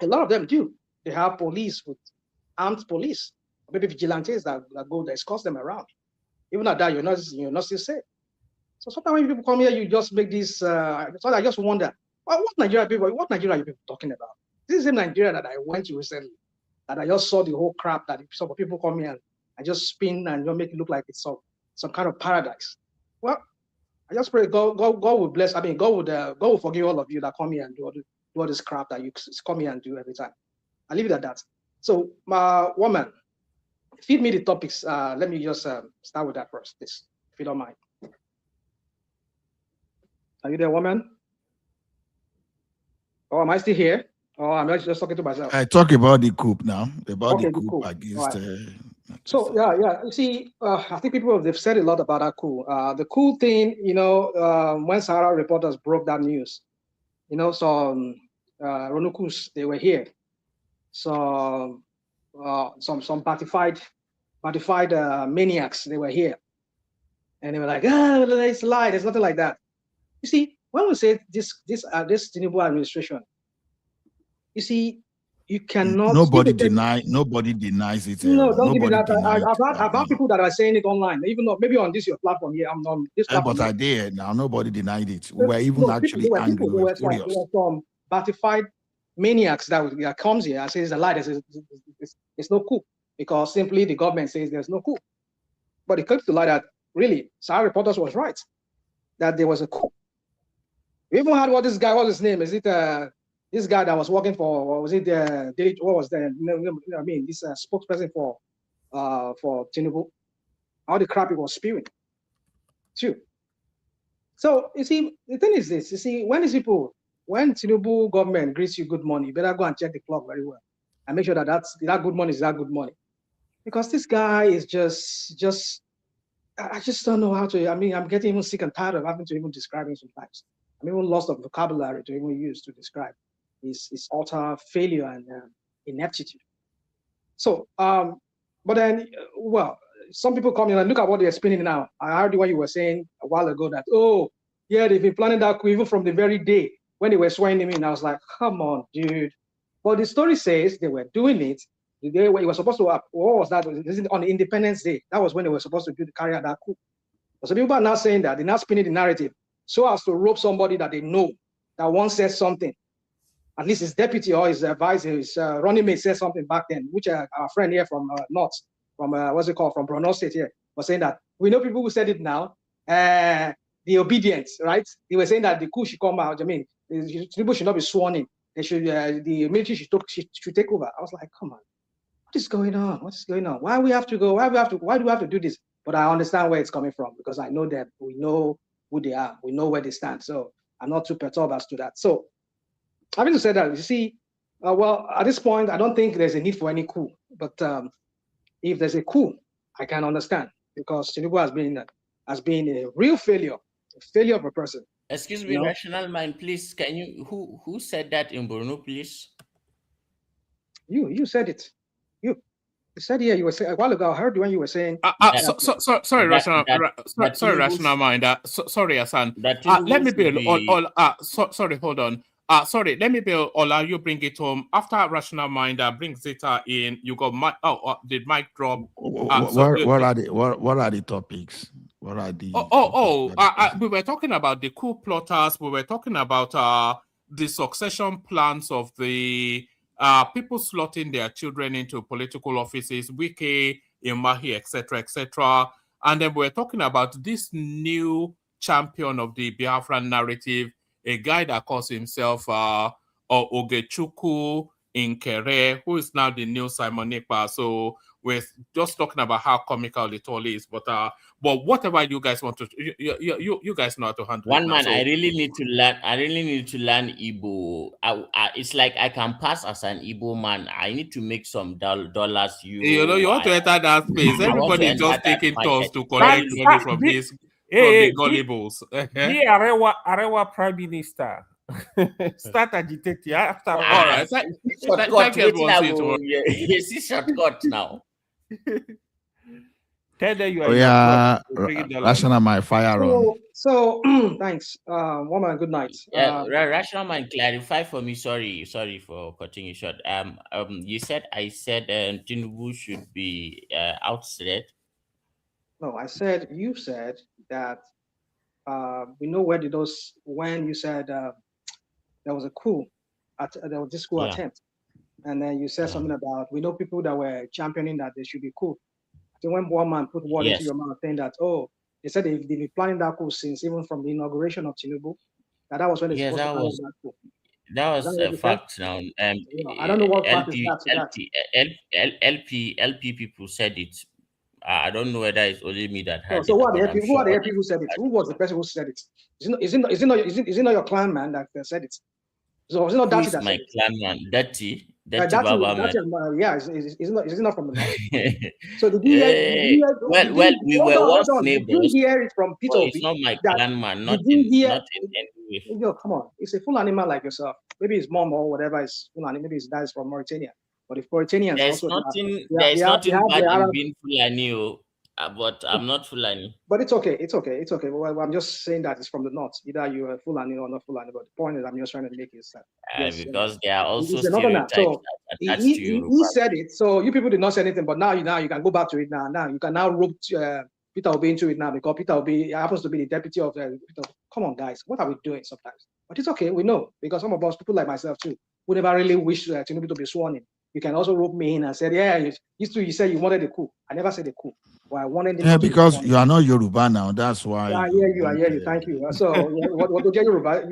A lot of them do. They have police, with armed police, maybe vigilantes that escort them around. Even at that, you're not still safe. So sometimes when people come here, you just make this. So I just wonder, what Nigeria are you people talking about? This is the Nigeria that I went to recently, that I just saw the whole crap that some people come here and I just spin and make it look like it's some kind of paradise. Well, I just pray God will bless. I mean, God will forgive all of you that come here and do all this crap that you come here and do every time. I'll leave it at that. So, my woman, feed me the topics. Let me just start with that first, please, if you don't mind. Are you there, woman? Oh, am I still here? Oh, I'm just talking to myself. I talk about the coup now, about Okay, the coup cool. against. Right. So yeah. You see, I think they've said a lot about that coup. The coup thing, when Sahara reporters broke that news, some Ronukus, they were here. So some partified maniacs, they were here, and they were like, it's a lie. There's nothing like that. You see, when we say this Tinubu administration, you see, you cannot. Nobody denies it. No, don't give me nobody that. About people that are saying it online, even though maybe on your platform here, I'm on this platform. But I did. Now nobody denied it. We were even actually angry. We were furious. There were some partified maniacs that comes here and says a lie. It's no coup because simply the government says there's no coup. But it comes to lie that really, Sahara Reporters was right that there was a coup. We even had what was his name? Is it this guy that was working for, or was it what was the, this spokesperson for Tinubu? All the crap he was spewing, too. So you see, the thing is this: you see, when Tinubu government greets you good morning, you better go and check the clock very well and make sure that that good money is that good money, because this guy is just. I just don't know how to. I mean, I'm getting even sick and tired of having to even describe him sometimes. I'm even lost of vocabulary to even use to describe his utter failure and ineptitude. So, but then, some people come in and look at what they're spinning now. I heard what you were saying a while ago that, they've been planning that coup even from the very day when they were swearing him in. I was like, come on, dude. But the story says they were doing it the day when it was supposed to happen. What was that? On the Independence Day. That was when they were supposed to carry out that coup. But some people are now saying that they're now spinning the narrative so as to rope somebody that they know that once said something. At least his deputy or his advisor, his running mate said something back then, which our friend here from from Borno State here, was saying that we know people who said it now. The obedience, right? They were saying that the coup should come out. I mean, people should not be sworn in. They should, the military should take over. I was like, come on, what is going on? What is going on? Why do we have to do this? But I understand where it's coming from because I know that we know who they are. We know where they stand. So I'm not too perturbed as to that. So having to say that, you see, at this point, I don't think there's a need for any coup. But if there's a coup, I can understand because Tinubu has been a real failure, a failure of a person. Excuse me, Rational Mind, please. Can you who said that in Borno, please? You said it. You said here. You were saying a while ago. I heard when you were saying. Sorry, Rational Mind. Sorry, Hassan. Let me be sorry, hold on. Sorry, let me be allow you bring it home after Rational Mind brings it in. You got Mike. Did Mike drop? What are the topics? What are the? We were talking about the coup plotters. We were talking about the succession plans of the people slotting their children into political offices, Wike, Imahi, etc. And then we're talking about this new champion of the Biafran narrative, a guy that calls himself Ogechukwu Nkere, who is now the new Simon Ekpa. So we're just talking about how comical it all is. But whatever you guys want to, you guys know how to handle one it. Man, I really need to learn Igbo. It's like I can pass as an Igbo man. I need to make some dollars. You want to enter that space. Everybody is just taking turns to collect money from this. Hey, the gullibles. be Arewa Prime Minister. Start agitating after all. All right. Shortcut, waiting I go. Yes, shortcut now. Tell them you are. Oh yeah, Rational my fire on. So thanks. Woman, good night. Rational man, clarify for me. Sorry for cutting you short. You said I said Tinubu should be ousted. No, I said you said that we know where did those when you said there was a coup there was this coup attempt, and then you said something about we know people that were championing that there should be coup. I think when one man put word into your mouth saying that they said they've been planning that coup since even from the inauguration of Tinubu. That was when they supposed to plan that coup. That was a fact now. I don't know what fact is that. LP people said it. I don't know whether it's only me that heard so it. Who are the LP who said it? Who was the person who said it? Is it not your clan man that said it? So is it not Dati that my clan man? Dati Baba man. Yeah, is it not from the north? So did you hear? We were once neighbors. Did you hear it from Peter? It's not my clan man. Not in any way. Yo, come on, it's a full animal like yourself. Maybe his mom or whatever is Fulani. Maybe his dad is from Mauritania. But if Mauritanians there's also nothing bad in being Fulani, but I'm not Fulani. But it's okay. Well, I'm just saying that it's from the north. Either you are Fulani or not Fulani. But the point is, I'm just trying to make it because there are also stereotypes attached to you. He said it. So you people did not say anything. But now you can go back to it now. Now you can now rope Peter Obi into it now because Peter Obi happens to be the deputy of Peter. Come on, guys, what are we doing sometimes? But it's okay. We know because some of us, people like myself too, who never really wish Tinubu to be sworn in. You can also rope me in and say, you said you wanted a coup. I never said a coup. Well, I wanted because you are not Yoruba now. That's why. I hear you. Thank you. So what do you Yoruba?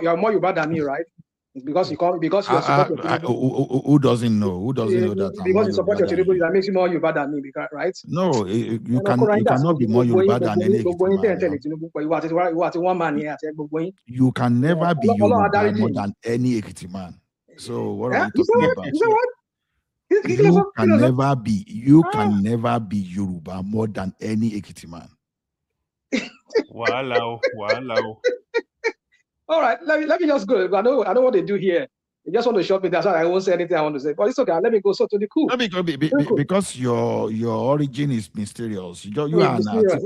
You're more Yoruba than me, right? Because you support who doesn't know? Who doesn't know that? Because you support your Tinubu, that makes you more Yoruba than me, right? No, you cannot be more Yoruba than any You can never be Yoruba more than any Ekiti man. So what are you talking about? You can never be Yoruba more than any Ekiti man. Wow. All right, let me just go. I know what they do here. They just want to shut me down. So I won't say anything I want to say. But it's okay. Let me go to the coup. Because your origin is mysterious. You are mysterious. Of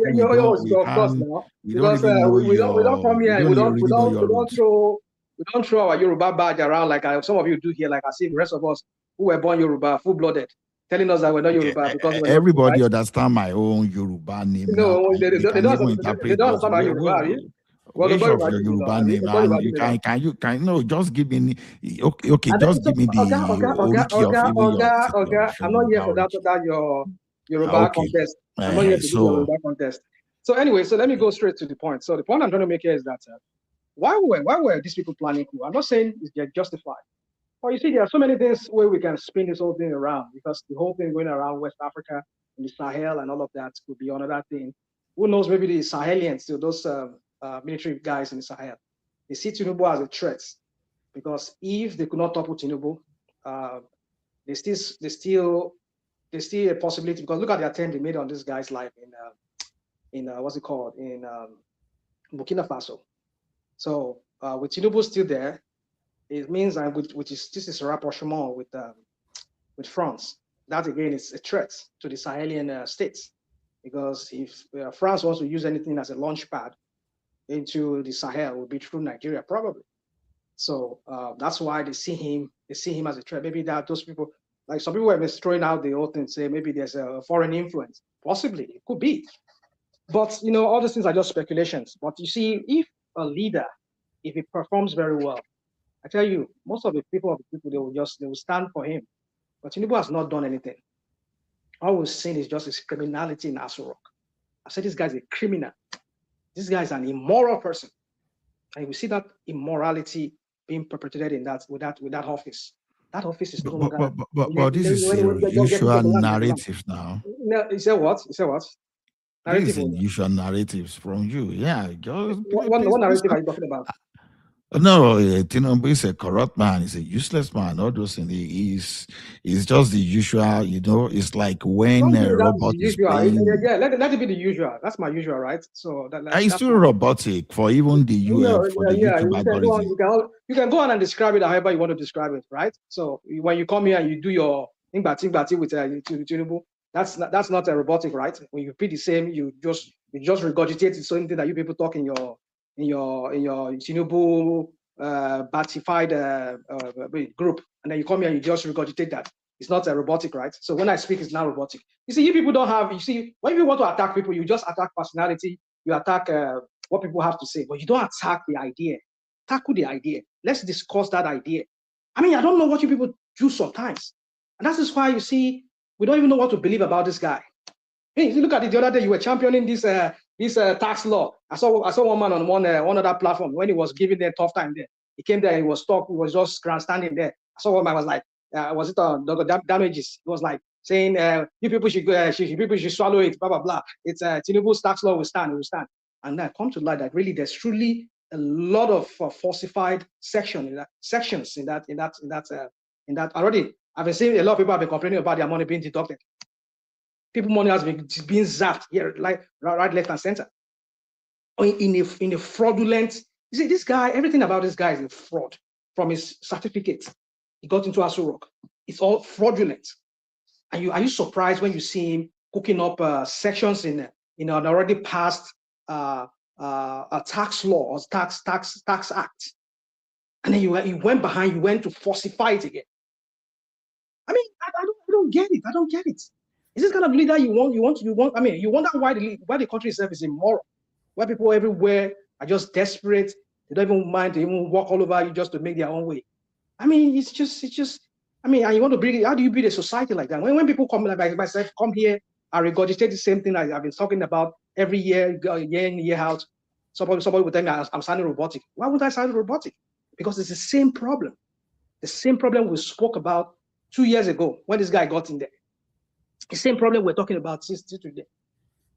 course now. Because we don't come here. We don't throw our Yoruba badge around like some of you do here. Like I see the rest of us who were born Yoruba, full-blooded, telling us that we're not Yoruba because everybody understand my own Yoruba name. No, they don't understand my Yoruba. Yoruba name. Can you just give me just give me the okay. I'm not here for that your Yoruba contest. I'm not here to do your Yoruba contest. So anyway, let me go straight to the point. So the point I'm trying to make here is that why were these people planning coup? I'm not saying they're justified. But you see, there are so many things where we can spin this whole thing around because the whole thing going around West Africa and the Sahel and all of that could be another thing. Who knows? Maybe the Sahelians, those military guys in the Sahel, they see Tinubu as a threat because if they could not topple Tinubu, there's still a possibility because look at the attempt they made on this guy's life in what's it called in Burkina Faso. So with Tinubu still there, it means this is a rapprochement with France. That again is a threat to the Sahelian states because if France wants to use anything as a launch pad into the Sahel, it will be through Nigeria probably. So that's why they see him as a threat. Maybe that those people, like some people were throwing out the whole thing, say maybe there's a foreign influence. Possibly, it could be. But all these things are just speculations. But you see, if a leader, if he performs very well, I tell you, most of the people they will stand for him. But Tinubu has not done anything. All we've seen is just his criminality in Aso Rock. I said this guy's a criminal. This guy is an immoral person. And we see that immorality being perpetrated with that office. That office is no longer. But this is usual narrative now. No, you say what? Narrative. These usual narratives from you. Yeah. What narrative are you talking about? No, Tinubu is a corrupt man. He's a useless man. All those things. He's just the usual. You know, it's like when Don't a do that robot the is usual. playing. Yeah, let it be the usual. That's my usual, right? So He's that's still my robotic for even the for the yeah. YouTube You can go on. algorithm. You can go on and describe it however you want to describe it, right? So when you come here and you do your ingbati with Tinubu, that's not a robotic, right? When you repeat the same, you just regurgitate the same thing that you people talk in your Tinubu batified group, and then you come here and you just regurgitate that. It's not a robotic, right? So when I speak, it's not robotic. You see, you people don't have. You see, when you want to attack people, you just attack personality. You attack what people have to say, but you don't attack the idea. Tackle the idea. Let's discuss that idea. I mean, I don't know what you people do sometimes, and that is why you see we don't even know what to believe about this guy. Hey, you look at it the other day. You were championing this tax law. I saw one man on one other platform when he was giving them tough time there. He came there. He was just grandstanding there. I saw one man was like, was it damages? He was like saying, you people should swallow it. Blah blah blah. It's Tinubu's tax law will stand. It will stand. And then I come to light that really there's truly a lot of falsified sections in that already. I've been seeing a lot of people have been complaining about their money being deducted. People money has been being zapped here, like right, left, and center. In a fraudulent. You see, this guy, everything about this guy is a fraud. From his certificates, he got into Aso Rock. It's all fraudulent. And are you surprised when you see him cooking up sections in an already passed a tax law or tax act, and then you went to falsify it again. I mean, I don't get it. I don't get it. Is this kind of leader you want? I mean, you wonder why the country itself is immoral, where people everywhere are just desperate. They don't even mind to even walk all over you just to make their own way. I mean, it's just. I mean, and you want to bring it. How do you build a society like that? When people come like myself come here, I regurgitate the same thing I've been talking about every year in, year out. Somebody will tell me I'm sounding robotic. Why would I sound robotic? Because it's the same problem. The same problem we spoke about 2 years ago when this guy got in there. The same problem we're talking about since today.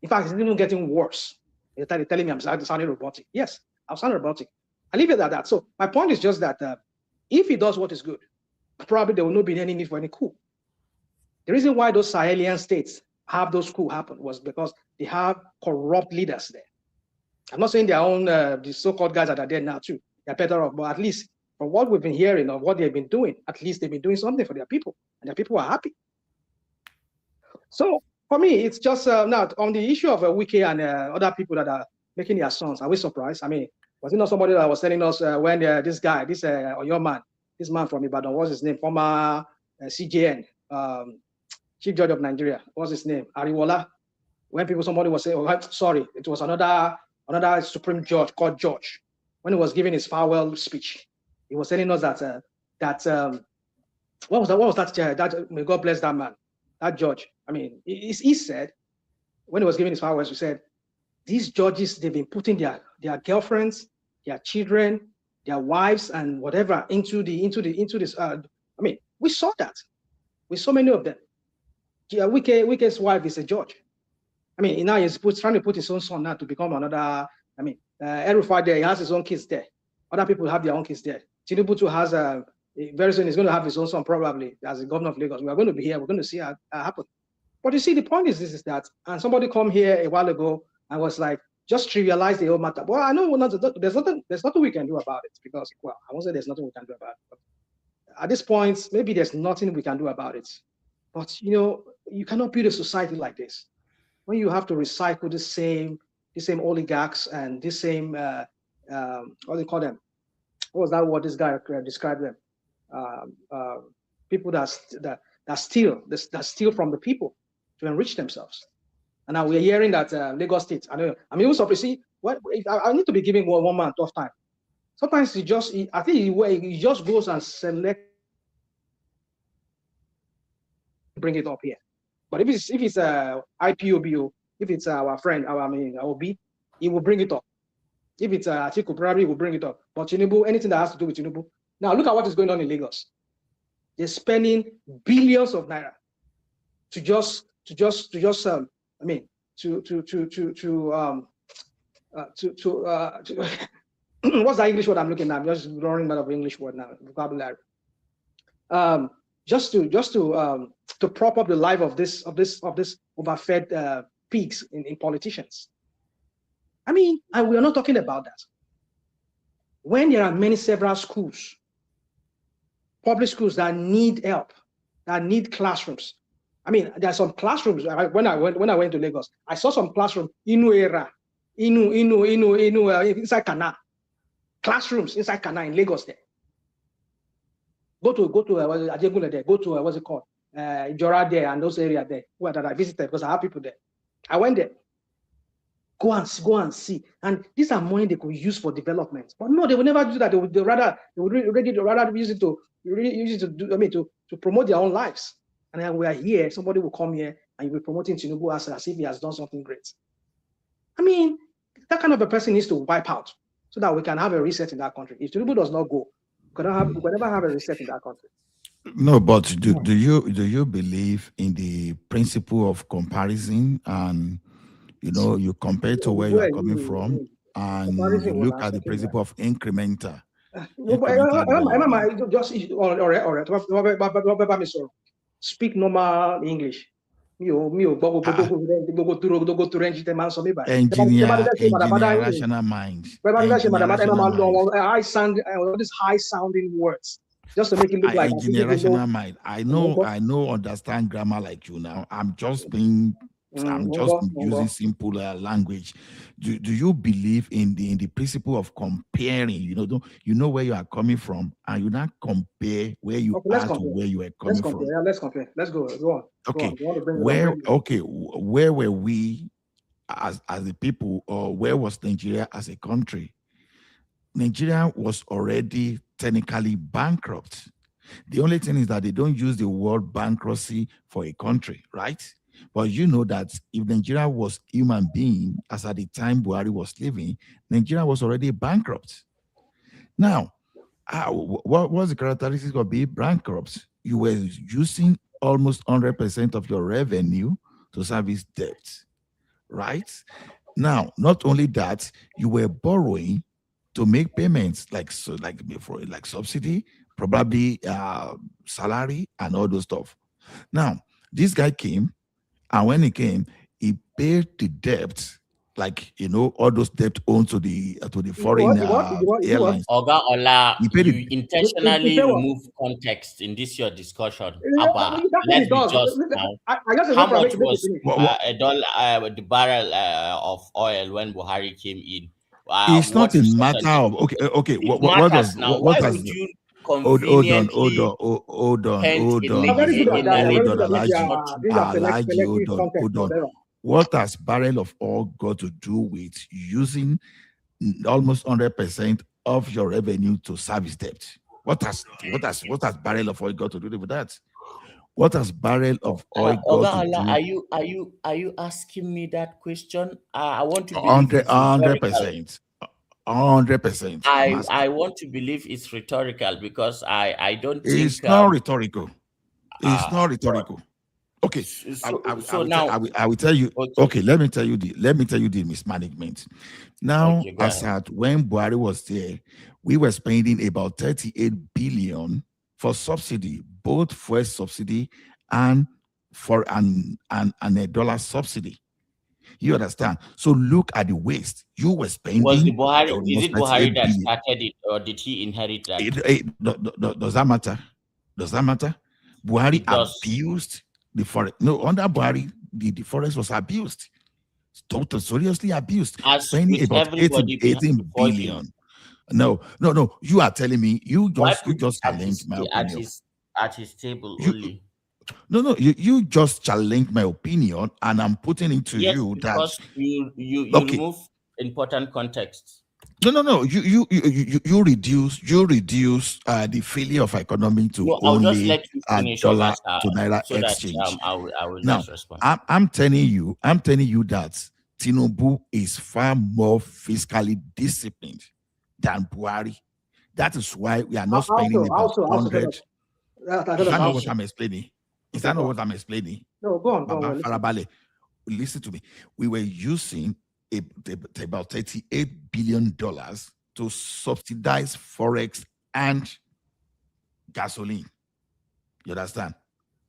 In fact, it's even getting worse. They're telling me I'm sounding robotic. Yes, I'm sounding robotic. I leave it at that. So my point is just that if he does what is good, probably there will not be any need for any coup. The reason why those Sahelian states have those coups happen was because they have corrupt leaders there. I'm not saying their own, the so-called guys that are there now too, they're better off, but at least from what we've been hearing of what they've been doing, at least they've been doing something for their people, and their people are happy. So for me, it's just now on the issue of Wiki and other people that are making their sons. Are we surprised? I mean, was it not somebody that was telling us when this guy, or your man, this man from Ibadan, what's his name? Former CJN, Chief Judge of Nigeria. What's his name? Ariwola. When somebody was saying, oh, sorry, it was another Supreme Judge called George. When he was giving his farewell speech, he was telling us that what was that? That may God bless that man, that judge. I mean, he said when he was giving his farewell, he said these judges, they've been putting their girlfriends, their children, their wives, and whatever into this. I mean, we saw that. We saw many of them. Wike's wife is a judge. I mean, now he's trying to put his own son now to become another. I mean, Erufai there, he has his own kids there. Other people have their own kids there. Tinubu too has very soon he's going to have his own son probably as the governor of Lagos. We are going to be here. We're going to see how happen. But you see, the point is that, and somebody come here a while ago and was like, just trivialize the whole matter. Well, I know there's nothing we can do about it because, well, I won't say there's nothing we can do about it. But at this point, maybe there's nothing we can do about it. But you cannot build a society like this when you have to recycle the same oligarchs and the same what do you call them? What was that word this guy described them? People that steal from the people to enrich themselves. And now we're hearing that Lagos State. I mean, also, see, I need to be giving one man a tough time. Sometimes he just goes and select, bring it up here. But if it's IPOB, if it's our friend, our OB, he will bring it up. If it's Atiku, probably will bring it up. But Tinubu, anything that has to do with Tinubu. Now look at what is going on in Lagos. They're spending billions of naira to what's the English word I'm looking at? I'm just running out of English word now, vocabulary. Just to prop up the life of this overfed pigs in politicians. I mean, we are not talking about that. When there are several schools, public schools that need help, that need classrooms. I mean, there are some classrooms. When I went to Lagos, I saw some classrooms inside Kanu. Classrooms inside Kanu in Lagos there. Go to Ajegule there. Go to what's it called? Ijora there and those areas there where that I visited because I have people there. I went there. Go and see. And these are money they could use for development. But no, they will never do that. They would rather use it to promote their own lives. And then we are here, somebody will come here and you'll be promoting Tinubu as if he has done something great. I mean, that kind of a person needs to wipe out so that we can have a reset in that country. If Tinubu does not go, we can never have a reset in that country. No, but do you believe in the principle of comparison, and you compare to where you are coming from, and you look at the principle of incremental? Speak normal English. Engineer rational mind. High sounding words. Just to make it look like engineer rational mind. I know, understand grammar like you now. I'm just using simple language. Do you believe in the principle of comparing? You know where you are coming from, and you not compare where you are to where you are coming from. Yeah, let's compare. Let's go on. Okay. Where were we as the people, or where was Nigeria as a country? Nigeria was already technically bankrupt. The only thing is that they don't use the word bankruptcy for a country, right? But you know that if Nigeria was human being, as at the time Buhari was living, Nigeria was already bankrupt. Now, what was the characteristic of being bankrupt? You were using almost 100% of your revenue to service debt, right? Now, not only that, you were borrowing to make payments like subsidy, probably salary, and all those stuff. Now, this guy came, and when he came, he paid the debt, all those debt owed to the foreign airlines. Oga Ola, you intentionally remove context in this your discussion. Let's be just now. How much was the barrel of oil when Buhari came in? It's not a matter of okay. What does you hold on, What has barrel of oil got to do with using almost 100% of your revenue to service debt? What has barrel of oil got to do with that? What has barrel of oil got to do? Are you asking me that question? I want to 100%. 100%. I want to believe it's rhetorical because I don't think it's not rhetorical. It's not rhetorical. Okay. I will tell you. Okay, let me tell you the mismanagement. Now, when Buhari was there, we were spending about 38 billion for subsidy, both fuel subsidy and a dollar subsidy. You understand? So look at the waste you were spending. Is it Buhari that started it, or did he inherit that? Does that matter? Does that matter? Buhari abused the forest. No, under Buhari, the forest was abused. Totally seriously abused. Spending about 18 billion. No. You are telling me you just challenged my opinion. At his table only. No, you just challenge my opinion, and I'm putting it to you that because you remove important context. No. You reduce the failure of economy to only a dollar to naira exchange. I will now, just respond. I'm telling you that Tinubu is far more fiscally disciplined than Buhari. That is why we are not spending about 100. Is that not what I'm explaining? Is that not what I'm explaining? No, go on. Farabale, listen to me. We were using about $38 billion to subsidize forex and gasoline. You understand?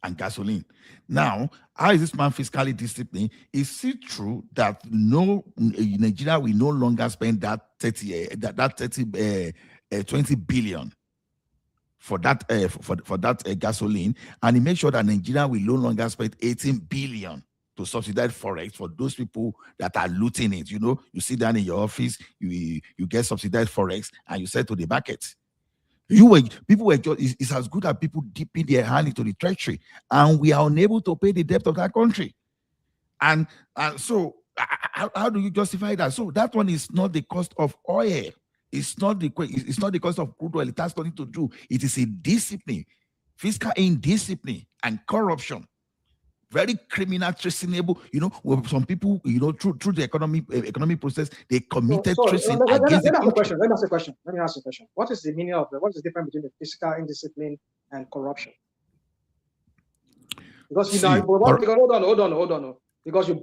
And gasoline. Now, how is this man fiscally disciplined? Is it true that Nigeria will no longer spend that 20 billion for that gasoline, and he makes sure that Nigeria will no longer spend 18 billion to subsidize forex for those people that are looting it? You know, you sit down in your office, you get subsidized forex, and you sell to the market. People were just, it's as good as people dipping their hand into the treasury, and we are unable to pay the debt of that country. And so how do you justify that? So that one is not the cost of oil. It's not the cost of crude oil. It has nothing to do. It is a discipline, fiscal indiscipline and corruption. Very criminal, traceable. You know, some people, you know, through the economic process, they committed tracing against the country. Let me ask a question. What is the meaning of what is the difference between the fiscal indiscipline and corruption? Because hold on. Because you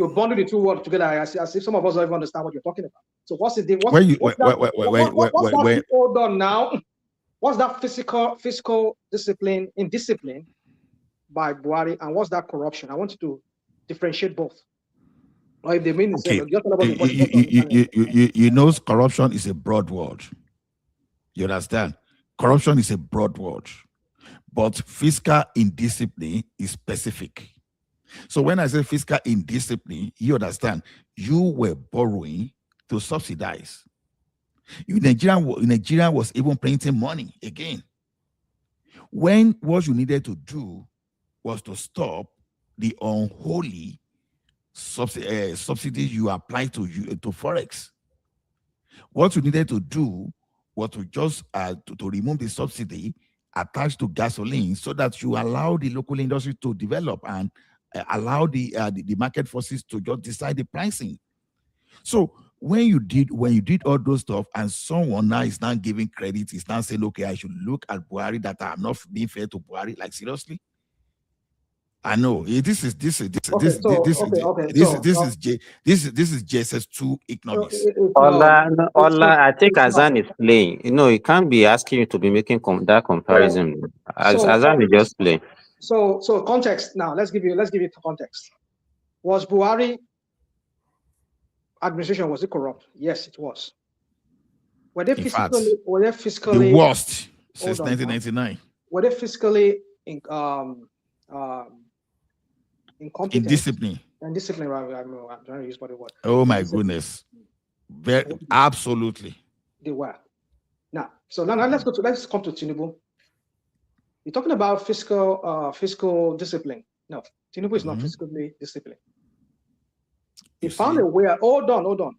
bundle the two words together as if some of us don't even understand what you're talking about. So what's the hold on now? What's that fiscal discipline, indiscipline by Buhari, and what's that corruption? I want you to differentiate both. Or if they mean the same, you know, corruption is a broad word. You understand? Corruption is a broad word, but fiscal indiscipline is specific. So when I say fiscal indiscipline, you understand, you were borrowing to subsidize. Nigeria was even printing money again. When what you needed to do was to stop the unholy subsidies you applied to forex. What you needed to do was to just to remove the subsidy attached to gasoline, so that you allow the local industry to develop and allow the market forces to just decide the pricing. So when you did all those stuff, and someone now is now giving credit, is now saying, okay, I should look at Buhari, that I'm not being fair to Buhari. Like, seriously? I know this is JSS2 ignorance. Ola, I think Azan is playing. You know, he can't be asking you to be making that comparison. Azan is just playing. So context now. Let's give it context. Was Buhari administration, was it corrupt? Yes, it was. Were they fiscally the worst since 1999? Were they fiscally incompetent? Indiscipline. Indiscipline, right? I'm trying to use the word. Oh my goodness. Absolutely. They were. Now let's come to Tinubu. You're talking about fiscal discipline. No, Tinubu is not fiscally disciplined. He found a way. Hold on.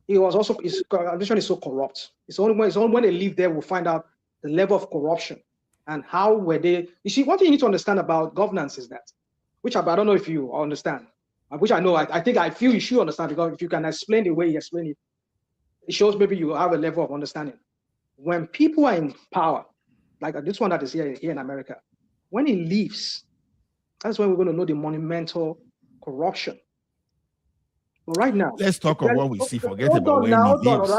He was also, his administration is so corrupt. It's only when they leave there we'll find out the level of corruption and how were they. You see, one thing you need to understand about governance is that, which I don't know if you understand, which I know, I feel you should understand, because if you can explain the way you explain it, it shows maybe you have a level of understanding. When people are in power, like this one that is here in America, when he leaves, that's when we're going to know the monumental corruption. But right now, let's talk about what we see. Forget about when he leaves.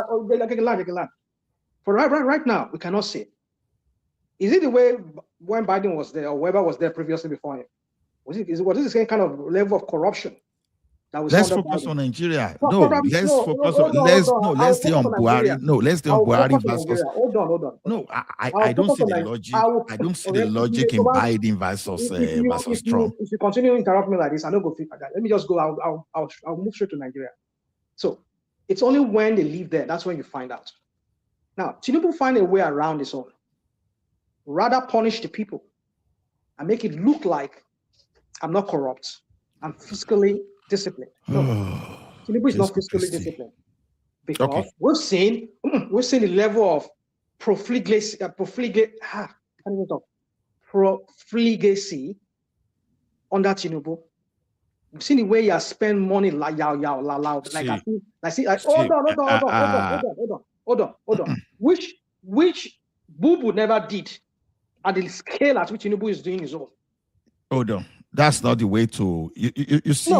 For right now, we cannot say. Is it the way when Biden was there or whoever was there previously before him? Was this the same kind of level of corruption? Let's focus on Nigeria. Let's stay on Buhari. No, let's stay on Buhari versus. Hold on. No, I don't see the logic. I don't see the logic in Biden versus Trump. If you continue interrupting me like this, I don't go fit like that. Let me just go. I'll move straight to Nigeria. So it's only when they leave there that's when you find out. Now, Tinubu find a way around this all. Rather punish the people and make it look like I'm not corrupt. I'm fiscally disciplined. No, Tinubu is not fiscally disciplined, because we've seen the level of profligacy under Tinubu. We've seen the way you spend money like hold on. Which Bubu never did at the scale at which Tinubu is doing his own. Hold on. That's not the way to you see.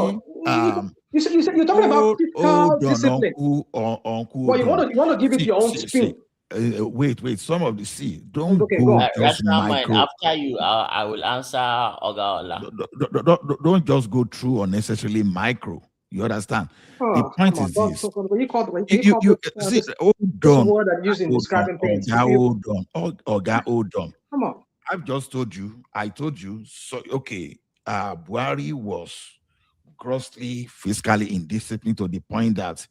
You're talking about fiscal discipline. Uncle, Well, you want to give it your own spin. Wait. Some of the don't okay, go go just micro. After you, I will answer Oga Ola. Don't just go through unnecessarily micro. You understand? The point is this. You see, hold word I'm using describing things. Hold on. Come on. I've just told you. I told you. So okay. Buhari was grossly fiscally indisciplined to the point that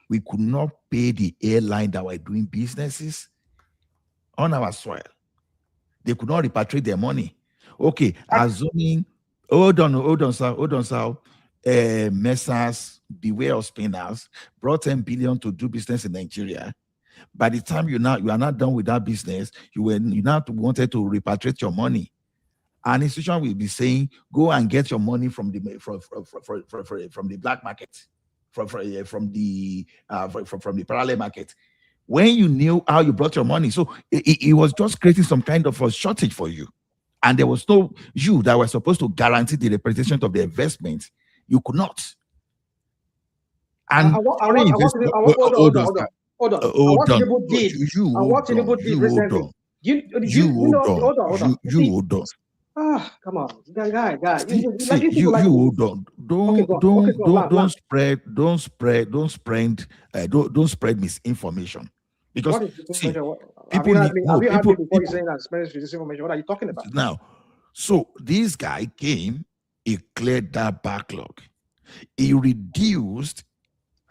we could not pay the airline that were doing businesses on our soil. They could not repatriate their money. Okay, assuming, hold on, sir. Messrs. Beware of Spinners brought 10 billion to do business in Nigeria. By the time you are not done with that business, you now wanted to repatriate your money. An institution will be saying, go and get your money from the black market, from the parallel market. When you knew how you brought your money, so it was just creating some kind of a shortage for you, and there was no you that were supposed to guarantee the representation of the investment. You could not. And what Tinubu did. You hold on. Come on, guy. Don't spread misinformation, because have you heard me before saying that spread misinformation? What are you talking about now? So this guy came, he cleared that backlog, he reduced.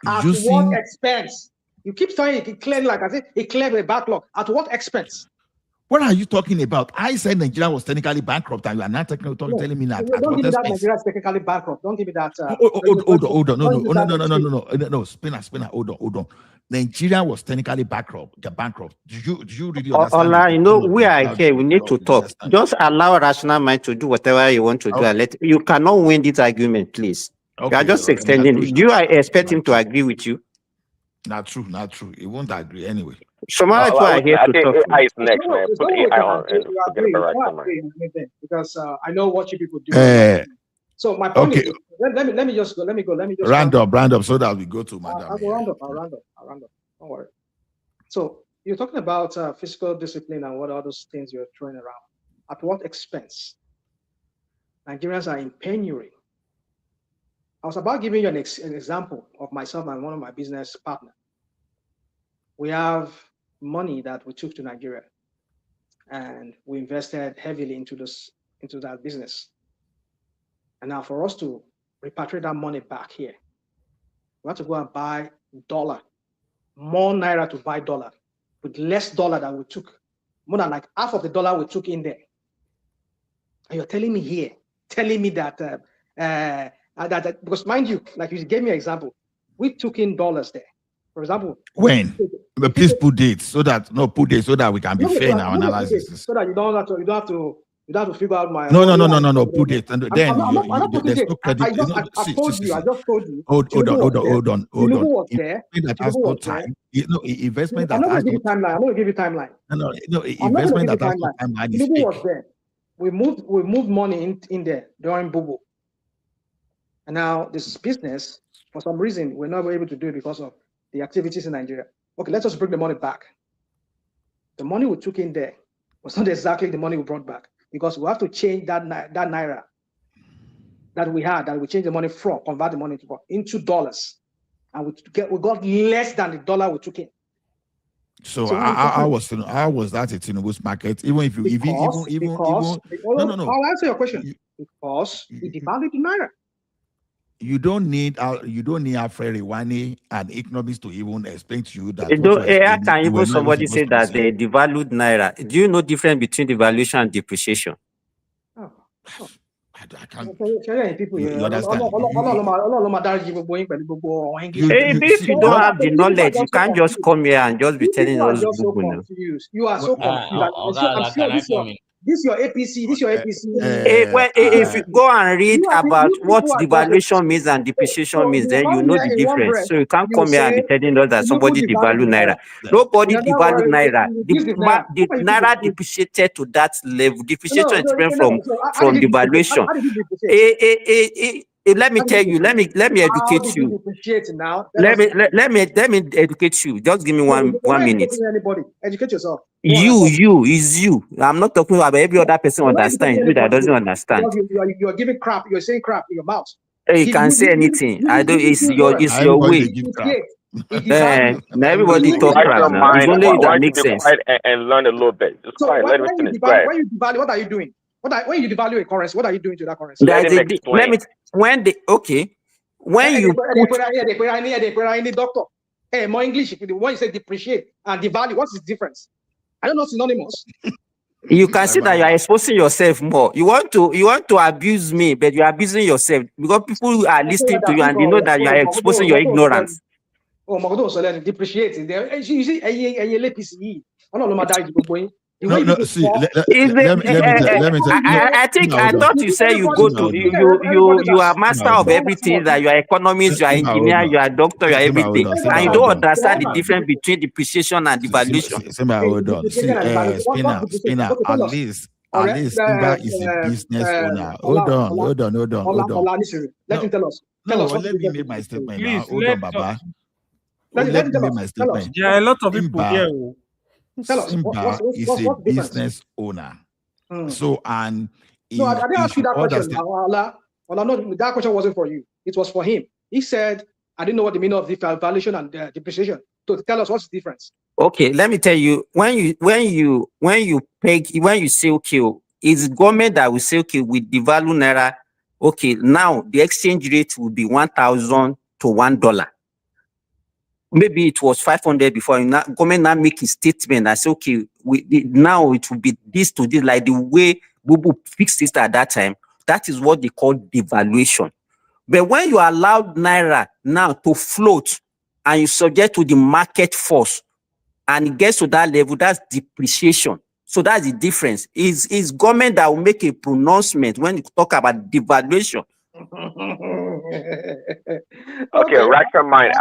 At what expense? You keep saying he cleared, like I said, he cleared the backlog. At what expense? What are you talking about? I said Nigeria was technically bankrupt, and you are not telling me that. Don't give me that Nigeria is technically bankrupt. Don't give me that. Hold on. No. Spinner. Hold on. Nigeria was technically bankrupt. Do you really understand? Ola, you know, we are here. We need to talk. Just allow rational mind to do whatever you want to do. And you cannot win this argument, please. You are just extending. Do you expect him to agree with you? Not true. He won't agree anyway. Somali are here to talk. AI is next, man. Put AI on and forget about right. Because I know what you people do. So my point is, let me just go. Round up so that we go to Madam. I'll round up. Don't worry. So you're talking about fiscal discipline and what all those things you're throwing around. At what expense? Nigerians are in penury. I was about giving you an example of myself and one of my business partners. We have money that we took to Nigeria, and we invested heavily into that business. And now for us to repatriate that money back here, we have to go and buy dollar, more naira to buy dollar, with less dollar than we took, more than like half of the dollar we took in there. And you're telling me that because mind you, like you gave me an example, we took in dollars there. For example, when? But please put dates so that we can be fair in our analysis. So that you don't have to figure out my. No. Put it, and then there's no credit. I just told you. Hold on. Tinubu was there. That has no time. Investment that has no time. I'm going to give you timeline. No. Investment that has no timeline. Tinubu was there. We moved money in there during Bubu. And now this business, for some reason, we're not able to do it because of the activities in Nigeria. Okay, let's just bring the money back. The money we took in there was not exactly the money we brought back, because we have to change that naira that we changed the money from, convert the money into dollars, and we got less than the dollar we took in. So how was that a Tinubu's market? Even if I'll answer your question. Because he devalued the naira. You don't need Alfred Iwani and economists to even explain to you that. Can even somebody say that they devalued naira? Do you know the difference between devaluation and depreciation? I can't. You understand? If you don't have the knowledge, you can't just come here and just be telling us. You are so confused. This is your APC. If you go and read about what devaluation means and depreciation means, then you know the difference. So you can't come here and be telling us that somebody devalued naira. Nobody devalued naira. The naira depreciated to that level. Depreciation is different from devaluation. Let me tell you. Let me educate you. Now? Let me educate you. Just give me one minute. Anybody, educate yourself. You is you. I'm not talking about every other person understands. You that doesn't understand. You are giving crap. You're saying crap in your mouth. You can say anything. I don't. It's your way. Now everybody talk crap now. It's only that makes sense. Quiet and learn a little bit. Just quiet. Let me finish. When you devalue, what are you doing? When you devalue a currency, what are you doing to that currency? Let me when you put I need doctor. Hey, more English. When you say depreciate and devalue, what's the difference? I don't know synonymous. You can see that you are exposing yourself more. You want to abuse me, but you are abusing yourself because people are listening to you and they know that you are exposing your ignorance. Oh, Magdo, depreciate. You see, No, see, let me tell I thought you said you are master of everything, that you are economist, you are engineer, you are doctor, you are everything. And you don't understand the difference between depreciation and devaluation. Hold on. See, Spinner, at least Spinner is a business owner. Hold on. Let him tell us. Let me make my statement now. Hold on, Baba. Let me make my statement. There are a lot of people here. Simba is a business owner. So, and no, I didn't ask you that question. That question wasn't for you. It was for him. He said, I didn't know what the meaning of devaluation and depreciation. To tell us what's the difference. Okay, let me tell you. When you say, okay, it's government that will say, okay, with devalue naira, okay, now the exchange rate will be 1,000 to $1. Maybe it was 500 before. Government now make a statement and say, okay, now it will be this to this, like the way Bubu fixed it at that time. That is what they call devaluation. But when you allow naira now to float and you subject to the market force and it gets to that level, that's depreciation. So that's the difference. Is government that will make a pronouncement when you talk about devaluation. Okay, rack your mind.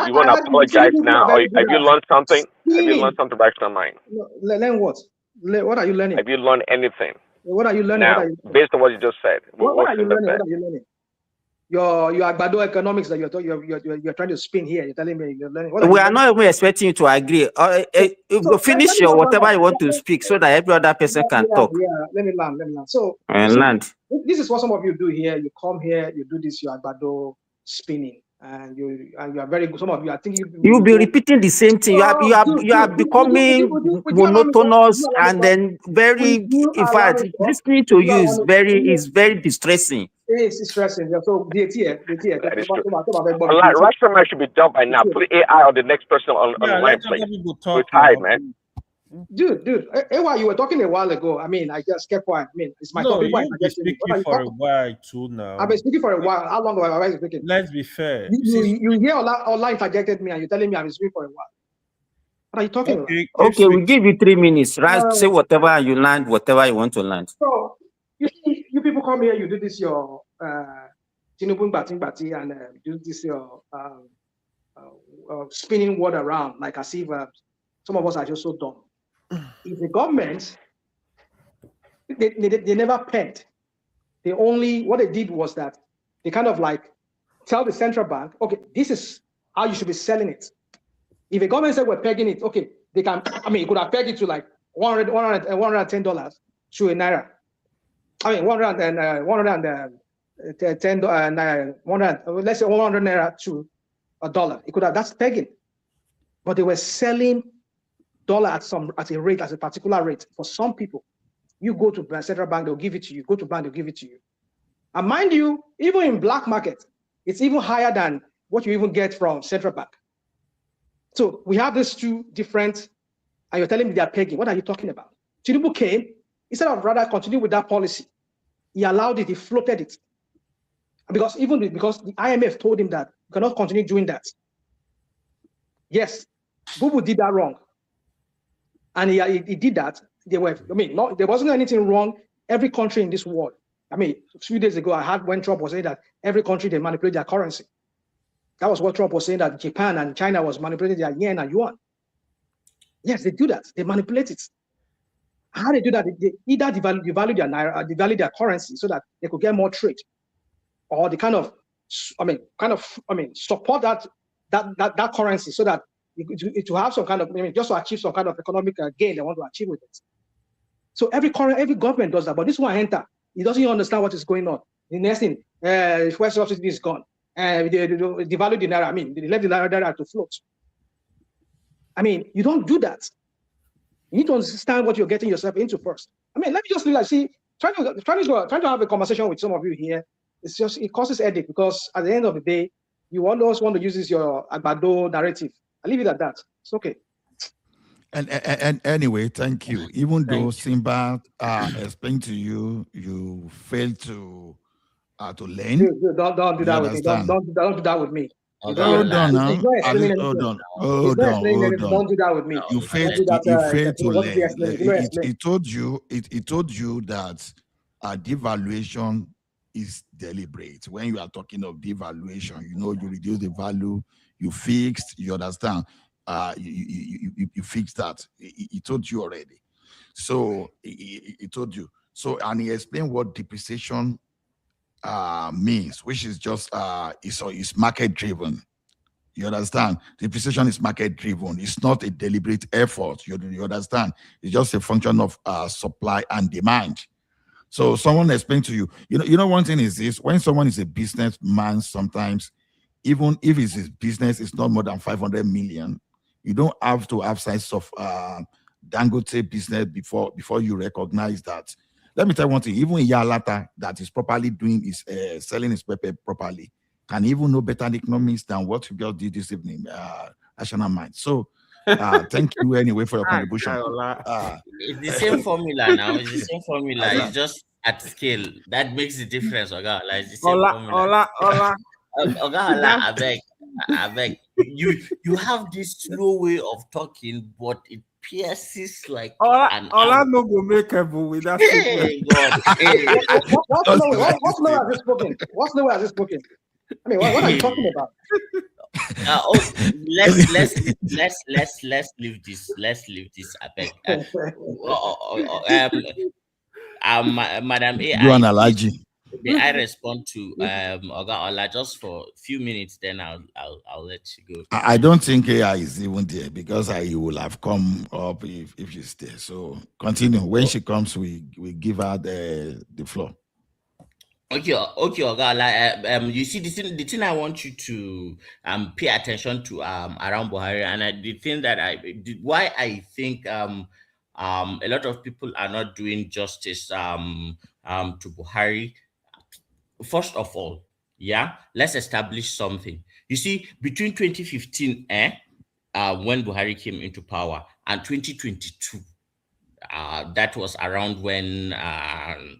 You want to apologize now, or have you learned something? Have you learned something? Rack your mind. Learn what? What are you learning? Have you learned anything? What are you learning? Now, based on what you just said. What are you learning? What are you learning? Your Agbado economics that you're trying to spin here. You're telling me you're learning. We are not even expecting you to agree. Finish your whatever you want to speak so that every other person can talk. Yeah, let me land. So this is what some of you do here. You come here, you do this, your Agbado spinning, and you are very good. Some of you, I think you'll be repeating the same thing. You are becoming monotonous and then very. In fact, listening to you is very distressing. It's stressing. So Rashomon should be done by now. Put AI on the next person on the line, please. We're tired, man. Dude, Ewa, you were talking a while ago. I mean, I just kept quiet. I mean, it's my topic. You've been speaking for a while too now. I've been speaking for a while. How long have I been speaking? Let's be fair. You hear Ola interjected me and you're telling me I've been speaking for a while. What are you talking about? Okay, we'll give you 3 minutes. Say whatever you learn, whatever you want to learn. So, you people come here, you do this your Tinubu Bati and do this your spinning word around like as if some of us are just so dumb. If the government, they never pegged. What they did was that they kind of like tell the central bank, okay, this is how you should be selling it. If the government said we're pegging it, okay, they can, I mean, you could have pegged it to like $110 to a naira. I mean, let's say 100 naira to $1. It could have, that's pegging. But they were selling dollar at a particular rate. For some people, you go to the central bank, they'll give it to you. Go to bank, they'll give it to you. And mind you, even in black market, it's even higher than what you even get from central bank. So we have these two different, and you're telling me they're pegging. What are you talking about? Tinubu came, instead of rather continue with that policy, he allowed it, he floated it. Because the IMF told him that you cannot continue doing that. Yes, Bubu did that wrong. And he did that. There wasn't anything wrong. Every country in this world. I mean, a few days ago, I heard when Trump was saying that every country, they manipulate their currency. That was what Trump was saying, that Japan and China was manipulating their yen and yuan. Yes, they do that. They manipulate it. How they do that? They either devalue their naira, devalue their currency so that they could get more trade, or the kind of, support that currency so that it will have some kind of, just to achieve some kind of economic gain they want to achieve with it. So every government does that, but this one enter, he doesn't even understand what is going on. The next thing, first subsidy is gone, and they devalue the naira. They left the naira to float. You don't do that. You need to understand what you're getting yourself into first. Let me just trying to have a conversation with some of you here. It causes headache because at the end of the day, you always want to use this your Agbado narrative. I leave it at that. It's okay. And anyway, thank you. Even though Simba explained to you, you failed to learn. Dude, don't do that with me. Don't do that with me. Hold on now. Hold on. Don't do that with me. You failed to learn. It told you that devaluation is deliberate. When you are talking of devaluation, you reduce the value, you fixed, you understand. You fixed that. He told you already. So he told you. So, and he explained what depreciation means, which is just it's market driven. You understand? Depreciation is market driven. It's not a deliberate effort. You understand? It's just a function of supply and demand. So someone explained to you, one thing is this: when someone is a businessman, sometimes even if it's his business, it's not more than 500 million. You don't have to have size of Dangote business before you recognize that. Let me tell you one thing, even Yalata that is properly doing is selling his pepper properly can even know better economics than what you just did this evening, National Mind. So thank you anyway for your contribution. It's the same formula now. It's the same formula. It's just at scale. That makes the difference, Oga. Like it's the same formula. Oga, I beg. You have this slow way of talking, but it pierces like Ola no go make a boo with that. Hey, God. What's slow as this spoken? What's slow as this spoken? What are you talking about? Let's leave this. Let's leave this. I beg. Madam A. Do an allergy. May I respond to Oga Ola just for a few minutes? Then I'll let you go. I don't think AI is even there because he will have come up if she's there. So continue. When she comes, we give her the floor. Okay, Oga Ola. You see, the thing I want you to pay attention to around Buhari, and the thing that why I think a lot of people are not doing justice to Buhari. First of all, let's establish something. You see, between 2015, when Buhari came into power, and 2022, that was around when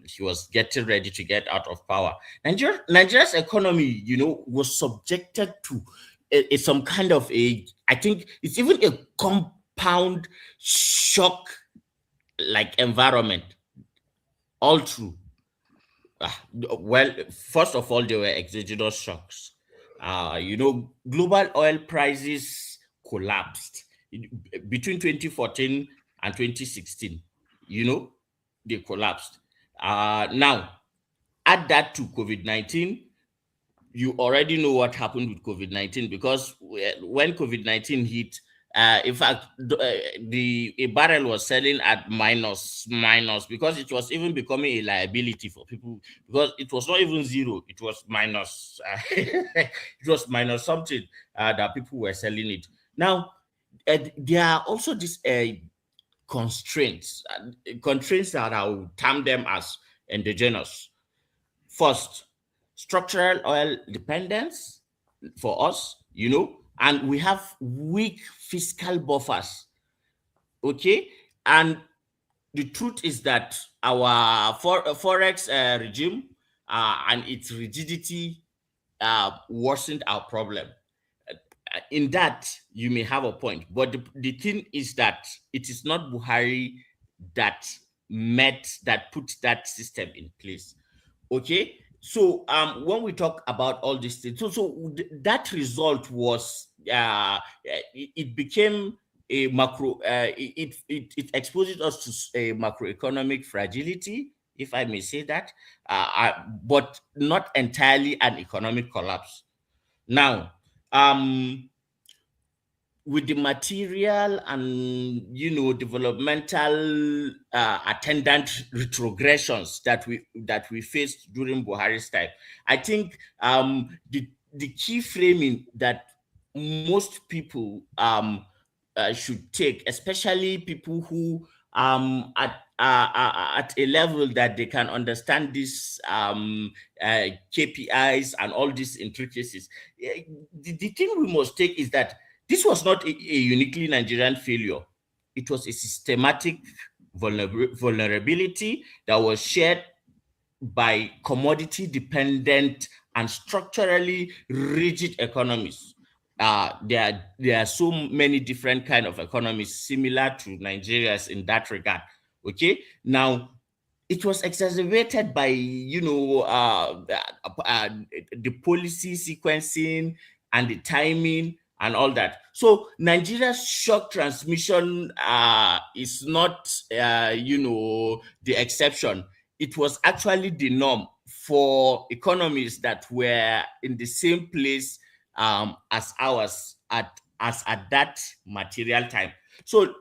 he was getting ready to get out of power. Nigeria's economy, was subjected to some kind of I think it's even a compound shock like environment all through. Well, first of all, there were exogenous shocks. Global oil prices collapsed between 2014 and 2016. They collapsed. Now, add that to COVID-19. You already know what happened with COVID-19 because when COVID-19 hit, in fact, a barrel was selling at minus because it was even becoming a liability for people because it was not even zero. It was minus. It was minus something that people were selling it. Now, there are also these constraints that I will term them as endogenous. First, structural oil dependence for us, and we have weak fiscal buffers, okay? And the truth is that our forex regime and its rigidity worsened our problem. In that, you may have a point, but the thing is that it is not Buhari that put that system in place, okay? So when we talk about all these things, so that result was it became a macro. It exposes us to a macroeconomic fragility. if I may say that, but not entirely an economic collapse. Now, with the material and developmental attendant retrogressions that we faced during Buhari's time, I think the key framing that most people should take, especially people who at a level that they can understand these KPIs and all these intricacies, the thing we must take is that this was not a uniquely Nigerian failure. It was a systematic vulnerability that was shared by commodity-dependent and structurally rigid economies. There are so many different kind of economies similar to Nigeria's in that regard. Okay, now it was exacerbated by the policy sequencing and the timing and all that. So Nigeria's shock transmission is not the exception. It was actually the norm for economies that were in the same place as ours at that material time. So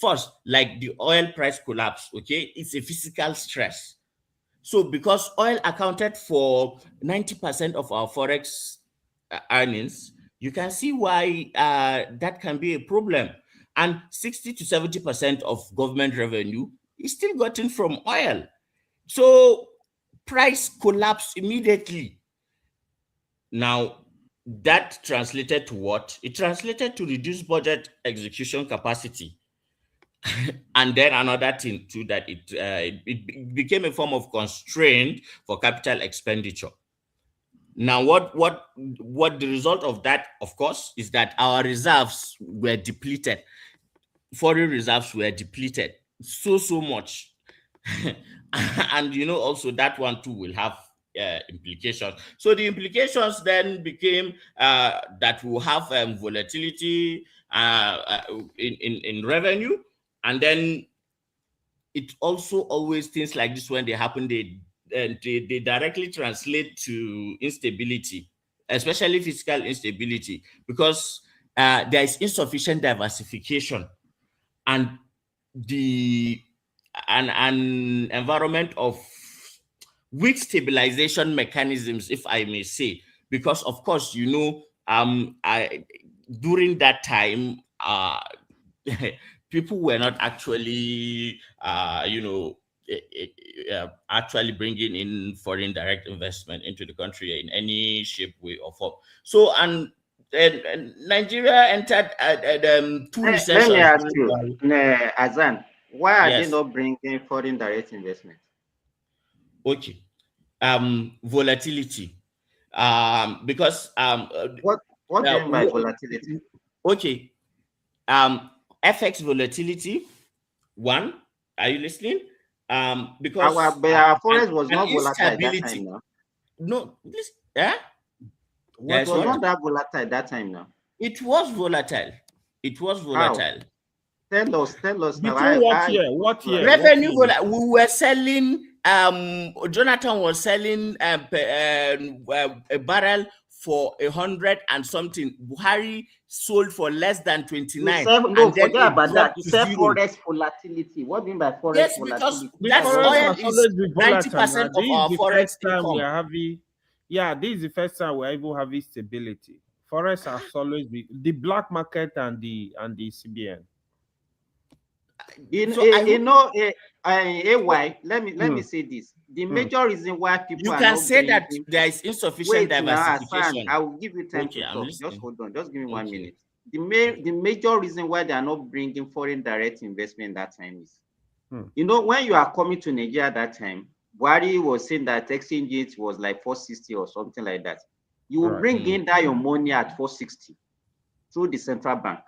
first, like the oil price collapse, okay, it's a physical stress. So because oil accounted for 90% of our forex earnings, you can see why that can be a problem. And 60 to 70% of government revenue is still gotten from oil. So price collapsed immediately. Now, that translated to what? It translated to reduced budget execution capacity. And then another thing too, that it became a form of constraint for capital expenditure. Now, what the result of that, of course, is that our reserves were depleted. Foreign reserves were depleted so much. And also that one too will have implications. So the implications then became that we'll have volatility in revenue, and then it also always things like this, when they happen, they directly translate to instability, especially fiscal instability, because there is insufficient diversification and an environment of weak stabilization mechanisms, if I may say, because of course, during that time, people were not actually, actually bringing in foreign direct investment into the country in any shape, way, or form. So, and Nigeria entered two recessions. Let me ask you, Azan, why are Yes. they not bringing foreign direct investment? Okay, volatility. Because what do you mean by volatility? Okay, FX volatility. One, are you listening? Because our forex was not volatile at that time now. No, yeah. What was not that volatile at that time now? It was volatile. It was volatile. Tell us now. What year? Revenue. We were selling. Jonathan was selling a barrel for 100 and something. Buhari sold for less than 29. Forget about that. You said forex volatility. What do you mean by forex volatility? Because oil is 90% of our forex income. This is the first time we're able to have stability. Forex has always been the black market and the CBN. Let me say this. The major reason why people you can say that there is insufficient diversification. I will give you time to talk. Just hold on. Just give me 1 minute. The major reason why they are not bringing foreign direct investment that time is, when you are coming to Nigeria at that time, Buhari was saying that exchange rate was like 460 or something like that. You will bring in that your money at 460 through the central bank.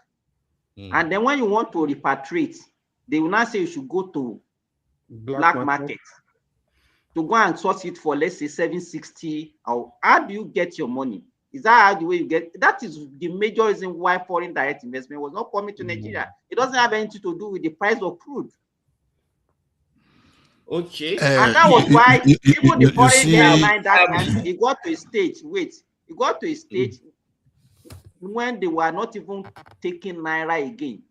And then when you want to repatriate, they will not say you should go to black market to go and source it for, let's say, 760. Or how do you get your money? Is that how the way you get? That is the major reason why foreign direct investment was not coming to Nigeria. It doesn't have anything to do with the price of crude. Okay. And that was why even the foreign see, airline that time, it got to a stage. Wait, it got to a stage when they were not even taking naira again.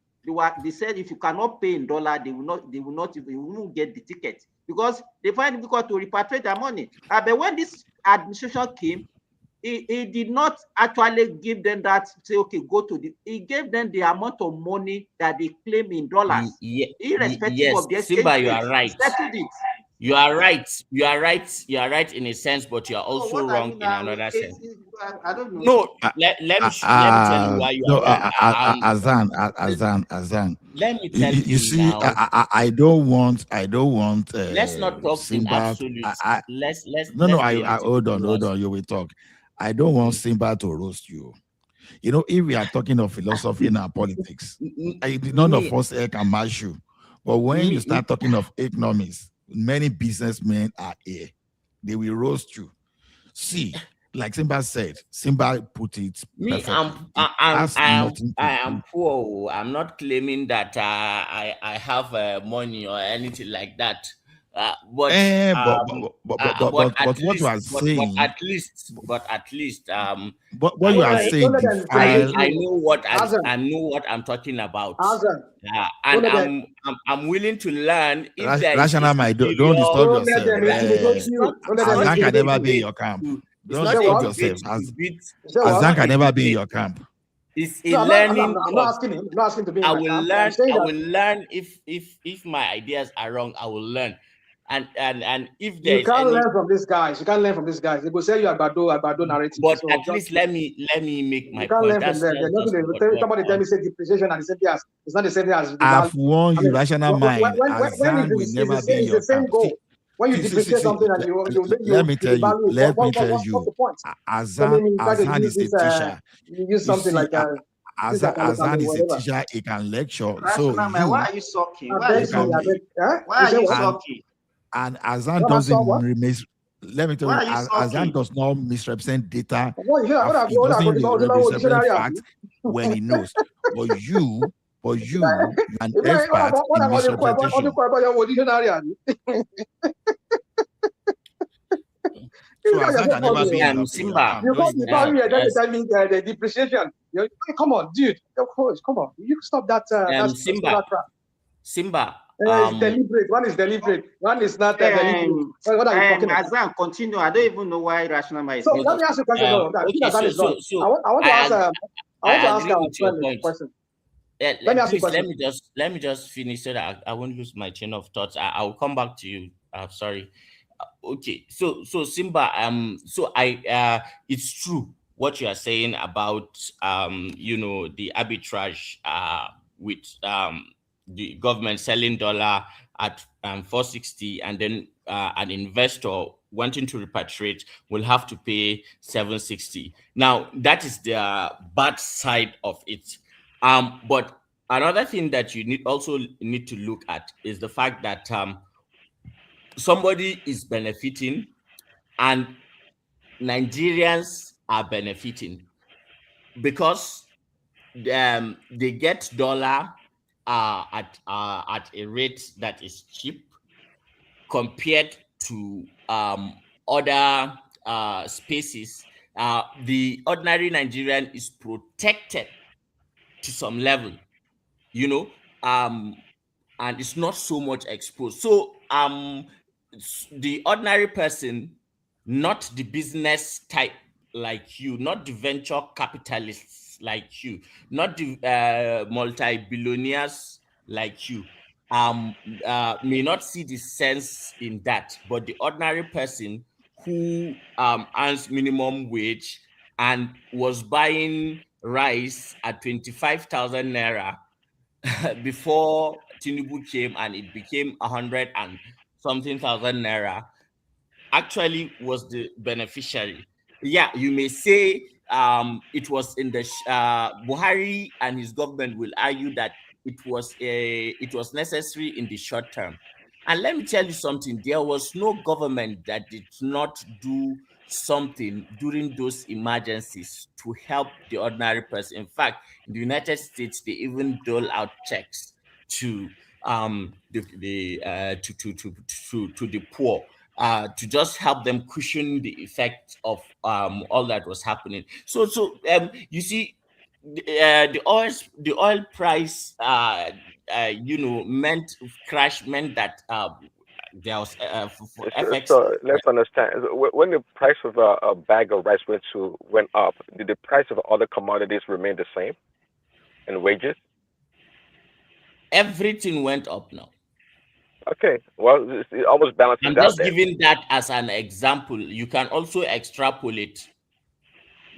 They said if you cannot pay in dollar, they won't get the ticket because they find it difficult to repatriate their money. But when this administration came, he did not actually give them that, say, okay, go to the, he gave them the amount of money that they claim in dollars, irrespective Yes, of the exchange Simba, you rate. are right. He settled it. You are right. You are right. You are right in a sense, but you are So also what wrong in now, another sense. I don't know. No, let me tell you why you are no, wrong. Azan. Let me tell You you see, now. I don't want Let's not talk in Simba. absolutes. Let's No, be a I little bit hold nuanced. on, you will talk. I don't want Simba to roast you. You know, if we are talking of philosophy and politics, none of us here can match you. But when you start talking of economics, many businessmen are here. They will roast you. See, like Simba said, Simba put it perfectly. I am poor. I'm not claiming that I have money or anything like that. But what you are saying, but at least what you are saying defile. I know what I'm talking about. And I'm willing to learn if there is a Rational mind, don't disturb yourself. Azan can never be in your camp. Don't disturb yourself. Azan can never be in your camp. It's a learning. I'm not asking him. I'm not asking to be in I my will camp. learn. I'm saying I that will learn if my ideas are wrong. I will learn, and if there you is can't any. learn from these guys. You can't learn from these guys. They will say you Agbado narrative. But So at least let me make my you can't point. learn from That's them. There's just nothing. Somebody tell me say depreciation and the same thing as it's not the same thing as the I've value. warned you, rational mind. When Azan will never be in it's your the same camp. goal. When you depreciate something and Let me tell you. Let me tell what's you. the point? Azan Try to use is a this teacher. use You something see, like Azan is a whatever. teacher. He can lecture. So Rational man, why are you sucking? I Why are you beg you, sucking? Why You are say you what? sucking? And Azan What am I doesn't what? let me tell Why you, are you Azan sucking? does not misrepresent data. What He doesn't misrepresent dictionary? facts when he knows. But you, you're an expert What in about misrepresentation. your dictionary? So Azan can never be in your Simba. camp. Don't You call me and then you tell me the depreciation. Come on, dude. Come on. You stop that. Simba. Simba. It's deliberate. One is deliberate. One is not deliberate. What are you talking about? Azan, continue. I don't even know why rational mind is So let me ask you a question. I want to ask. I want to ask a question. Let me just finish so that I won't lose my chain of thoughts. I will come back to you. Sorry. Okay. So Simba. So it's true what you are saying about the arbitrage with the government selling dollar at 460, and then an investor wanting to repatriate will have to pay 760. Now that is the bad side of it. But another thing that you also need to look at is the fact that somebody is benefiting and Nigerians are benefiting because they get dollar at a rate that is cheap compared to other spaces. The ordinary Nigerian is protected to some level, and it's not so much exposed. So the ordinary person, not the business type like you, not the venture capitalists like you, not the multi-billionaires like you, may not see the sense in that, but the ordinary person who earns minimum wage and was buying rice at 25,000 naira before Tinubu came and it became 100 and something thousand naira, actually was the beneficiary. Yeah, you may say it was in the Buhari and his government will argue that it was necessary in the short term. And let me tell you something, there was no government that did not do something during those emergencies to help the ordinary person. In fact, in the United States, they even dole out checks to to the poor, to just help them cushion the effects of all that was happening. So you see, the oil price meant that there was for FX. So let's understand. When the price of a bag of rice went up, did the price of other commodities remain the same? And wages? Everything went up now. Okay, well, it almost balances I'm out just there. giving that as an example. You can also extrapolate.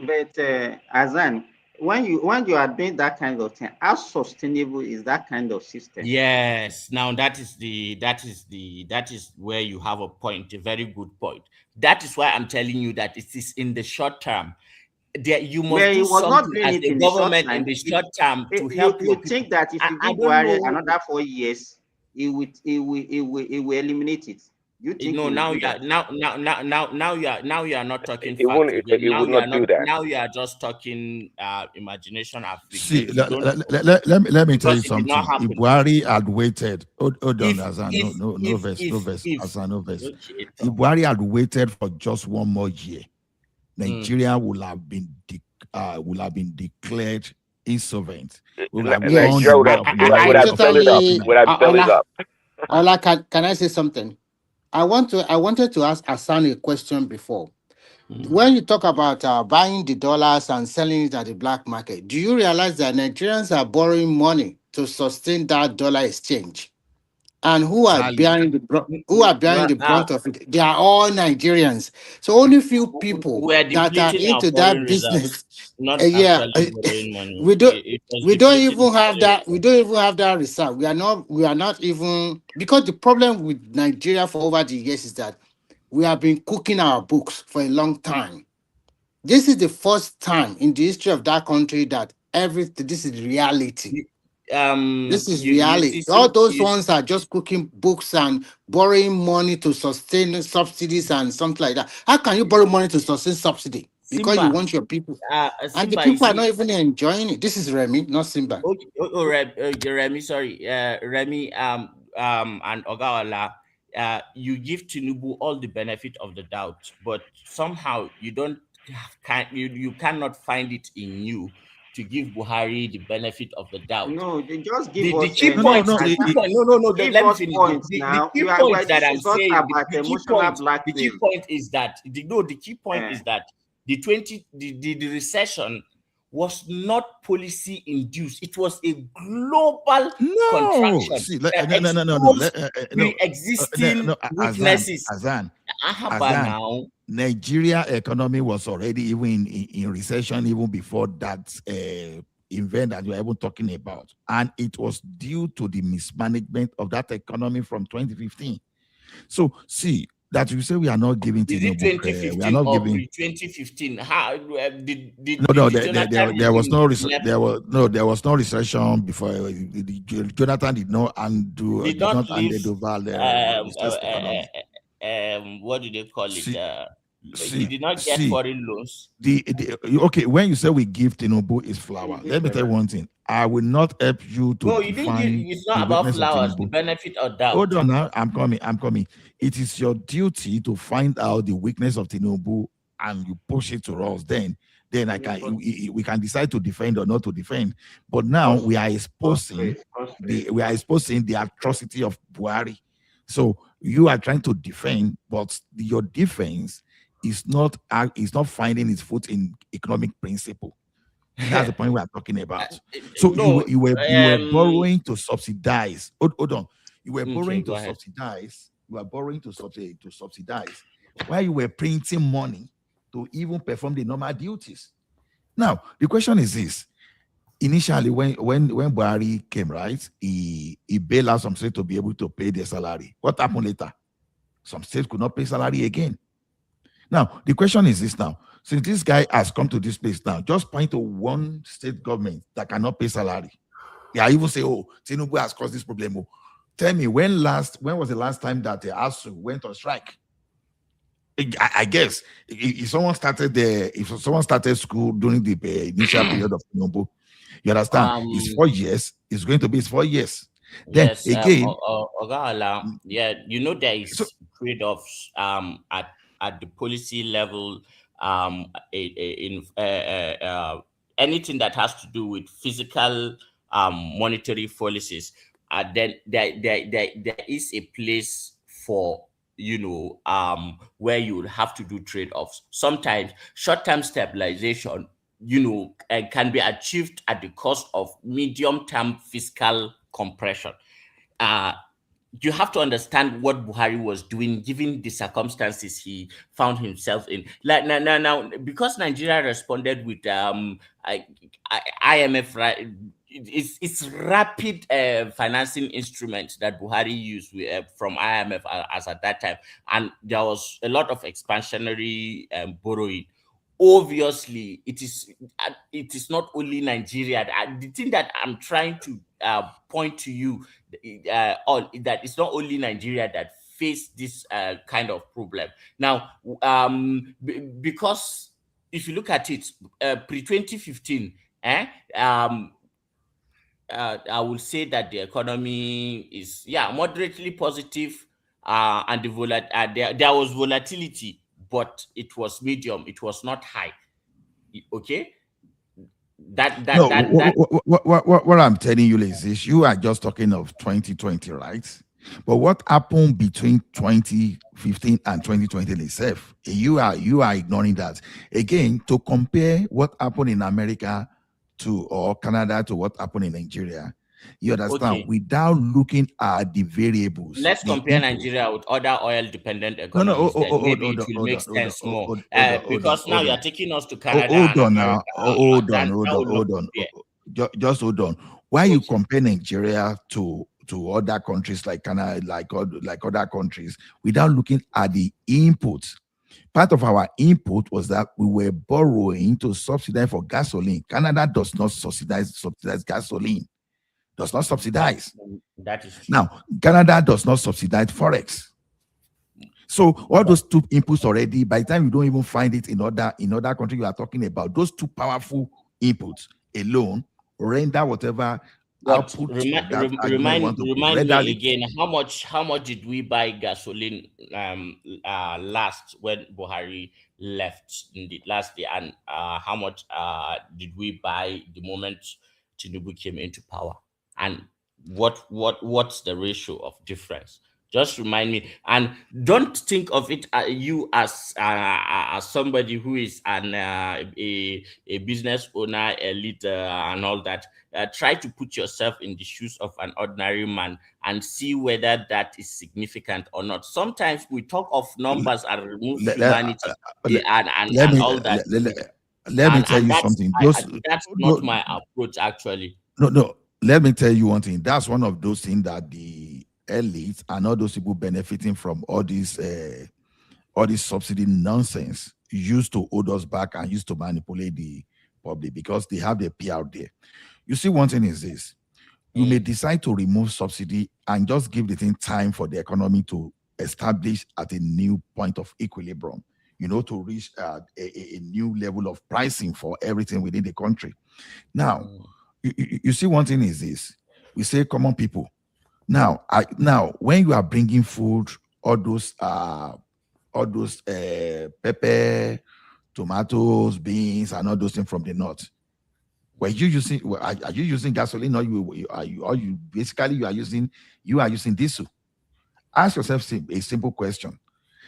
But Azan, when you are doing that kind of thing, how sustainable is that kind of system? Yes. Now that is where you have a point, a very good point. That is why I'm telling you that it is in the short term. You must do something as the government in the short term to help you think that if you give Buhari another 4 years, it will eliminate it? You think now you are not talking facts. It would not do that. Now you are just talking imagination. See, let me tell you something. If Buhari had waited, hold on, Azan, no verse. If Buhari had waited for just 1 more year, Nigeria would have been declared insolvent. Nigeria would have bellied up. Ola, can I say something? I wanted to ask Hassan a question before. When you talk about buying the dollars and selling it at the black market, do you realize that Nigerians are borrowing money to sustain that dollar exchange? And who are bearing the brunt of it? They are all Nigerians. So only few people that are into that business. We don't even have that. We don't even have that reserve. We are not even, because the problem with Nigeria for over the years is that we have been cooking our books for a long time. This is the first time in the history of that country that this is reality. This is reality. All those ones are just cooking books and borrowing money to sustain subsidies and something like that. How can you borrow money to sustain subsidy? Because you want your people, and the people are not even enjoying it. This is Remy, not Simba. Remy, sorry, Remy, and Ogawala. You give Tinubu all the benefit of the doubt, but somehow you cannot find it in you to give Buhari the benefit of the doubt. No, they just give the us key point. Let me finish. The key point that I'm saying. The key point is that the recession was not policy induced. It was a global contraction. Pre-existing weaknesses. Azan, Nigeria economy was already even in recession even before that event that you are even talking about, and it was due to the mismanagement of that economy from 2015. So see that you say we are not giving Tinubu, 2015 we are not giving 2015. How did there was no recession before. Jonathan did not undo. Did not leave. What do they call it? He did not get foreign loans. Okay, when you say we give Tinubu is flower, let me tell you one thing. I will not help you to. No, you didn't give. It's not about flowers. The benefit of doubt. Hold on now. I'm coming. It is your duty to find out the weakness of Tinubu and you push it to us. Then we can decide to defend or not to defend. But now we are exposing the atrocity of Buhari. So you are trying to defend, but your defense is not finding its foot in economic principle. That's the point we are talking about. So you were borrowing to subsidize. Hold on. You were borrowing to subsidize. You are borrowing to subsidize while you were printing money to even perform the normal duties. Now, the question is this. Initially, when Buhari came, right, he bailed out some states to be able to pay their salary. What happened later? Some states could not pay salary again. Now, the question is this now. Since this guy has come to this place now, just point to one state government that cannot pay salary. Yeah, even say, oh, Tinubu has caused this problem. Oh, tell me, when was the last time that the ASU went on strike? I guess if someone started school during the initial period of Tinubu, you understand? It's 4 years. It's going to be 4 years. Then Yes, again, Ogahala, yeah, you know there is trade-offs at the policy level, in anything that has to do with physical monetary policies. Then there is a place for, where you would have to do trade-offs. Sometimes short-term stabilization, can be achieved at the cost of medium-term fiscal compression. You have to understand what Buhari was doing given the circumstances he found himself in. Like now, because Nigeria responded with IMF, right? It's rapid financing instruments that Buhari used from IMF as at that time, and there was a lot of expansionary borrowing. Obviously, it is not only Nigeria. The thing that I'm trying to point to you on that it's not only Nigeria that face this kind of problem. Now, because if you look at it, pre-2015, I will say that the economy is moderately positive, and there was volatility, but it was medium. It was not high. Okay. What I'm telling you is this: you are just talking of 2020, right? But what happened between 2015 and 2020 itself? You are ignoring that. Again, to compare what happened in America or Canada to what happened in Nigeria, you understand, without looking at the variables. Let's compare Nigeria with other oil-dependent economies. Maybe it will make sense more. Because now you're taking us to Canada and America. Hold on. Just hold on. Why you compare Nigeria to other countries like Canada, like other countries, without looking at the inputs? Part of our input was that we were borrowing to subsidize for gasoline. Canada does not subsidize gasoline. Does not subsidize. That is true. Now, Canada does not subsidize forex. So all those two inputs already, by the time you don't even find it in other countries you are talking about, those two powerful inputs alone render whatever output. Remind me again, how much did we buy gasoline last when Buhari left in the last year, and how much did we buy the moment Tinubu came into power? And what's the ratio of difference? Just remind me, and don't think of it you as somebody who is a business owner, elite, and all that. Try to put yourself in the shoes of an ordinary man and see whether that is significant or not. Sometimes we talk of numbers and remove humanity and all that. Let me tell you something. That's not my approach, actually. No. Let me tell you one thing. That's one of those things that the elites and all those people benefiting from all this subsidy nonsense used to hold us back and used to manipulate the public, because they have their PR there. You see, one thing is this: you may decide to remove subsidy and just give the thing time for the economy to establish at a new point of equilibrium, to reach a new level of pricing for everything within the country. Now, you see, one thing is this: we say common people. Now, when you are bringing food, all those pepper, tomatoes, beans, and all those things from the north, are you using gasoline, or are you using diesel? Ask yourself a simple question: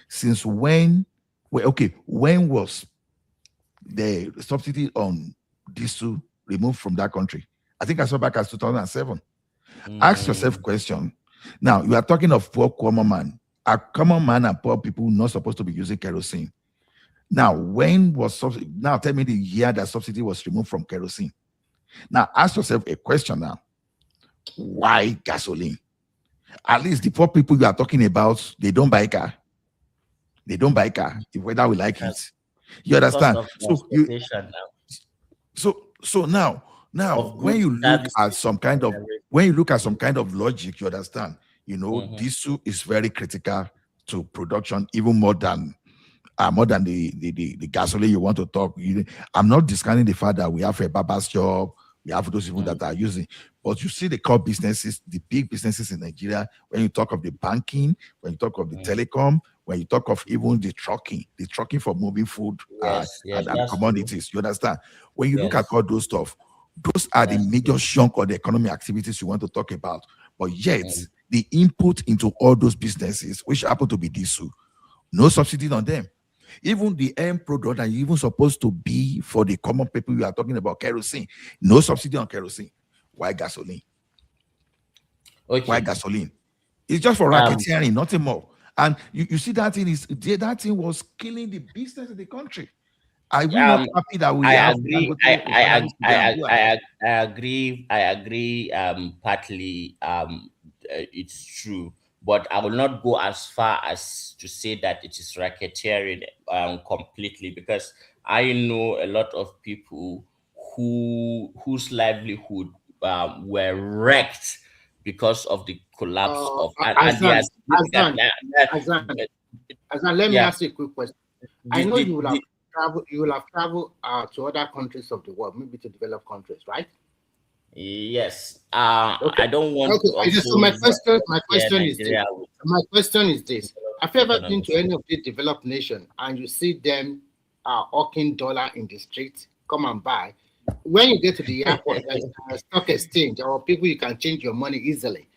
since when? When was the subsidy on diesel removed from that country? I think I saw back as 2007. Ask yourself question. Now, you are talking of poor common man. Are common man and poor people not supposed to be using kerosene? Now, when was subsidy? Now, tell me the year that subsidy was removed from kerosene. Now, ask yourself a question now. Why gasoline? At least the poor people you are talking about, they don't buy car. They don't buy car, whether we like it. You understand? So now, when you look at some kind of logic, you understand, diesel is very critical to production, even more than the gasoline you want to talk. I'm not discounting the fact that we have a barber's job, We have those people that are using. But you see the core businesses, the big businesses in Nigeria, when you talk of the banking, when you talk of the telecom, when you talk of even the trucking for moving food and commodities, you understand? When you look at all those stuff, those are the major chunk of the economic activities you want to talk about. But yet, the input into all those businesses, which happen to be diesel, no subsidy on them. Even the end product that you even supposed to be for the common people you are talking about, kerosene, no subsidy on kerosene. Why gasoline? Why gasoline? It's just for racketeering, nothing more. And you see that thing was killing the business of the country. Are we not happy that we I have? agree. I agree. I agree. Partly, it's true, but I will not go as far as to say that it is racketeering completely, because I know a lot of people whose livelihood were wrecked because of the collapse of Azan, let me ask you a quick question. I know you will have traveled to other countries of the world, maybe to developed countries, right? Yes. I don't want to. So my question is this: have you ever been to any of the developed nations and you see them hawking dollar in the street, come and buy? When you get to the airport, there's a stock exchange or people you can change your money easily.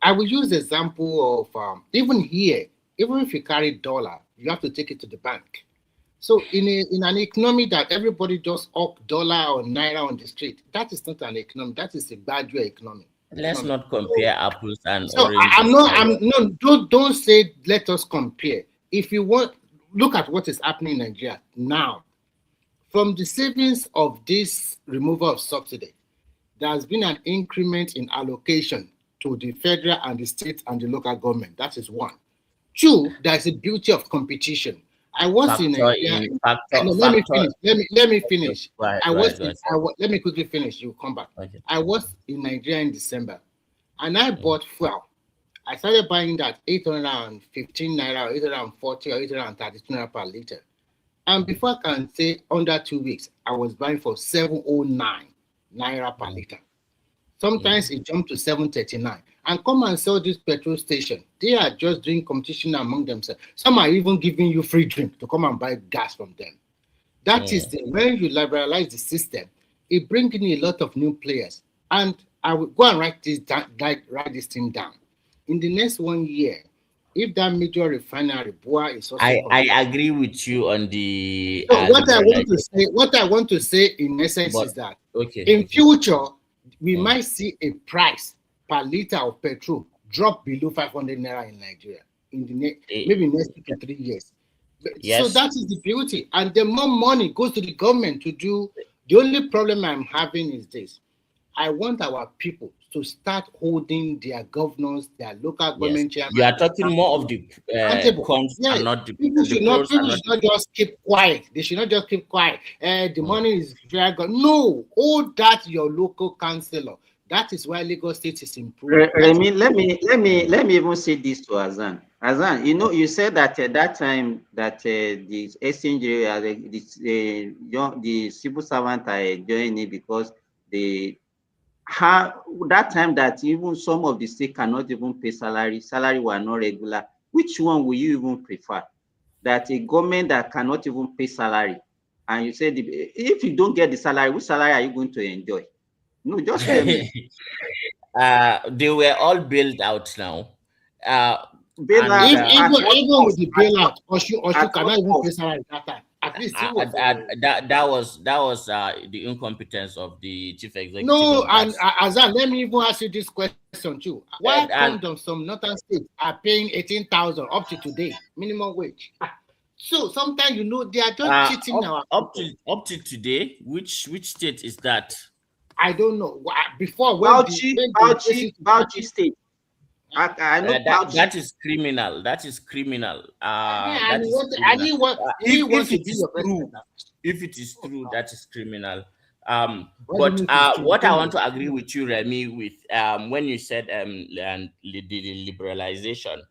I will use the example of even here, even if you carry dollar, you have to take it to the bank. So in an economy that everybody just hawk dollar or naira on the street, that is not an economy. That is a gradual economy. Let's not compare apples and oranges. Don't say let us compare. If you want, look at what is happening in Nigeria now. From the savings of this removal of subsidy, there has been an increment in allocation to the federal and the state and the local government. That is one. Two, there's a beauty of competition. I was in Nigeria. Let me finish. Let me quickly finish. You come back. Okay. I was in Nigeria in December, and I bought fuel. I started buying that 815 naira, 840 or 832 naira per liter. And before I can say under 2 weeks, I was buying for 709 naira per liter. Sometimes it jumped to 739. And come and sell this petrol station. They are just doing competition among themselves. Some are even giving you free drink to come and buy gas from them. That is when you liberalize the system, it brings in a lot of new players. And I will go and write this thing down. In the next 1 year, if that major refinery Boa is also I agree with you on the. So what I want to say in essence is that in future we might see a price per liter of petrol drop below 500 naira in Nigeria in the maybe next 2 to 3 years. So that is the beauty, and the more money goes to the government to do. The only problem I'm having is this: I want our people to start holding their governors, their local government chairman. You are talking more of the cons and not the people should not just keep quiet. They should not just keep quiet. The money is very good. No, hold that your local councillor. That is why Lagos State is improved. Let me even say this to Azan. Azan, you said that at that time that the exchange the civil servant are joining because that time that even some of the state cannot even pay salary were not regular. Which one will you even prefer? That a government that cannot even pay salary, and you said if you don't get the salary, which salary are you going to enjoy? No, just tell me. They were all bailed out now. Even with the bailout, Oshu cannot even pay salary that time. At least that was the incompetence of the chief executive. No, and Azan, let me even ask you this question too. Why come some northern states are paying 18,000 up to today minimum wage? So sometimes they are just cheating our up to today. Which state is that? I don't know. Before Bauchi state. I know that is criminal. That is criminal. If it is true, that is criminal. But what I want to agree with you, Remy, with when you said the liberalization,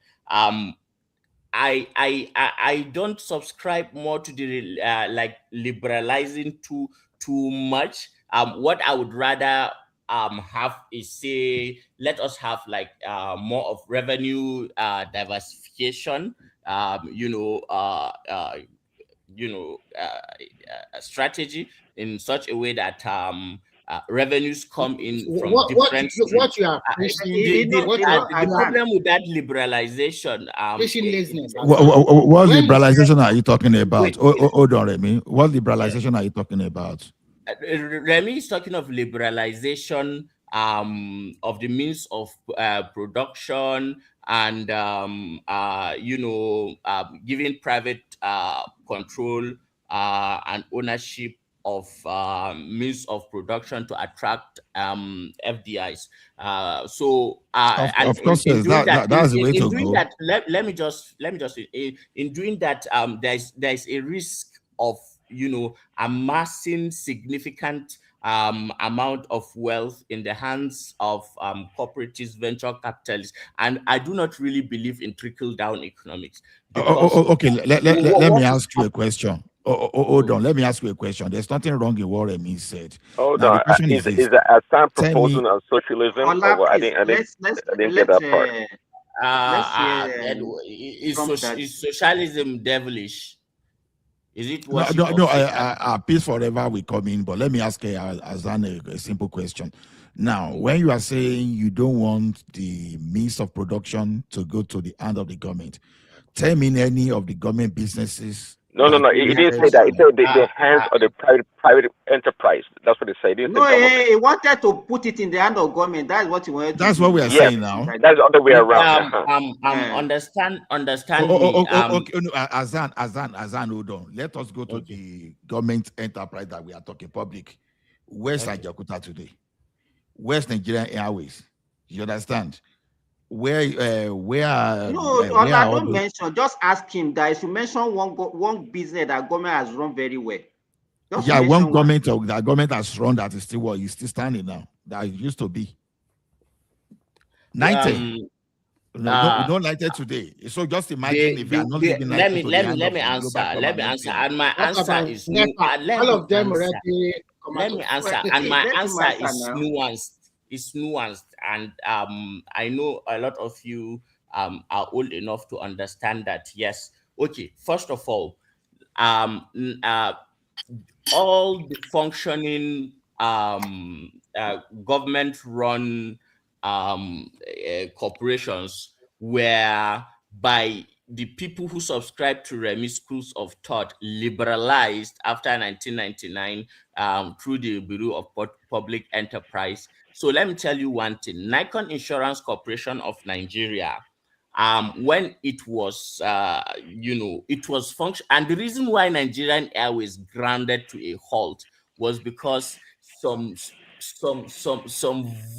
I don't subscribe more to the like liberalizing too much, what I would rather have is, say, let us have like more of revenue diversification, strategy in such a way that revenues come in from different streams. What you are preaching, the problem with that liberalization, what liberalization are you talking about? Hold on, Remy. What liberalization are you talking about? Remy is talking of liberalization of the means of production and giving private control and ownership of means of production to attract FDIs. Of course, yes, that's the way to go. Let me just in doing that, there's a risk of amassing significant amount of wealth in the hands of corporatists, venture capitalists, and I do not really believe in trickle down economics. Okay, let me ask you a question. Hold on, let me ask you a question. There's nothing wrong in what Remy said. Hold on, is Assam proposing on socialism? Or I didn't get that part. Is socialism devilish? Is it peace forever will come in, but let me ask Azan a simple question. Now, when you are saying you don't want the means of production to go to the hand of the government, tell me any of the government businesses. No. He didn't say that. He said the hands of the private enterprise. That's what he said. He wanted to put it in the hand of government. That's what he wanted. That's what we are saying now. That's the other way around. Understand. Okay. Azan, hold on. Let us go to the government enterprise that we are talking public. Where's Ajakuta today? Where's Nigerian Airways? You understand? Don't mention. Just ask him that if you mention one business that government has run very well. One government that government has run that is still what is still standing now. That it used to be 90. We don't like it today. So just imagine if you are not giving let me answer. And my answer is all of them already. Let me answer, and my answer is nuanced. It's nuanced, and I know a lot of you are old enough to understand that. Yes, okay. First of all, all the functioning government-run corporations were by the people who subscribed to Remy's schools of thought liberalized after 1999 through the Bureau of Public Enterprise. So let me tell you one thing. Nikon Insurance Corporation of Nigeria, when it was, it was function, and the reason why Nigerian Airways grounded to a halt was because some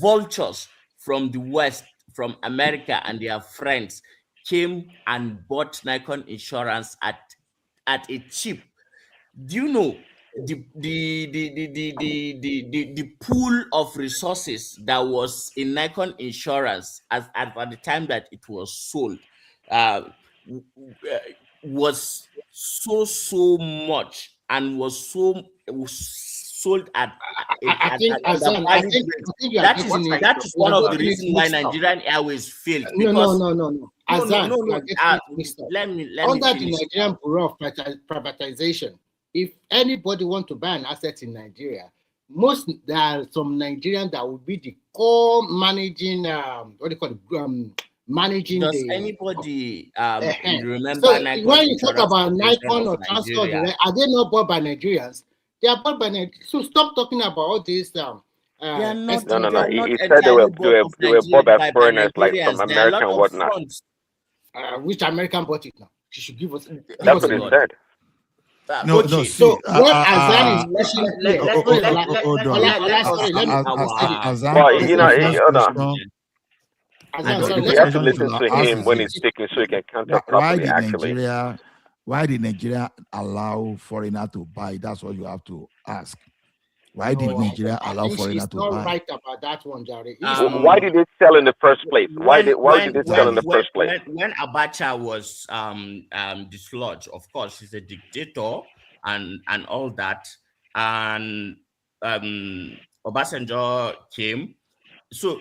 vultures from the West, from America and their friends, came and bought Nikon Insurance at a cheap. Do you know the pool of resources that was in Nikon Insurance at the time that it was sold was so much and was sold at that is one of the reasons why Nigerian Airways failed. No. Let me under the Nigerian Bureau of Privatization, if anybody want to buy an asset in Nigeria, there are some Nigerians that will be the core managing managing. Does anybody remember? So when you talk about Nikon or Transport, are they not bought by Nigerians? They are bought by Nigerians. So stop talking about all this. No. He said they were bought by foreigners like from America and whatnot. Which American bought it now? She should give us. That's what he said. No. So what Azan is mentioning here. You have to listen to him when he's speaking so he can counter properly. Why did Nigeria allow foreigner to buy? That's what you have to ask. Why did Nigeria allow foreigner to buy? Not right about that one, Jerry. Why did it sell in the first place? Why did it sell in the first place? When Abacha was dislodged, of course, he's a dictator and all that, and Obasanjo came. So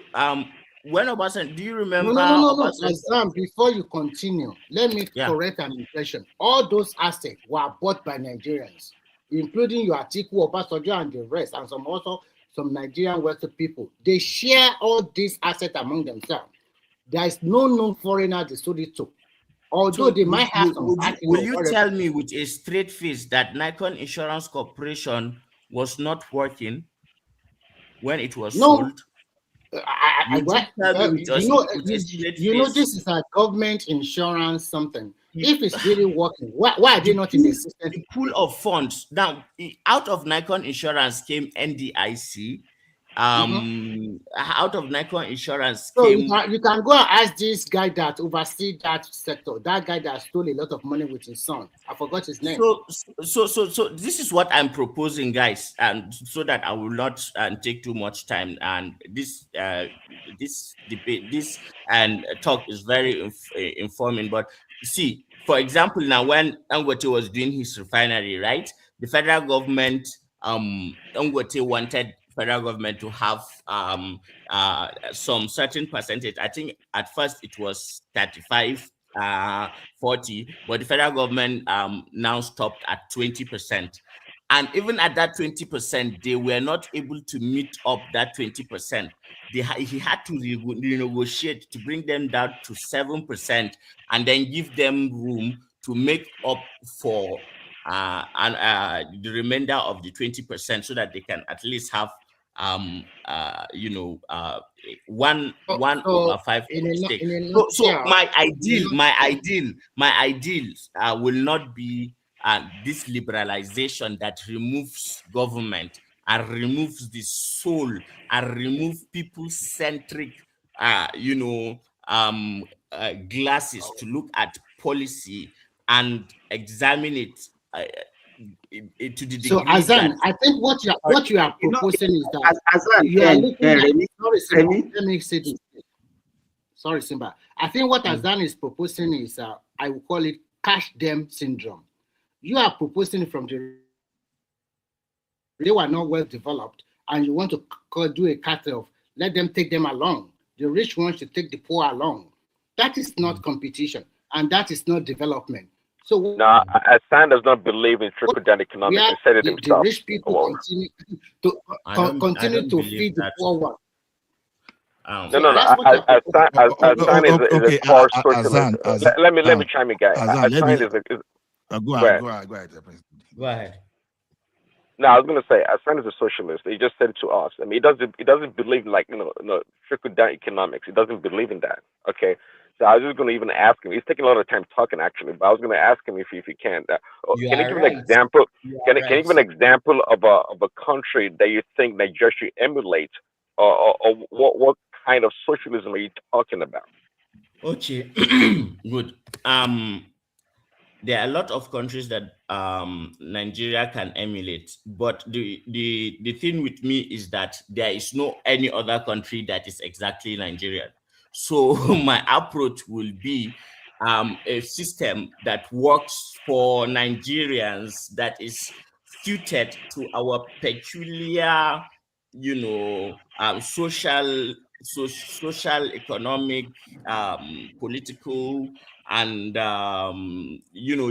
when Obasanjo, do you remember? No. Azam, before you continue, let me correct an impression. All those assets were bought by Nigerians, including your Atiku, Obasanjo, and the rest, and some Nigerian wealthy people. They share all these assets among themselves. There is no known foreigner they sold it to. Although So they might have some. will you tell me with a straight face that Nikon Insurance Corporation was not working when it was sold? You know, this is a government insurance something. If it's really working, why are they not in the system? The pool of funds. Now, out of Nikon Insurance came NDIC. Out of Nikon Insurance came... you can go and ask this guy that oversees that sector, that guy that stole a lot of money with his son. I forgot his name. So this is what I'm proposing, guys, and so that I will not take too much time. And this debate, this talk is very informing. But see, for example, now when Dangote was doing his refinery, right, the federal government, Dangote wanted federal government to have some certain percentage. I think at first it was 35, 40, but the federal government now stopped at 20%. And even at that 20%, they were not able to meet up that 20%. He had to renegotiate to bring them down to 7% and then give them room to make up for the remainder of the 20% so that they can at least have one over 5 stake. So my ideal will not be this liberalization that removes government and removes the soul and remove people-centric glasses to look at policy and examine it to the degree. So Azan, I think what you are proposing is that let me say this. Sorry, Simba. I think what Azan is proposing is I will call it cash them syndrome. You are proposing from they were not well developed, and you want to do a cut of let them take them along. The rich ones should take the poor along. That is not competition, and that is not development. So no, Hassan does not believe in trickle-down economics. He said it himself. The rich people continue to feed the poor one. No. Hassan is a core socialist. Let me chime in, guys. Go ahead. Go ahead. No, I was going to say, Hassan is a socialist. He just said it to us. I mean, he doesn't believe in trickle-down economics. He doesn't believe in that. Okay. So I was just going to even ask him. He's taking a lot of time talking, actually, but I was going to ask him if he can. Can you give an example? Can you give an example of a country that you think Nigeria should emulate, or what kind of socialism are you talking about? Okay, good. There are a lot of countries that Nigeria can emulate, but the thing with me is that there is no any other country that is exactly Nigeria. So my approach will be a system that works for Nigerians, that is suited to our peculiar, social, economic, political, and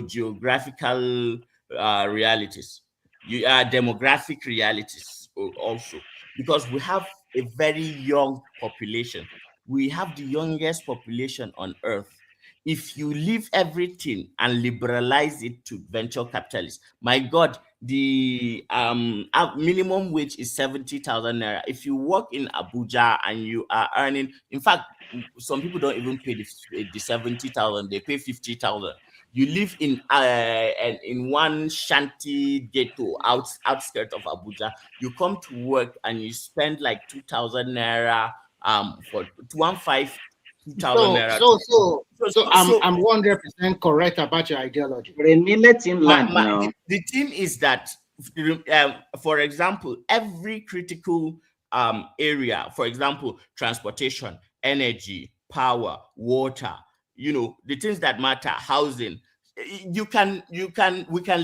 geographical realities, demographic realities also, because we have a very young population. We have the youngest population on earth. If you leave everything and liberalize it to venture capitalists, my God, the minimum wage is 70,000 naira. If you work in Abuja and you are earning, in fact, some people don't even pay the 70,000; they pay 50,000. You live in one shanty ghetto outskirts of Abuja. You come to work and you spend like 2,000 naira for 2,000 naira. So I'm 100% correct about your ideology. Let him land now. The thing is that, for example, every critical area, for example, transportation, energy, power, water, the things that matter, housing, we can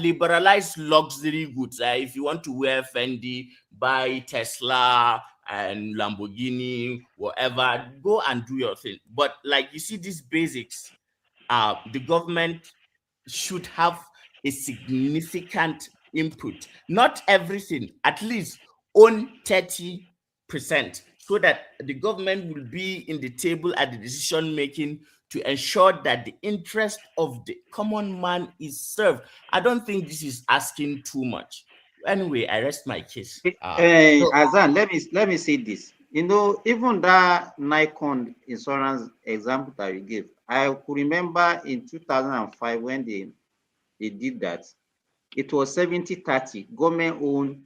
liberalize luxury goods. If you want to wear Fendi, buy Tesla and Lamborghini, whatever, go and do your thing. But like you see, these basics, the government should have a significant input. Not everything, at least own 30%, so that the government will be in the table at the decision making to ensure that the interest of the common man is served. I don't think this is asking too much. Anyway, I rest my case. Azan, let me say this. You know, even that Nikon insurance example that you gave, I could remember in 2005 when they did that. It was 70-30. Government owned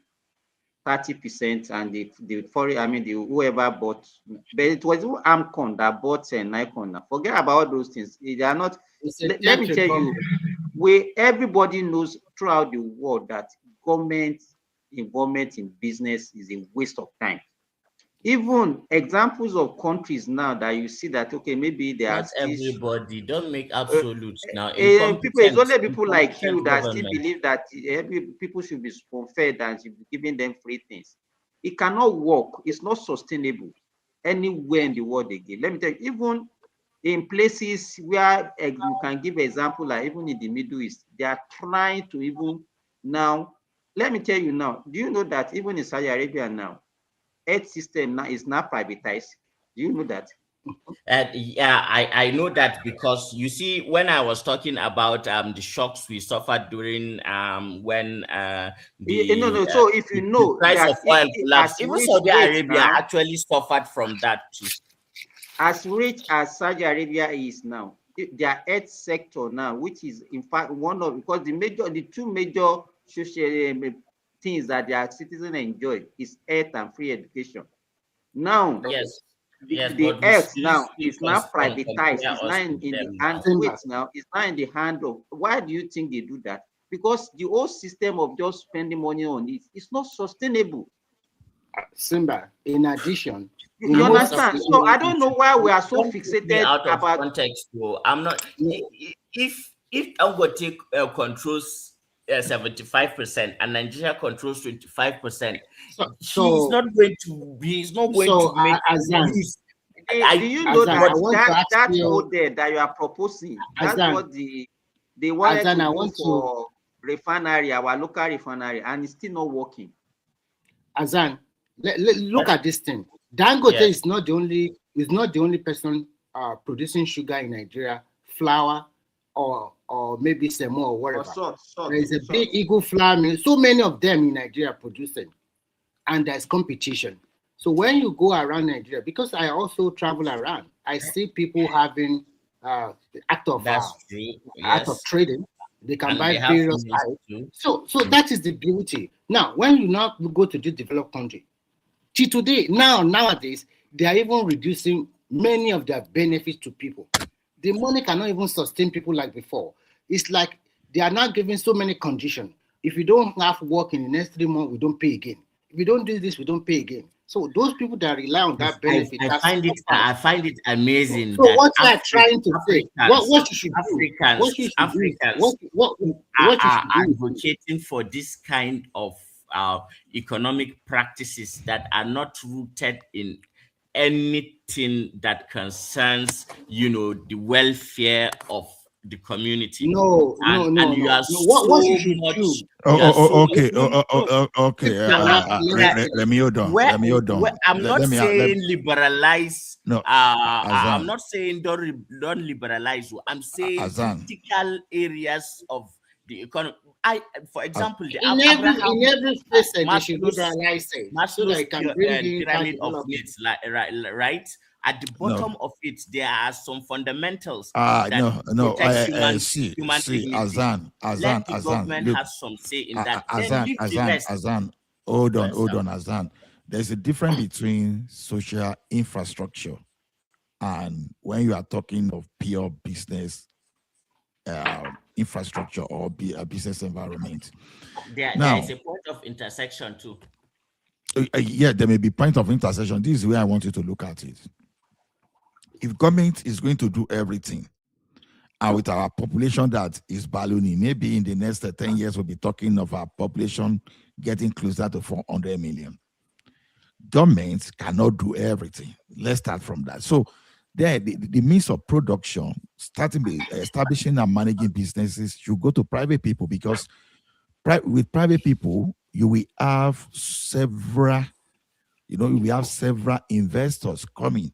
30%, and the foreign, I mean, whoever bought, but it was Amcon that bought Nikon. Forget about all those things. They are not. Let me tell you, everybody knows throughout the world that government involvement in business is a waste of time. Even examples of countries now that you see that, okay, maybe they are still, everybody, don't make absolutes now. People, it's only people like you that still believe that people should be spoon-fed and should be giving them free things. It cannot work. It's not sustainable anywhere in the world again. Let me tell you, even in places where you can give example, like even in the Middle East, they are trying to even now. Let me tell you now, do you know that even in Saudi Arabia now, health system now is now privatized? Do you know that? Yeah, I know that, because you see, when I was talking about the shocks we suffered during when so if you know the price of oil collapsed, even Saudi Arabia actually suffered from that too. As rich as Saudi Arabia is now, their health sector now, which is in fact one of, because the two major social things that their citizens enjoy is health and free education. Now, yes, the health now is now privatized. It's now in the hand. Now it's now in the hand of. Why do you think they do that? Because the whole system of just spending money on it is not sustainable. Simba, in addition, you understand? So I don't know why we are so fixated out of about context. So I'm not. If Dangote controls 75% and Nigeria controls 25%, he's not going to be. He's not going to make. Do you know that model that you are proposing? That's what they wanted to do for refinery, our local refinery, and it's still not working. Azan, look at this thing. Dangote is not the only person producing sugar in Nigeria, flour, or maybe semo or whatever. There is a big Eagle flour mill. So many of them in Nigeria producing, and there's competition. So when you go around Nigeria, because I also travel around, I see people having act of trading. They can buy various items. So that is the beauty. Now, when you now go to the developed country, nowadays, they are even reducing many of their benefits to people. The money cannot even sustain people like before. It's like they are now giving so many conditions. If you don't have work in the next 3 months, we don't pay again. If you don't do this, we don't pay again. So those people that rely on that benefit, I find it amazing. So what you are trying to say? What you should do? Africans are advocating for this kind of economic practices that are not rooted in anything that concerns, the welfare of the community. No. You are what you should do? Okay. Let me hold on. I'm not saying liberalize. No, I'm not saying don't liberalize. I'm saying critical areas of the economy. For example, in every space they should liberalize it, so that it can bring in pyramid of needs, right? At the bottom of it, there are some fundamentals. See, Azan, Let the government have some say in that. Azan, hold on, Azan. There's a difference between social infrastructure and when you are talking of pure business infrastructure or a business environment. There is a point of intersection too. Yeah, there may be point of intersection. This is where I want you to look at it. If government is going to do everything And with our population that is ballooning, maybe in the next 10 years, we'll be talking of our population getting closer to 400 million. Governments cannot do everything. Let's start from that. So there, the means of production, starting with establishing and managing businesses, you go to private people, because with private people, you will have several, we have several investors coming.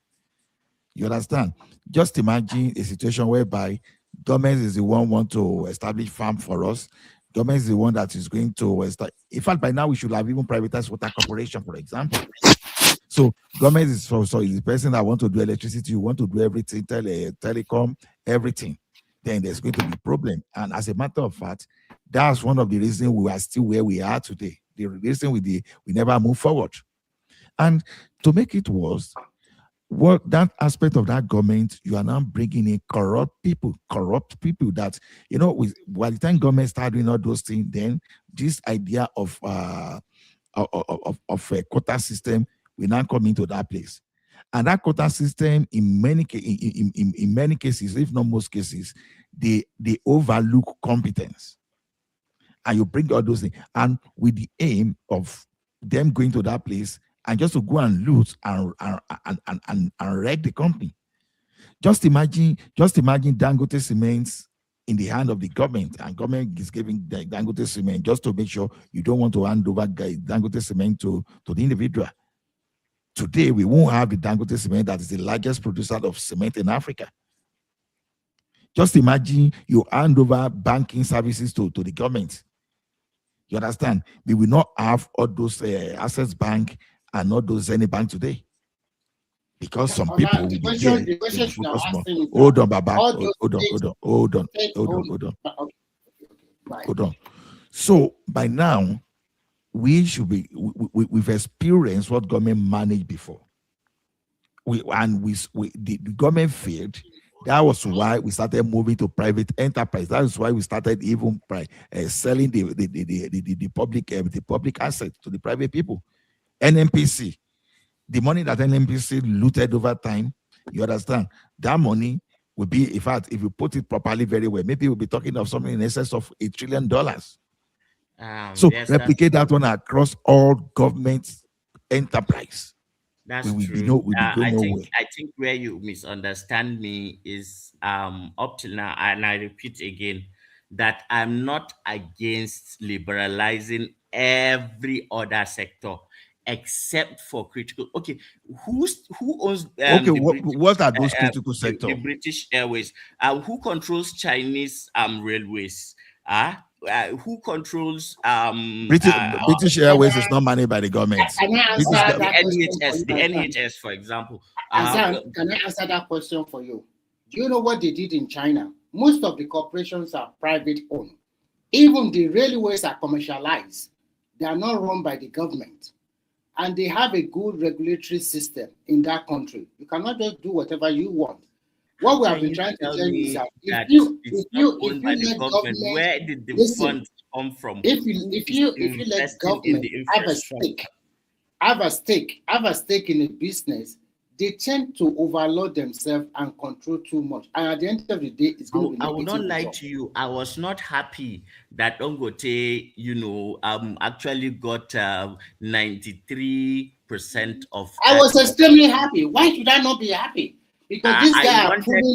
You understand? Just imagine a situation whereby government is the one want to establish farm for us. Government is the one that is going to in fact, by now we should have even privatized water corporation, for example. So government is the person that want to do electricity, you want to do everything, telecom, everything. Then there's going to be problem. And as a matter of fact, that's one of the reasons we are still where we are today. The reason we never move forward. And to make it worse, what that aspect of that government, you are now bringing in corrupt people that, by the time government start doing all those things, then this idea of a quota system will now come into that place. And that quota system, in many cases, if not most cases, they overlook competence. And you bring all those things, and with the aim of them going to that place and just to go and loot and wreck the company. Just imagine Dangote Cement in the hand of the government, and government is giving the Dangote Cement just to make sure you don't want to hand over Dangote Cement to the individual. Today, we won't have the Dangote Cement that is the largest producer of cement in Africa. Just imagine you hand over banking services to the government. You understand? We will not have all those Access Bank and not those any bank today, because some people will be there. Hold on, Baba. Hold on. So by now, we've experienced what government managed before. The government failed. That was why we started moving to private enterprise. That is why we started even selling the public assets to the private people. NNPC, the money that NNPC looted over time, you understand, that money will be, in fact, if you put it properly very well, maybe we'll be talking of something in excess of $1 trillion. So yes, replicate that one across all government enterprise. That's true. I think where you misunderstand me is up till now, and I repeat again, that I'm not against liberalizing every other sector except for critical. Okay, who owns what are those critical sectors? The British Airways. Who controls Chinese railways? Who controls British Airways is not managed by the government. The NHS, for example. Can I answer that question for you? Do you know what they did in China? Most of the corporations are private owned. Even the railways are commercialized. They are not run by the government. And they have a good regulatory system in that country. You cannot just do whatever you want. What we have been trying to tell you is that if you let government, where did the funds come from? If you let government have a stake in a business, they tend to overload themselves and control too much. And at the end of the day, it's going to be. I will not lie to you. I was not happy that Dangote, actually got 93% of. I was extremely happy. Why should I not be happy? Because this guy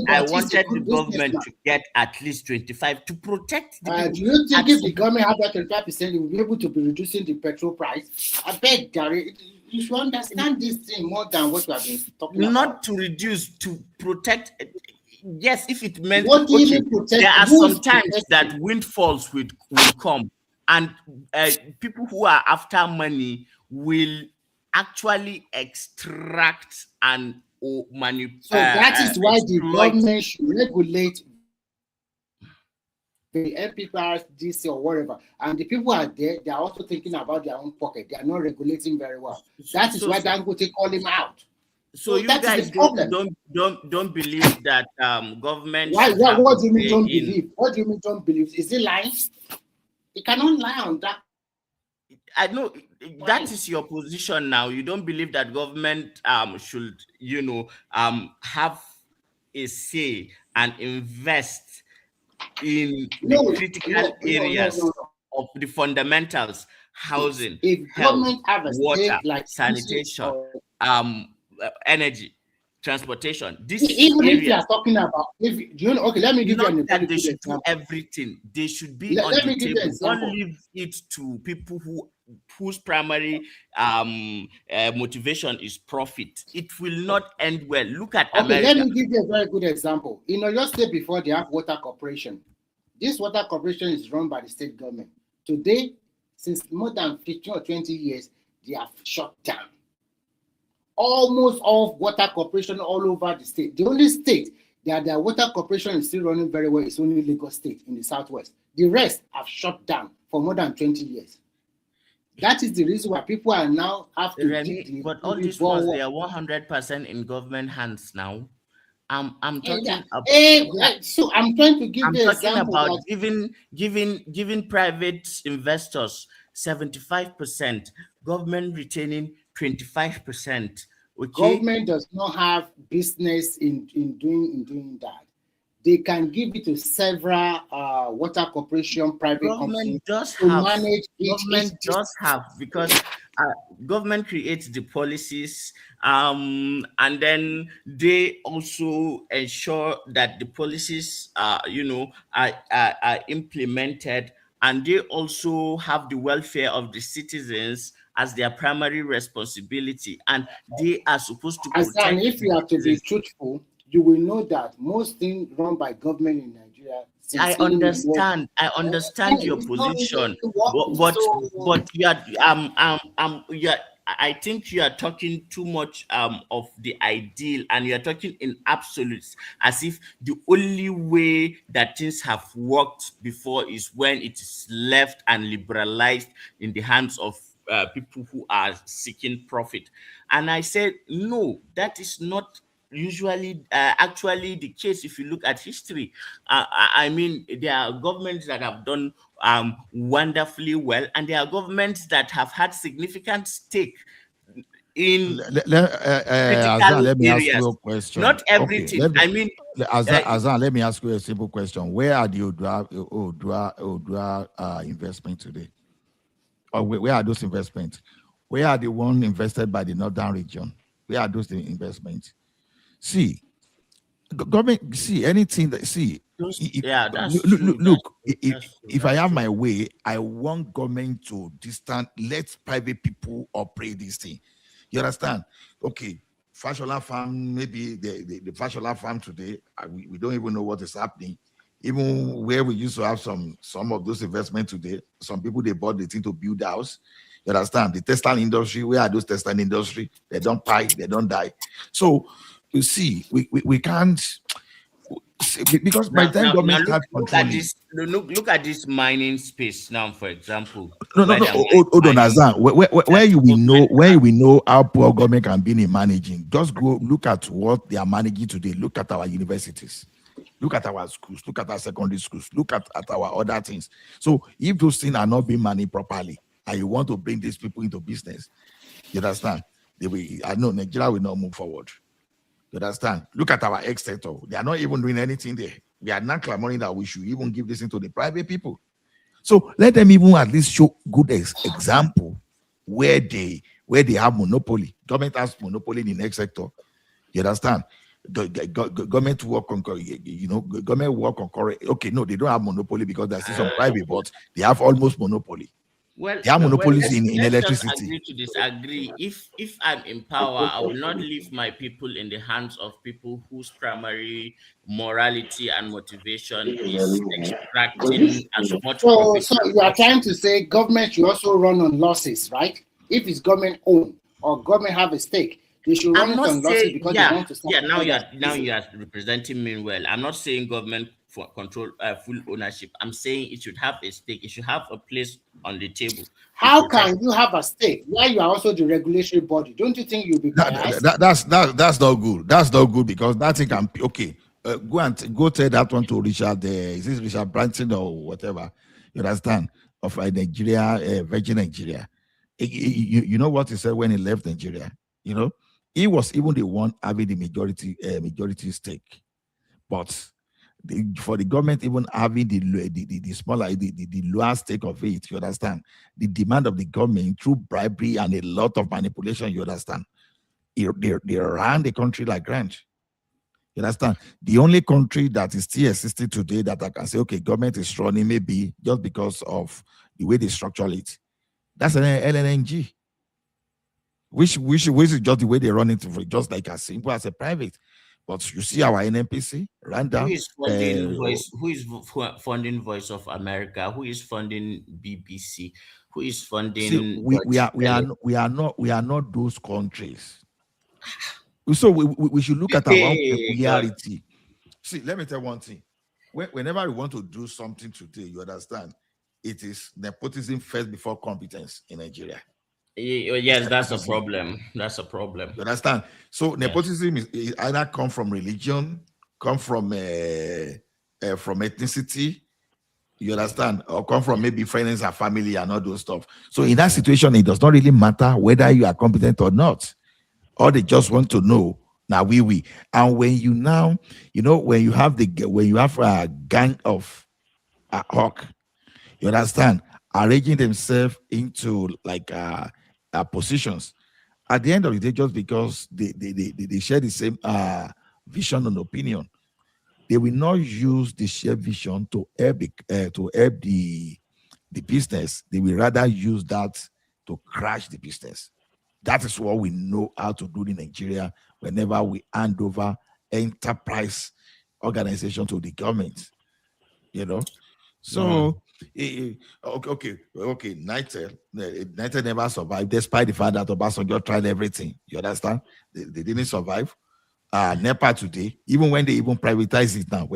I wanted the government to get at least 25 to protect the people. Do you think if the government had that 25%, it will be able to be reducing the petrol price? I beg, Gary, you should understand this thing more than what you have been talking about. Not to reduce, to protect. Yes, if it meant there are some times that windfalls will come, and people who are after money will actually extract and manipulate. So that is why the government should regulate the MPPRs, DC, or whatever. And the people are there, they are also thinking about their own pocket. They are not regulating very well. That is why Dangote call him out. So you guys don't believe that government. Why? What do you mean don't believe? What do you mean don't believe? Is it lying? You cannot lie on that. I know that is your position now. You don't believe that government should, have a say and invest in the critical areas of the fundamentals, housing, health, water, sanitation, energy, transportation. Even if you are talking about, okay, let me give you an that they should do everything. They should be on the table. Don't leave it to people whose primary motivation is profit. It will not end well. Look at America. Let me give you a very good example. In Oyo State, before they have water corporation. This water corporation is run by the state government. Today, since more than 15 or 20 years, they have shut down. Almost all water corporation all over the state. The only state that their water corporation is still running very well is only Lagos State in the southwest. The rest have shut down for more than 20 years. That is the reason why people are now after. But all these ones, they are 100% in government hands now. I'm talking about. So I'm trying to give I'm the talking example about that giving private investors 75%, government retaining 25%. Okay? Government does not have business in doing that. They can give it to several water corporation, private companies to manage it. Government does have, because government creates the policies, and then they also ensure that the policies are implemented, and they also have the welfare of the citizens as their primary responsibility, and they are supposed to protect. And if you have to be truthful, you will know that most things run by government in Nigeria. I understand your position, but you are I think you are talking too much of the ideal, and you are talking in absolutes, as if the only way that things have worked before is when it is left and liberalized in the hands of people who are seeking profit. And I said, no, that is not usually actually the case. If you look at history, I mean, there are governments that have done wonderfully well, and there are governments that have had significant stake in let me ask you a question. Not everything. Okay, Azan, let me ask you a simple question. Where are the Odua investment today? Or where are those investments? Where are the ones invested by the northern region? Where are those investments? See, government, see anything that, see, if I have my way, I want government to let private people operate this thing. You understand? Okay, Fashola farm, maybe the Fashola farm today, we don't even know what is happening. Even where we used to have some of those investments today, some people, they bought the thing to build house. You understand? The textile industry, where are those textile industry? They don't buy, they don't die. So you see, we can't see, because by the time government start controlling. Look at this mining space now, for example. Hold on, Azan. Where you will know how poor government can be in managing. Just go look at what they are managing today. Look at our universities. Look at our schools, look at our secondary schools, look at our other things. So if those things are not being managed properly, and you want to bring these people into business, you understand? I know Nigeria will not move forward. You understand? Look at our ex sector. They are not even doing anything there. They are not clamoring that we should even give this into the private people. So let them even at least show good example where they have monopoly. Government has monopoly in the next sector. You understand? Government work on, government work on correct. Okay, no, they don't have monopoly because there's still some private, but they have almost monopoly. Well, they have monopolies in let's electricity. Just agree to disagree. If I'm in power, I will not leave my people in the hands of people whose primary morality and motivation is extracting as much profit. So you are trying to say government should also run on losses, right? If it's government owned or government have a stake, they should run it on losses because they want to start. Yeah, now you are representing me well. I'm not saying government for control full ownership. I'm saying it should have a stake. It should have a place on the table. How can you have a stake while you are also the regulatory body? Don't you think you'll be biased? That's not good. That's not good because that thing can be okay. Go tell that one to Richard. Is this Richard Branson or whatever? You understand? Of Nigeria, Virgin Nigeria. You know what he said when he left Nigeria? You know, he was even the one having the majority stake, but for the government even having the smaller, the lower stake of it, you understand? The demand of the government through bribery and a lot of manipulation, you understand? They ran the country like grant. You understand? The only country that is still existing today that I can say, okay, government is running maybe just because of the way they structure it. That's an LNG. Which is just the way they run it, just like as simple as a private. But you see our NNPC ran down. Who is funding Voice? Who is funding Voice of America? Who is funding BBC? Who is funding? See, we are not those countries. So we should look at our own peculiarity. See, let me tell you one thing. Whenever we want to do something today, you understand, it is nepotism first before competence in Nigeria. Yes, that's a problem. That's a problem. You understand? So nepotism is either come from religion, come from ethnicity, you understand, or come from maybe friends and family and all those stuff. So in that situation, it does not really matter whether you are competent or not. Or they just want to know now we. And when you now, when you have a gang of hawk, you understand, arranging themselves into like positions. At the end of the day, just because they share the same vision and opinion, they will not use the shared vision to help the business. They will rather use that to crash the business. That is what we know how to do in Nigeria whenever we hand over enterprise organization to the government. So okay. United never survived, despite the fact that Obasanjo tried everything. You understand? They didn't survive. NEPA today, even when they even privatize it now,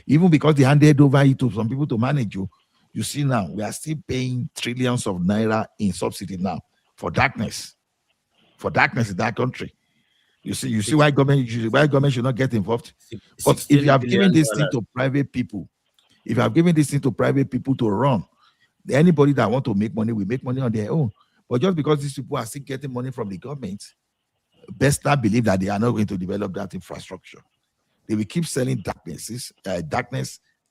even because they handed over it to some people to manage you see now we are still paying trillions of naira in subsidy now for darkness in that country. You see why government should not get involved. But if you have given this thing to private people, to run, anybody that want to make money will make money on their own. But just because these people are still getting money from the government, best not believe that they are not going to develop that infrastructure. They will keep selling darkness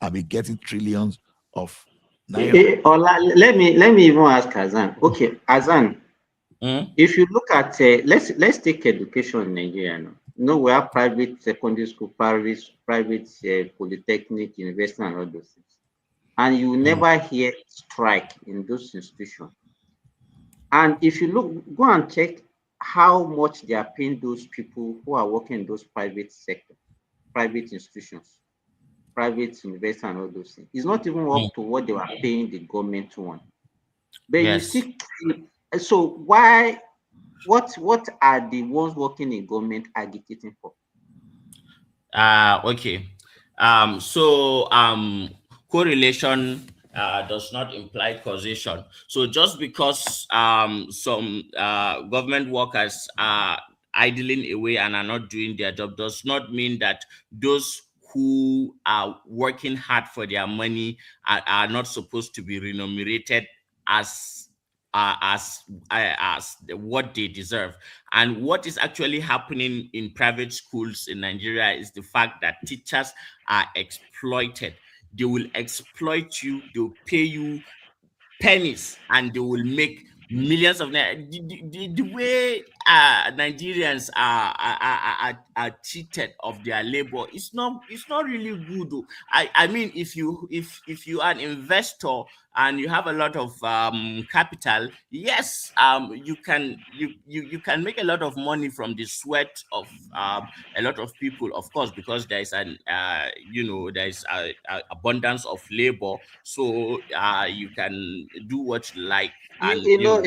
and be getting trillions of naira. Let me even ask Azan. Okay, Azan. If you look at let's take education in Nigeria now. We have private secondary school, private polytechnic, university, and all those things. And you never hear strike in those institutions. And if you go and check how much they are paying those people who are working in those private sector, private institutions, private university, and all those things. It's not even up to what they were paying the government one. But you see, so why? What are the ones working in government agitating for? Okay. Correlation does not imply causation. So just because some government workers are idling away and are not doing their job does not mean that those who are working hard for their money are not supposed to be remunerated as what they deserve. And what is actually happening in private schools in Nigeria is the fact that teachers are exploited. They will exploit you, they'll pay you pennies, and they will make millions of naira. The way Nigerians are treated of their labor, it's not really good. I mean, if you are an investor and you have a lot of capital, yes, you can make a lot of money from the sweat of a lot of people, of course, because there is an there is a abundance of labor, so you can do what you like. And but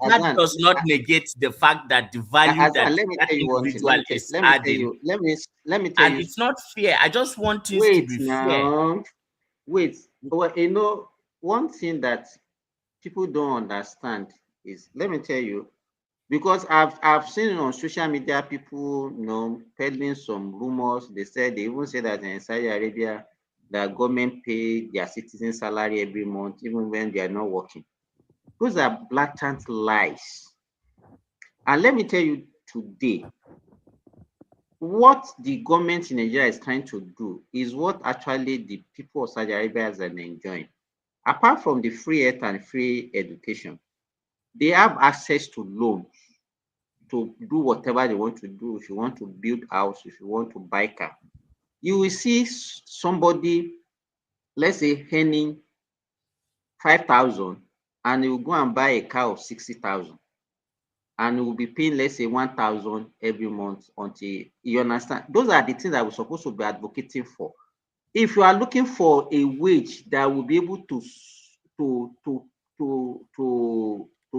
that does not negate the fact that the value that individual is adding. Let me tell you. And it's not fair. I just want it to be fair. Wait. Well, one thing that people don't understand is, let me tell you, because I've seen on social media people peddling some rumors. They even say that in Saudi Arabia, the government pay their citizens salary every month, even when they are not working. Those are blatant lies. And let me tell you today, what the government in Nigeria is trying to do is what actually the people of Saudi Arabia are enjoying. Apart from the free health and free education, they have access to loans to do whatever they want to do. If you want to build house, if you want to buy car, you will see somebody, let's say, earning 5,000, and he will go and buy a car of 60,000, and he will be paying, let's say, 1,000 every month until you understand. Those are the things that we're supposed to be advocating for. If you are looking for a wage that will be able to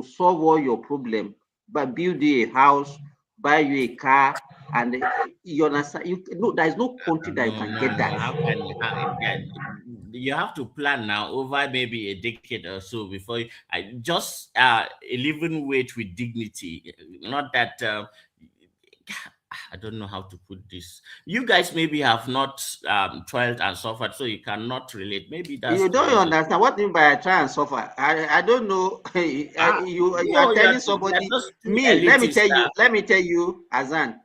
solve all your problem, but build you a house, buy you a car, and you understand, there is no country that you can get that. You have to plan now over maybe a decade or so before just a living wage with dignity. Not that I don't know how to put this. You guys maybe have not toiled and suffered, so you cannot relate. Maybe that's you don't understand what do you mean by try and suffer. I don't know. You are telling somebody. Me, let me tell you, Azan.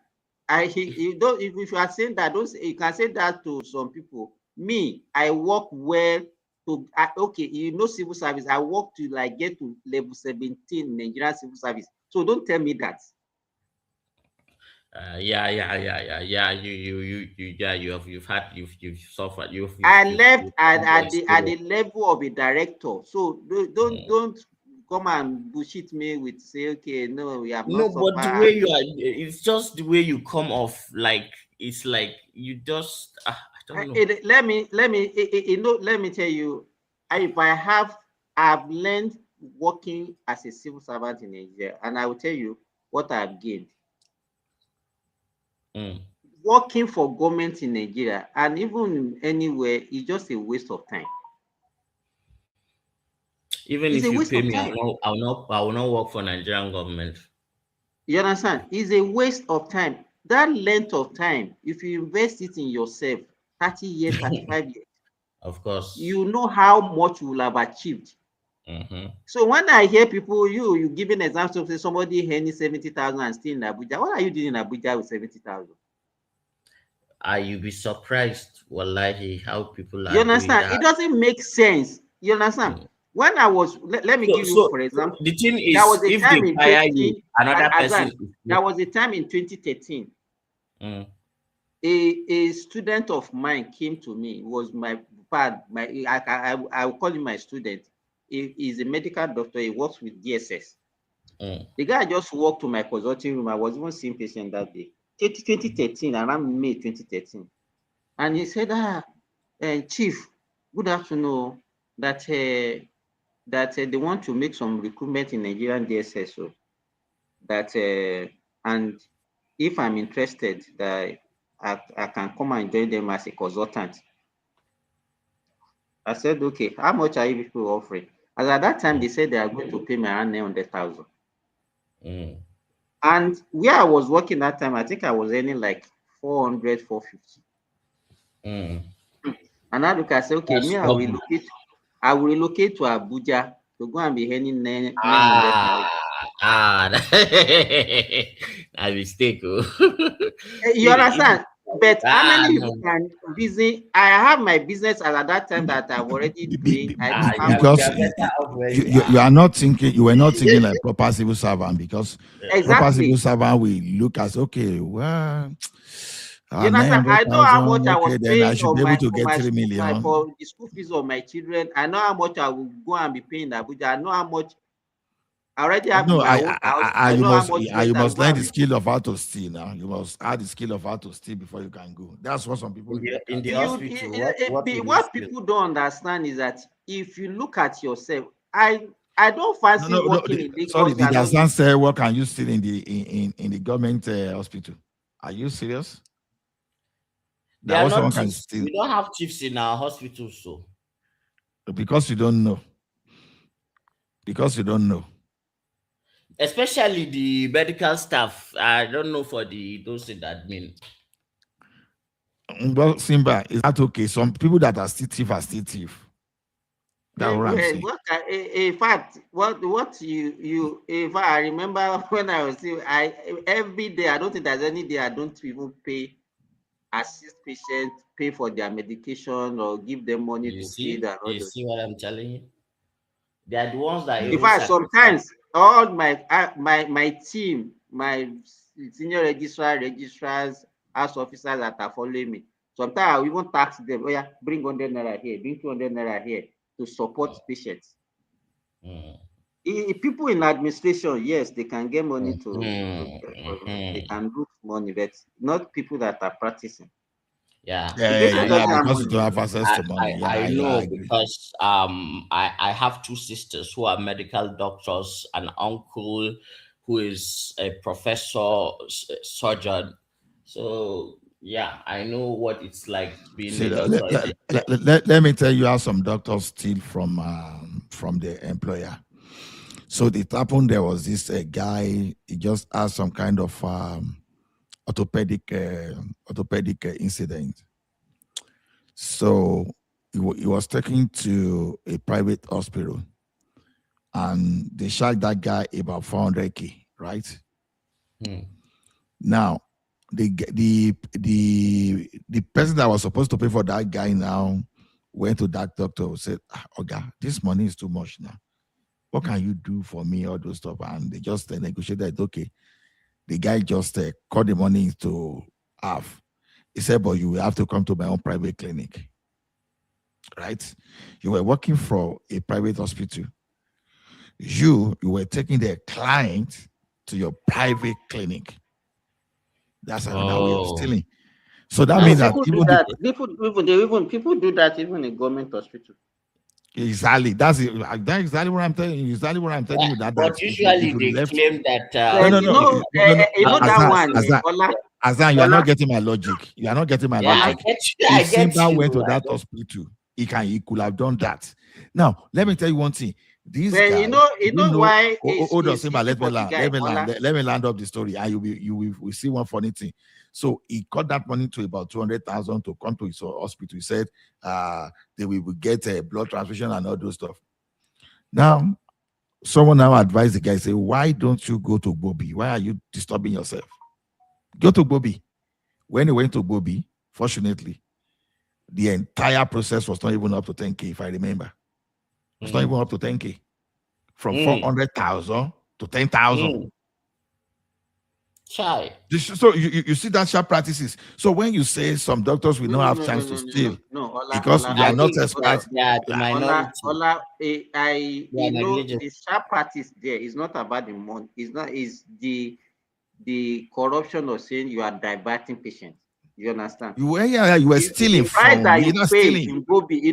You don't. If you are saying that, don't. You can say that to some people. Me, I work well. Okay, you know, civil service. I work to like get to level 17 Nigerian civil service. So don't tell me that. You've suffered. I left at the level of a director. So don't come and bullshit me with say, okay, no, we have not but the way you are, it's just the way you come off. Like it's like you just I don't know. Let me tell you, I've learned working as a civil servant in Nigeria, and I will tell you what I've gained. Working for government in Nigeria and even anywhere is just a waste of time. Even if you pay me, I will not work for Nigerian government. You understand? It's a waste of time. That length of time, if you invest it in yourself, 30 years, 35 years, of course, you know how much you will have achieved. So when I hear people, you give an example, say somebody earning 70,000 and still in Abuja. What are you doing in Abuja with 70,000? You'll be surprised, wallahi, how people are. You understand? It doesn't make sense. You understand? When I was, let me give you, for example, the thing is, there was a if time they in fire you, another person. There was a time in 2013. A student of mine came to me. He was my I will call him my student. He's a medical doctor. He works with DSS. The guy just walked to my consulting room. I was even seeing patient that day. 2013, around May 2013. And he said, Chief, good afternoon. That they want to make some recruitment in Nigerian DSS. So that and if I'm interested, that I can come and join them as a consultant. I said, okay, how much are you people offering? As at that time, they said they are going to pay me around 900,000. And where I was working that time, I think I was earning like 400, 450. And I look, I say, okay, I will relocate to Abuja to go and be earning 900,000. A mistake. You understand? But how many people can visit? I have my business at that time that I've already doing. Because you are not thinking, you were not thinking like proper civil servant, because proper civil servant will look as, okay, well, you understand? I know how much I was paying I should be able to get 3 million for the school fees of my children. I know how much I will go and be paying Abuja. I know how much I already have my own house. You must learn the skill of how to steal now. You must add the skill of how to steal before you can go. That's what some people in the hospital. What people don't understand is that if you look at yourself, I don't fancy working in Lagos. Sorry, did Hassan say what can you steal in the government hospital? Are you serious? We don't have chiefs in our hospitals, so because you don't know. Because you don't know. Especially the medical staff. I don't know for those in admin. Well, Simba, is that okay? Some people that are still thief are still thief. That's what I'm saying. In fact, what you if I remember when I was still, every day, I don't think there's any day I don't even assist patients, pay for their medication or give them money to feed and all You those. see what I'm telling you? They are the ones that In even fact, sacrifice. sometimes all my team, my senior registrars, house officers that are following me, sometimes I even tax them, oh yeah, bring 100 naira here, bring 200 naira here to support patients. People in administration, yes, they can get money they can look money, but not people that are practicing. Yeah. Because you don't have access to money. I I know agree. because I have two sisters who are medical doctors, an uncle who is a professor surgeon. So yeah, I know what it's like being See, a doctor. let me tell you how some doctors steal from the employer. So it happened. There was this guy. He just had some kind of orthopedic incident. So he was taken to a private hospital, and they charged that guy about 400K, right? Now, the person that was supposed to pay for that guy now went to that doctor and said, "Oga, this money is too much now. What can you do for me?" All those stuff, and they just negotiated. Okay, the guy just cut the money into half. He said, "But you will have to come to my own private clinic." Right? You were working for a private hospital. You were taking their client to your private clinic. That's another way of stealing. So that means that people do that even in government hospital. Exactly. That's exactly what I'm telling you. Exactly what I'm telling you. But usually they claim that no. Azan, you are not getting my logic. You are not getting my logic. I get Simba you. went to that hospital, he could have done that. Now, let me tell you one thing. This guy, you know why? Hold on, Simba. Let me land up the story, and you will see one funny thing. So he cut that money to about 200,000 to come to his hospital. He said they will get a blood transfusion and all those stuff. Now, someone now advised the guy, say, "Why don't you go to Bobby? Why are you disturbing yourself? Go to Bobby." When he went to Bobby, fortunately, the entire process was not even up to 10K, if I remember. It was not even up to 10K. From 400,000 to 10,000. Shy. So you see that sharp practices. So when you say some doctors will not have chance to steal, because you are not experts. The sharp practice there is not about the money. It's not. Is the corruption of saying you are diverting patients. You understand? You were stealing the price from. That You're you not pay stealing. in Gobi,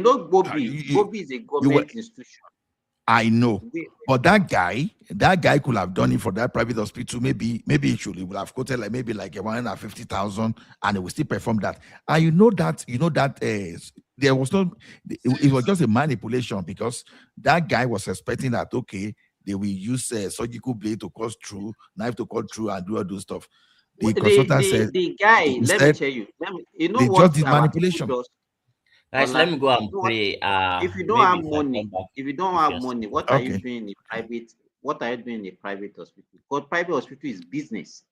Gobi is a government institution. I know, but that guy could have done it for that private hospital. Maybe he would have quoted maybe 150,000, and it will still perform that. And you know that there was no. It was just a manipulation, because that guy was expecting that they will use surgical blade to cut through, knife to cut through, and do all those stuff. The consultant said, the guy. Let me tell you. They just did manipulation. Guys, let me go and pray. If you don't have money, what are you doing in a private? What are you doing in a private hospital? Because private hospital is business.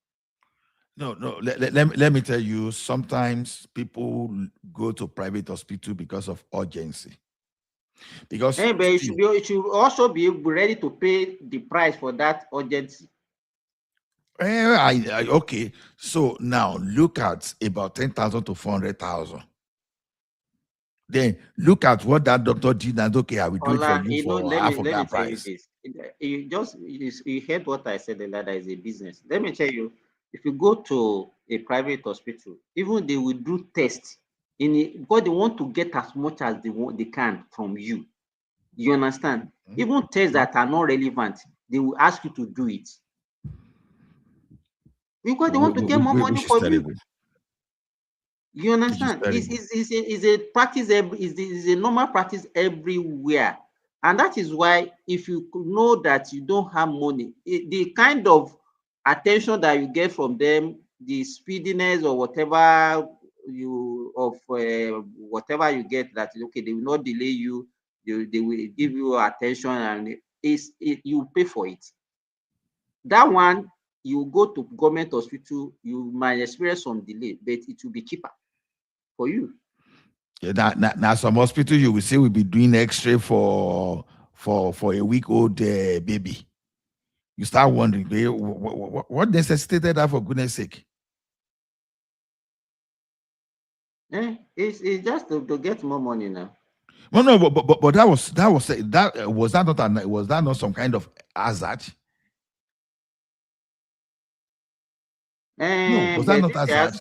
No. Let me tell you. Sometimes people go to private hospital because of urgency. Because but you should also be ready to pay the price for that urgency. Okay. So now look at about 10,000 to 400,000. Then look at what that doctor did, and I will do it for you for half of that price. You heard what I said earlier, that is a business. Let me tell you, if you go to a private hospital, even they will do tests because they want to get as much as they can from you. You understand? Even tests that are not relevant, they will ask you to do it. Because they want to get more money from you. You understand? It's a practice. Is a normal practice everywhere, and that is why if you know that you don't have money, the kind of attention that you get from them, the speediness or whatever you get, that they will not delay you. they will give you attention, and you pay for it. That one, you go to government hospital, you might experience some delay, but it will be cheaper for you. Yeah, now some hospital you will say will be doing X-ray for a week-old baby. You start wondering, what necessitated that, for goodness sake? It's just to get more money now. No, but was that not some kind of hazard? No, was that not hazard?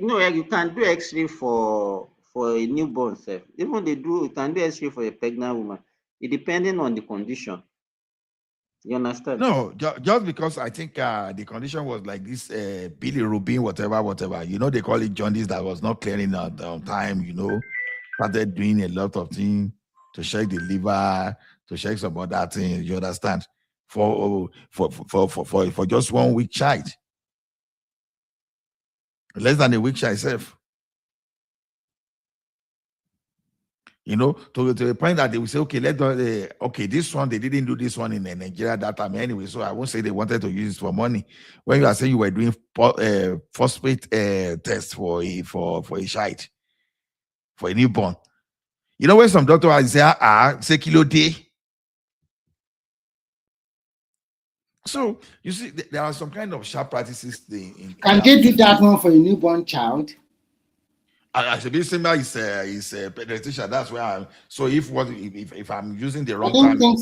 No, you can do X-ray for a newborn self. Even you can do X-ray for a pregnant woman. It depending on the condition. You understand? No, just because I think the condition was like this, Billy Rubin, whatever. You know, they call it jaundice that was not clearing out on time. You know, started doing a lot of things to check the liver, to check some other things. You understand? For just 1 week child, less than a week child itself. You know, to the point that they will say, okay, this one, they didn't do this one in Nigeria that time anyway, so I won't say they wanted to use it for money. When you are saying you were doing phosphate test for a child, for a newborn, you know, when some doctor will say kilo day. So you see, there are some kind of sharp practices. Can they do that one for a newborn child? I should be similar is a pediatrician. That's where I'm. So if I'm using the wrong I don't term,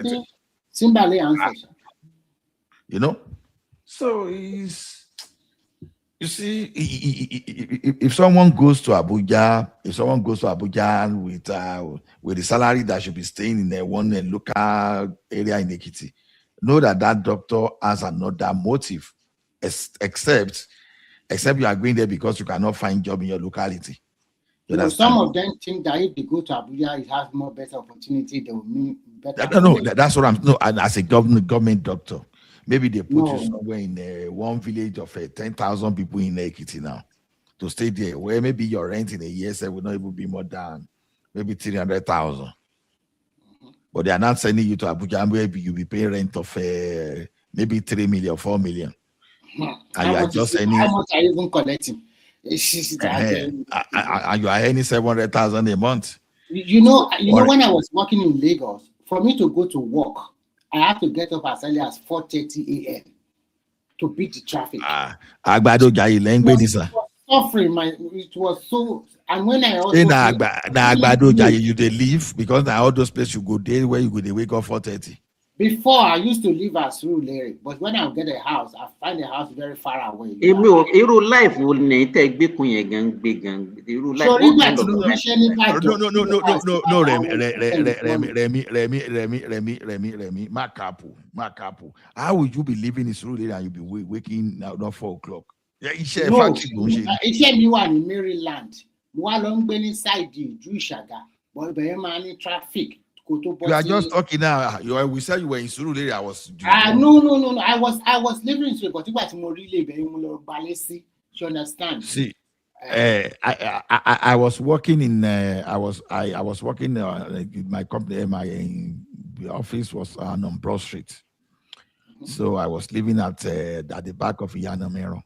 think symbolic answer. You know, so you see, if someone goes to Abuja, with the salary that should be staying in one local area in Ekiti, know that doctor has another motive, except you are going there because you cannot find job in your locality. You know, some of them think that if they go to Abuja, it has more better opportunity. They will mean better. No, that's what I'm. No, and as a government doctor, maybe they put you somewhere in one village of 10,000 people in Ekiti now to stay there, where maybe your rent in a year will not even be more than maybe 300,000. But they are not sending you to Abuja, where you'll be paying rent of maybe 3 million, 4 million. And you are just earning. How much are you even collecting? And you are earning 700,000 a month. You know, when I was working in Lagos, for me to go to work, I have to get up as early as 4:30 a.m. to beat the traffic. Suffering, it was so. And when I also you they leave because now all those places you go there where you go they wake up 4:30. Before, I used to live at Surulere, but when I get a house, I find the house very far away. Life will need to be Remy, Makapu. How would you be living in Surulere and you be waking now not 4 o'clock? Yeah, it's in Maryland. Traffic. You are just talking now. We said you were in Surulere. I was. No. I was living in Surulere, but it was more really you understand? See, I was working in. I was working in my company. My office was on Broad Street, so I was living at the back of Yanamero.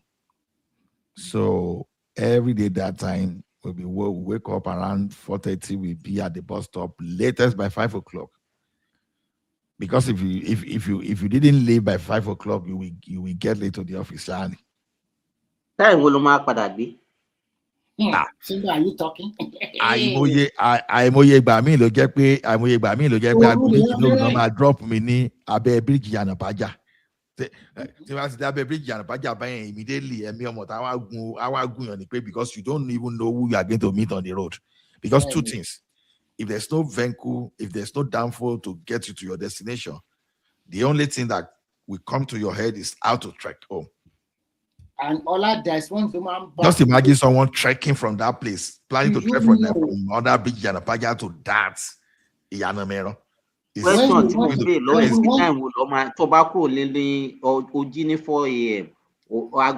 So every day that time. We wake up around 4:30. We'll be at the bus stop latest by 5 o'clock. Because if you didn't leave by 5 o'clock, you will get late to the office. Are you talking? Drop me bridge immediately because you don't even know who you are going to meet on the road. Because two things: if there's no vehicle, if there's no downfall to get you to your destination, the only thing that will come to your head is how to trek home. And all that there's one woman. Just imagine someone trekking from that place, planning to trek from other big Yanapaja to that Yanamero. Tobacco lily or Ojini 4 a.m. How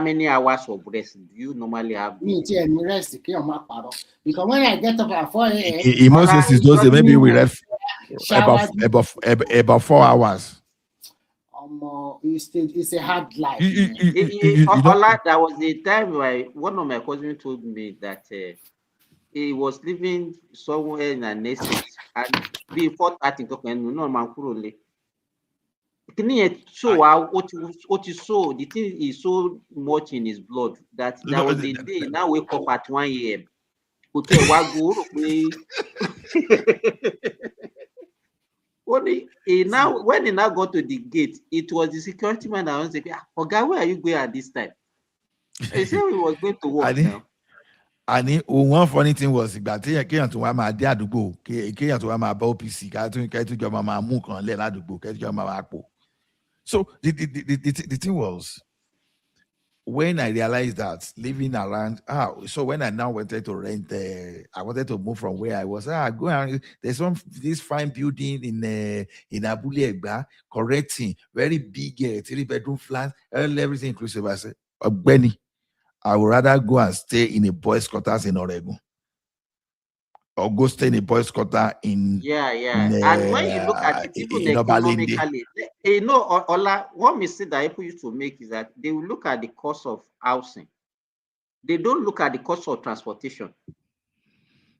many hours of rest do you normally have? Rest, because when I get up at 4 a.m. In most cases, those maybe we rest about 4 hours. It's a hard life. There was a time where one of my cousins told me that he was living somewhere in an estate, and before that, so what you saw, the thing is so much in his blood that there was a day now wake up at 1 a.m. When he now got to the gate, it was the security man that was saying, "Oga, where are you going at this time?" He said he was going to work now. And one funny thing was that kéèyàn tó wá máa dé àdúgbò, kéèyàn tó wá máa bá OPC, kẹ́tù jọ máa mú kan lẹ́ ládùúgbò, kẹ́tù jọ máa pò. So the thing was, when I realized that living around, so when I now wanted to rent, I wanted to move from where I was. Go around. There's this fine building in Abule Egba, correcting, very big, 3-bedroom flat, everything inclusive. I said, Benny, I would rather go and stay in a boys' quarters in Oregon, or go stay in a boys' quarter in And when you look at it, even economically, Ola, one mistake that people used to make is that they will look at the cost of housing. They don't look at the cost of transportation.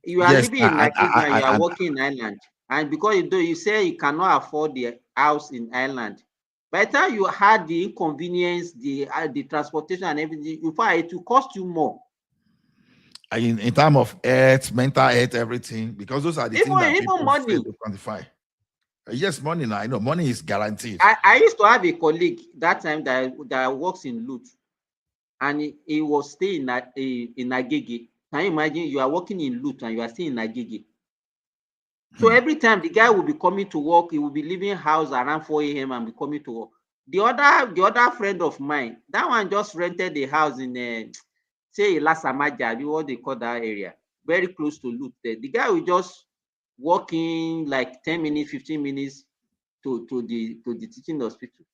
You are living in Nigeria, you are working in Ireland, and because you say you cannot afford the house in Ireland, by the time you had the inconvenience, the transportation and everything, it will cost you more. In terms of health, mental health, everything, because those are the things that people fail to quantify. Yes, money now. I know money is guaranteed. I used to have a colleague that time that works in Lut, and he was staying in Agege. Can you imagine? You are working in Lut and you are staying in Agege. So every time the guy will be coming to work, he will be leaving house around 4 a.m. and be coming to work. The other friend of mine, that one just rented a house in say Lasamaja, what they call that area, very close to Lut. The guy will just walk in like 10 minutes, 15 minutes to the teaching hospital.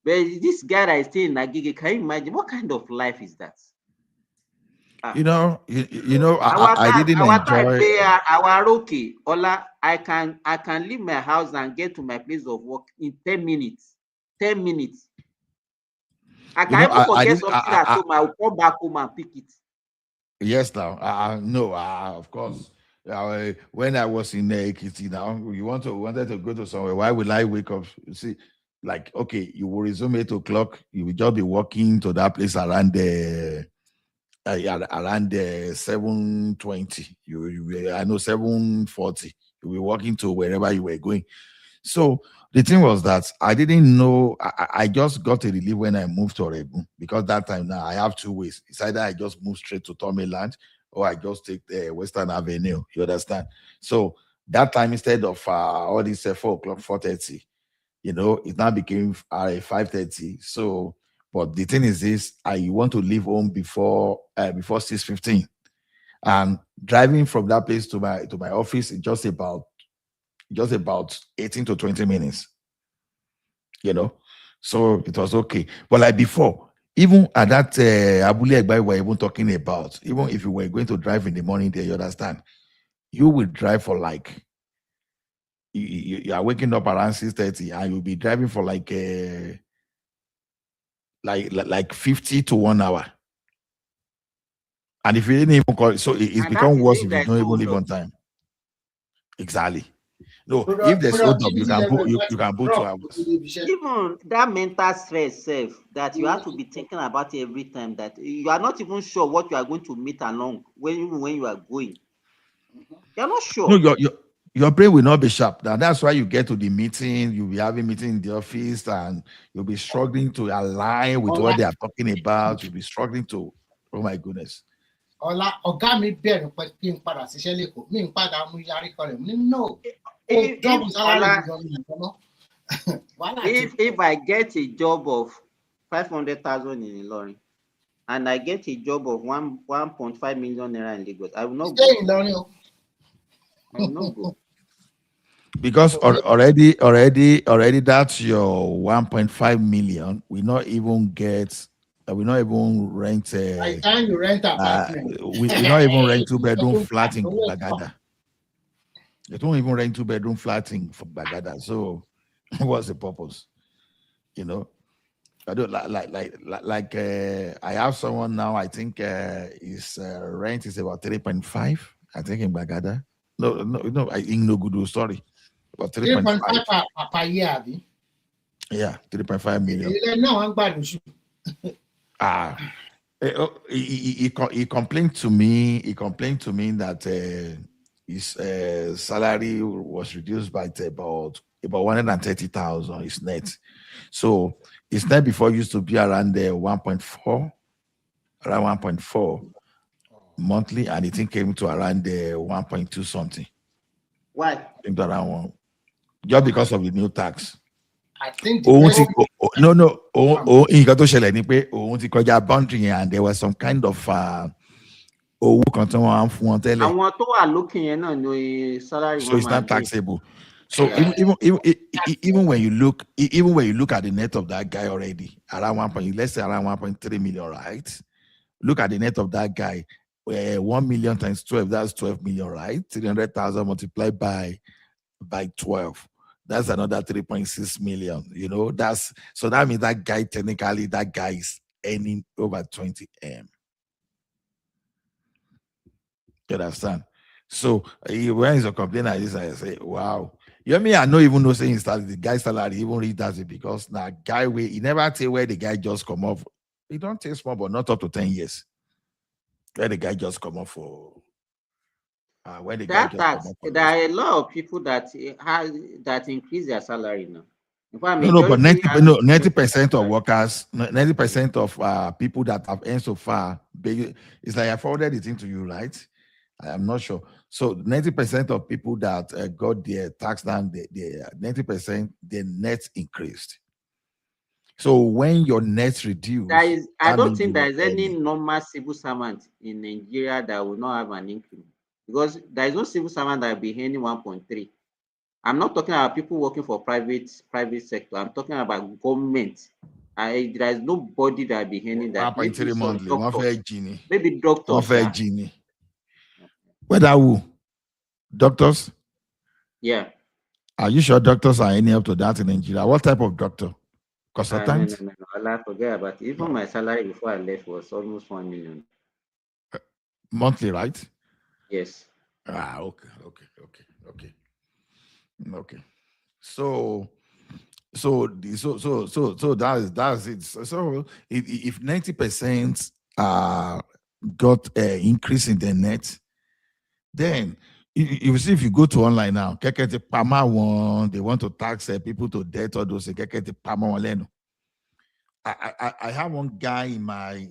But this guy that is staying in Agege, can you imagine what kind of life is that? I didn't enjoy our okay. Ola, I can leave my house and get to my place of work in 10 minutes. 10 minutes. I can even forget something at home. I will come back home and pick it. Yes, now. No, of course. When I was in Ekiti, now you wanted to go to somewhere. Why would I wake up? See, like, okay, you will resume 8 o'clock. You will just be walking to that place around around 7:20. I know 7:40. You were walking to wherever you were going. So the thing was that I didn't know. I just got a relief when I moved to Oregon, because that time now I have two ways. It's either I just move straight to Tomiland, or I just take the Western Avenue. You understand? So that time, instead of all this 4 o'clock, 4:30, it now became 5:30. So, but the thing is this: I want to leave home before 6:15, and driving from that place to my office is just about 18 to 20 minutes. So it was okay. But like before, even at that Abule Egba we were even talking about, even if you were going to drive in the morning there, you understand, you will drive for like, you are waking up around 6:30 and you'll be driving for like 50 to 1 hour. And if you didn't even call it, so it's become worse if you don't even leave on time. Exactly. No, if there's hold up, you can book 2 hours. Even that mental stress that you have to be thinking about every time, that you are not even sure what you are going to meet along when you are going. You're not sure. No, your brain will not be sharp. Now that's why you get to the meeting, you'll be having meeting in the office, and you'll be struggling to align with what they are talking about. You'll be struggling to, oh my goodness. No. If I get a job of 500,000 in Ilorin and I get a job of 1.5 million naira in Lagos, I will not go. Stay in Ilorin. I will not go. Because already that's your 1.5 million. We not even rent By the time you rent apartment, we not even rent 2-bedroom flat in Bagada. They don't even rent 2-bedroom flat in Bagada. So what's the purpose? You know, I don't like I have someone now, I think his rent is about 3.5, I think, in Bagada. No, in Nogudu, sorry. About 3.5 per year. Yeah, 3.5 million. No, I'm bad. He complained to me. He complained to me that his salary was reduced by about 130,000. His net. So his net before used to be around 1.4, around 1.4 monthly, and it came to around 1.2 something. Why? Came to around 1, just because of the new tax. I think he got to share ni pé òun ti kọjá boundary yẹn, and there was some kind of owó kan tí wọ́n fún wọn tẹ́lẹ̀. Àwọn tó wà lókè yẹn náà ni salary. So it's not taxable. So even when you look at the net of that guy already around let's say around 1.3 million, right? Look at the net of that guy. 1 million times 12, that's 12 million, right? 300,000 multiplied by 12. That's another 3.6 million. You know, so that means that guy is earning over 20 M. You understand? So when he's a complainer like this, I say, wow. You mean I don't even know saying the guy's salary even read that because now guy he never tell where the guy just come off. He don't take small, but not up to 10 years. Where the guy just come off for when the that guy tax, there are a lot of people that increase their salary now. But 90% of workers, 90% of people that have earned so far, it's like I forwarded it into you, right? I'm not sure. So 90% of people that got their tax down, 90% their net increased. So when your net reduced, I don't think there is any normal civil servant in Nigeria that will not have an increment, because there is no civil servant that will be earning 1.3. I'm not talking about people working for private sector. I'm talking about government. There is nobody that will be earning that. 1.3 monthly. Maybe doctors. Whether who? Doctors? Yeah. Are you sure doctors are any up to that in Nigeria? What type of doctor? Consultant? No. I forget about it. Even my salary before I left was almost 1 million. Monthly, right? Yes. Okay. So that's it. So if 90% got an increase in the net, then you see, if you go to online now, they want to tax people to death or those. I have one guy in my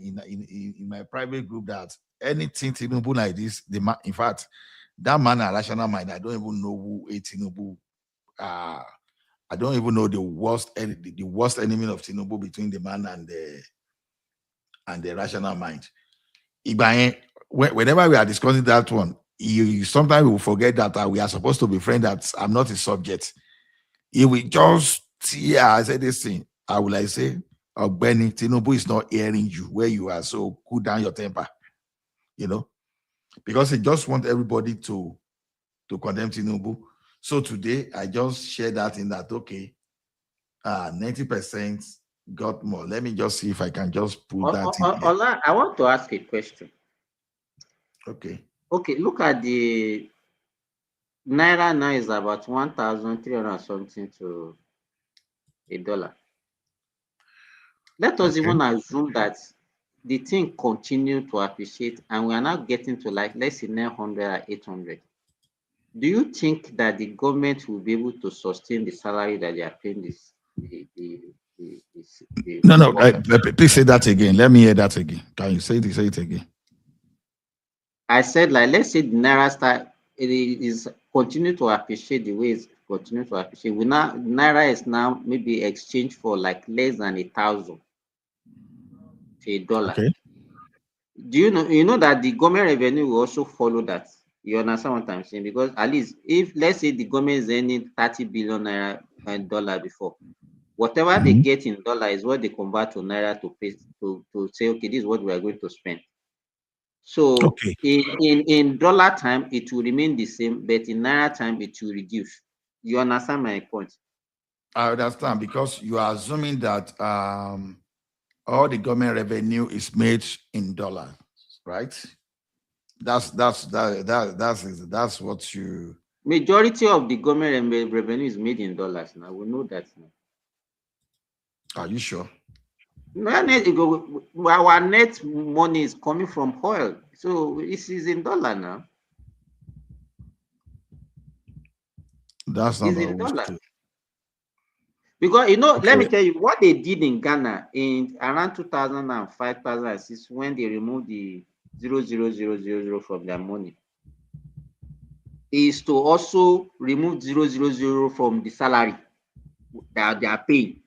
private group that anything Tinubu like this, in fact, that man a rational mind. I don't even know who Tinubu. I don't even know the worst enemy of Tinubu between the man and the rational mind. Whenever we are discussing that one, sometimes we will forget that we are supposed to be friends. That I'm not his subject. He will just I say this thing. I will like say, Benny, Tinubu is not hearing you where you are, so cool down your temper. You know, because he just wants everybody to condemn Tinubu. So today I just share that in that 90% got more. Let me just see if I can just put that in here. I want to ask a question. Okay, look at the Naira now is about 1,300 something to $1. Let us even assume that the thing continue to appreciate and we are now getting to like, let's say 900 or 800. Do you think that the government will be able to sustain the salary that they are paying this? No. Please say that again. Let me hear that again. Can you say it again? I said, like, let's say the Naira is continue to appreciate the way it's continue to appreciate. Naira is now maybe exchanged for like less than 1,000 to $1. Okay. Do you know that the government revenue will also follow that? You understand what I'm saying? Because at least if let's say the government is earning 30 billion naira and dollar before, whatever they get in dollar is what they convert to naira to pay to say, okay, this is what we are going to spend. So in dollar time, it will remain the same, but in naira time, it will reduce. You understand my point? I understand, because you are assuming that all the government revenue is made in dollars, right? That's what you. Majority of the government revenue is made in dollars. Now we know that now. Are you sure? Our net money is coming from oil, so it is in dollar now. That's not in always dollar. true. Because Okay. let me tell you what they did in Ghana in around 2005, 2006, when they removed the 0.0000 from their money, is to also remove 0.00 from the salary that they are paying.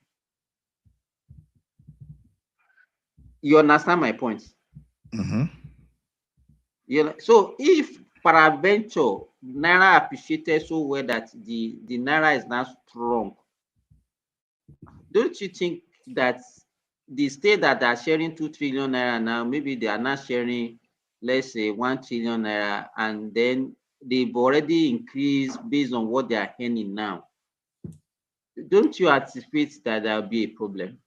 You understand my point? So if peradventure naira appreciated so well that the naira is now strong, don't you think that the state that are sharing 2 trillion naira now, maybe they are not sharing, let's say 1 trillion naira, and then they've already increased based on what they are earning now? Don't you anticipate that there will be a problem?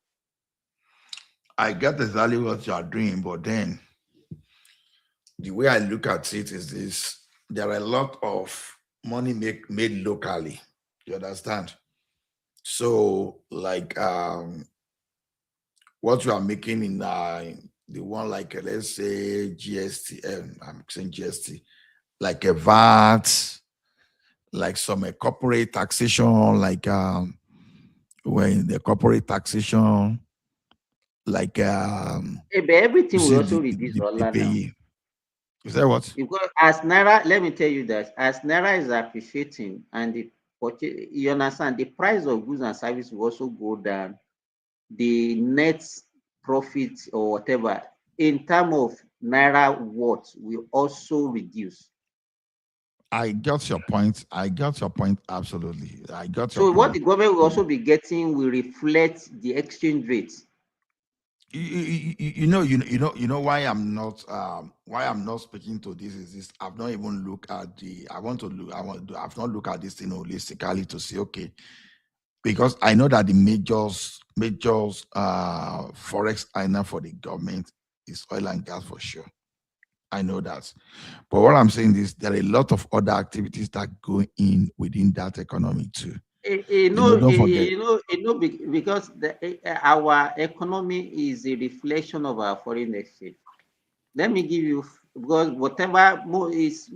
I get exactly what you are doing, but then the way I look at it is this: there are a lot of money made locally. You understand? So, like what you are making in the one, like let's say GST, I'm saying GST, like a VAT, like some corporate taxation, like when the corporate taxation, like But everything will also reduce dollar now. Is that what? Because as naira, let me tell you that as naira is appreciating and you understand, the price of goods and services will also go down. The net profit or whatever in terms of naira worth will also reduce. I got your point. I got your point. Absolutely. I got your So point. what the government will also be getting will reflect the exchange rate. You know why I'm not speaking to this is this. I've not even looked at I've not looked at this thing holistically to say, okay, because I know that the major forex earner for the government is oil and gas for sure. I know that. But what I'm saying is there are a lot of other activities that go in within that economy too. Don't forget. Because our economy is a reflection of our foreign exchange. Let me give you, because whatever is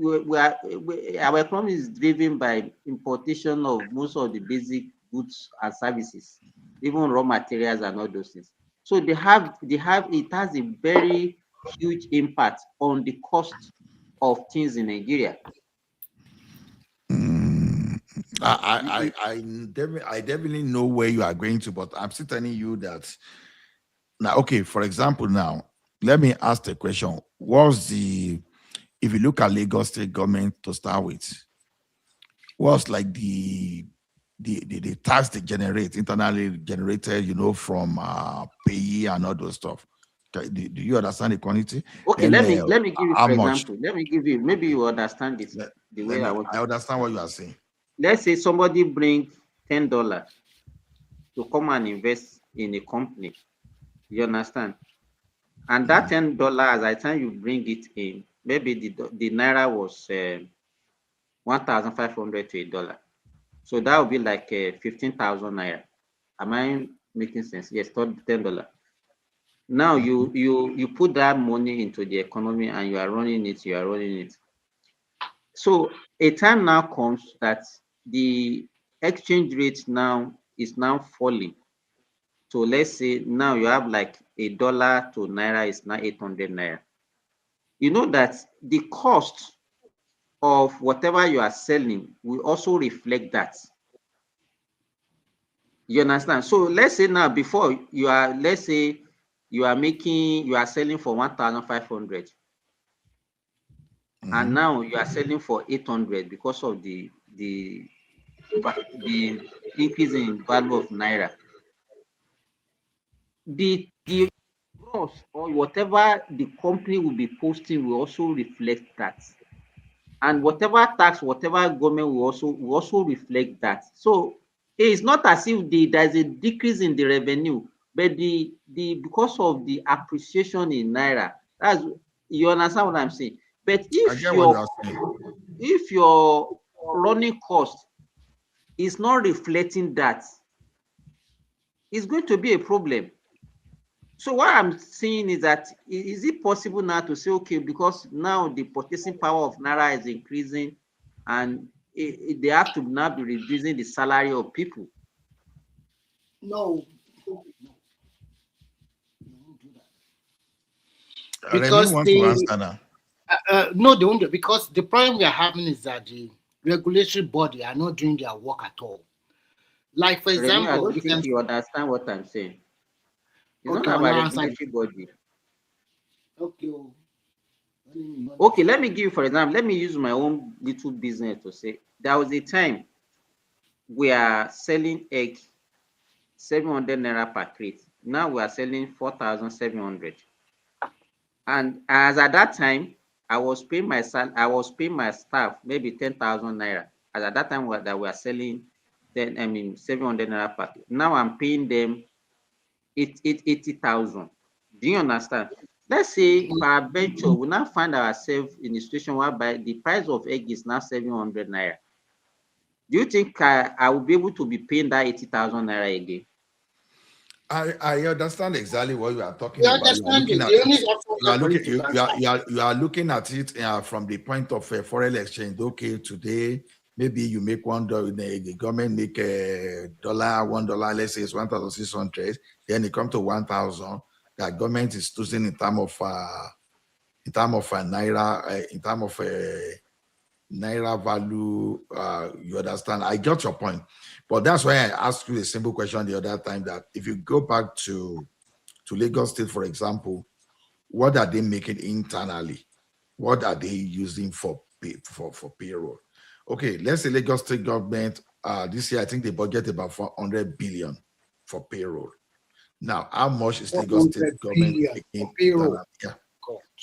our economy is driven by importation of most of the basic goods and services, even raw materials and all those things. So it has a very huge impact on the cost of things in Nigeria. I definitely know where you are going to, but I'm still telling you that now, okay, for example, now let me ask the question: if you look at Lagos state government to start with, what's like the tax they generate, internally generated, from pay and all those stuff? Do you understand the quantity? Okay, then, let me give you, how for much? example, let me give you, maybe you understand it the way I want to. I understand what you are saying. Let's say somebody brings $10 to come and invest in a company. You understand? And that $10, as the time you bring it in, maybe the naira was 1,500 to $1. So that would be like 15,000 naira. Am I making sense? Yes, $10. Now you put that money into the economy and you are running it. So a time now comes that the exchange rate now is now falling. So let's say now you have like $1 to naira is now 800 naira. You know that the cost of whatever you are selling will also reflect that. You understand? So let's say now before you are, let's say you are selling for 1,500. and now you are selling for 800 because of the increase in value of naira. The gross or whatever the company will be posting will also reflect that, and whatever tax, whatever government will also reflect that. So it's not as if there's a decrease in the revenue, but the because of the appreciation in naira, that's, you understand what I'm saying. But if your running cost is not reflecting that, it's going to be a problem. So what I'm saying is that, is it possible now to say, okay, because now the purchasing power of naira is increasing, and they have to now be reducing the salary of people? No. Because no, they won't do, because the problem we are having is that the regulatory body are not doing their work at all. Like, for example, I don't think you understand what I'm saying. It's okay, not about regulatory body. Okay. Okay, let me give you, for example, let me use my own little business to say, there was a time we are selling egg 700 naira per crate. Now we are selling 4,700. And as at that time, I was paying my staff maybe 10,000 naira. As at that time that we are selling 700 naira per crate. Now I'm paying them 80,000. Do you understand? Let's say peradventure we now find ourselves in a situation whereby the price of egg is now 700 naira. Do you think I will be able to be paying that 80,000 naira again? I understand exactly what you are talking about. You are looking at it from the point of foreign exchange. Okay, today maybe you make $1, the government make $1, let's say it's 1,600. Then it comes to 1,000. The government is losing in terms of naira, in terms of naira value. You understand? I got your point, but that's why I asked you a simple question the other time, that if you go back to Lagos State, for example, what are they making internally? What are they using for payroll? Okay, let's say Lagos State government this year, I think they budget about 400 billion for payroll. Now, how much is Lagos State government making payroll?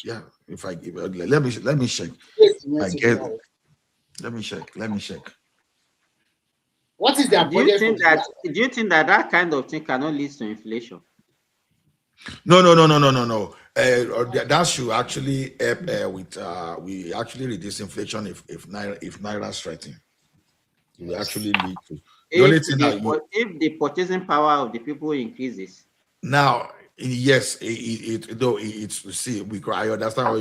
Yeah. If I give, let me check. Let me check. What is their budget? Do you think that kind of thing cannot lead to inflation? No. That should actually help we actually reduce inflation if naira strengthening. It will actually lead to if the purchasing power of the people increases. Now, yes, I understand what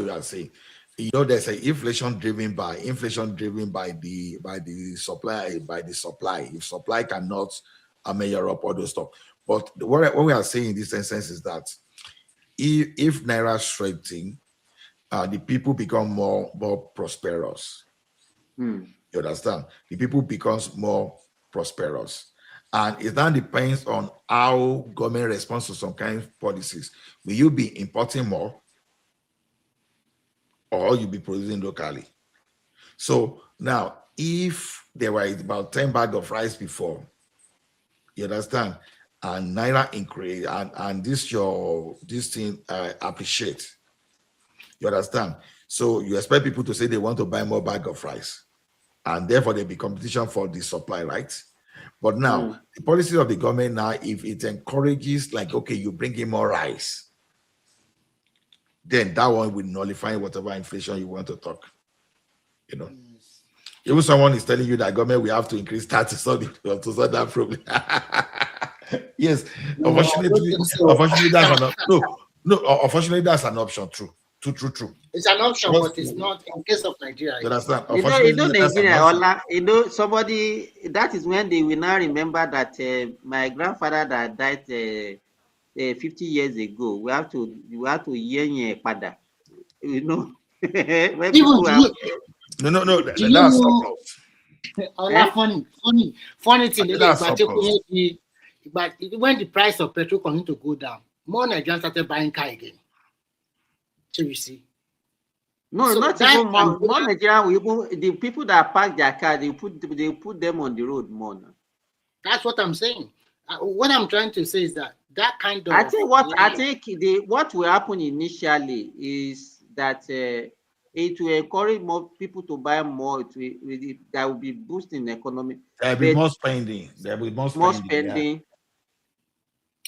you are saying. You know, there's an inflation driven by the supply. If supply cannot measure up all those stuff. But what we are saying in this instance is that if naira strengthening, the people become more prosperous. You understand? The people becomes more prosperous. And it now depends on how government responds to some kind of policies. Will you be importing more, or you'll be producing locally? So now, if there were about 10 bags of rice before, you understand, and naira increase, and this thing appreciate, you understand? So you expect people to say they want to buy more bag of rice, and therefore there be competition for the supply, right? But now, the policy of the government now, if it encourages, like, okay, you bring in more rice, then that one will nullify whatever inflation you want to talk. You know, even someone is telling you that government will have to increase tax to solve that problem. Yes, unfortunately, unfortunately, that's an option. True. It's an option, but it's not in case of Nigeria. You understand? Nigeria, somebody, that is when they will now remember that my grandfather that died 50 years ago, we have to yen pada. You know, when people have, no, that's funny thing. But when the price of petrol continued to go down, more Nigerians started buying car again. So you see, No, So not that even more. More Nigerian, even the people that park their car, they put them on the road more now. That's what I'm saying. What I'm trying to say is that that kind of I think what will happen initially is that it will encourage more people to buy more. That will be boosting the economy. There'll be more spending. There will be more spending. Yeah.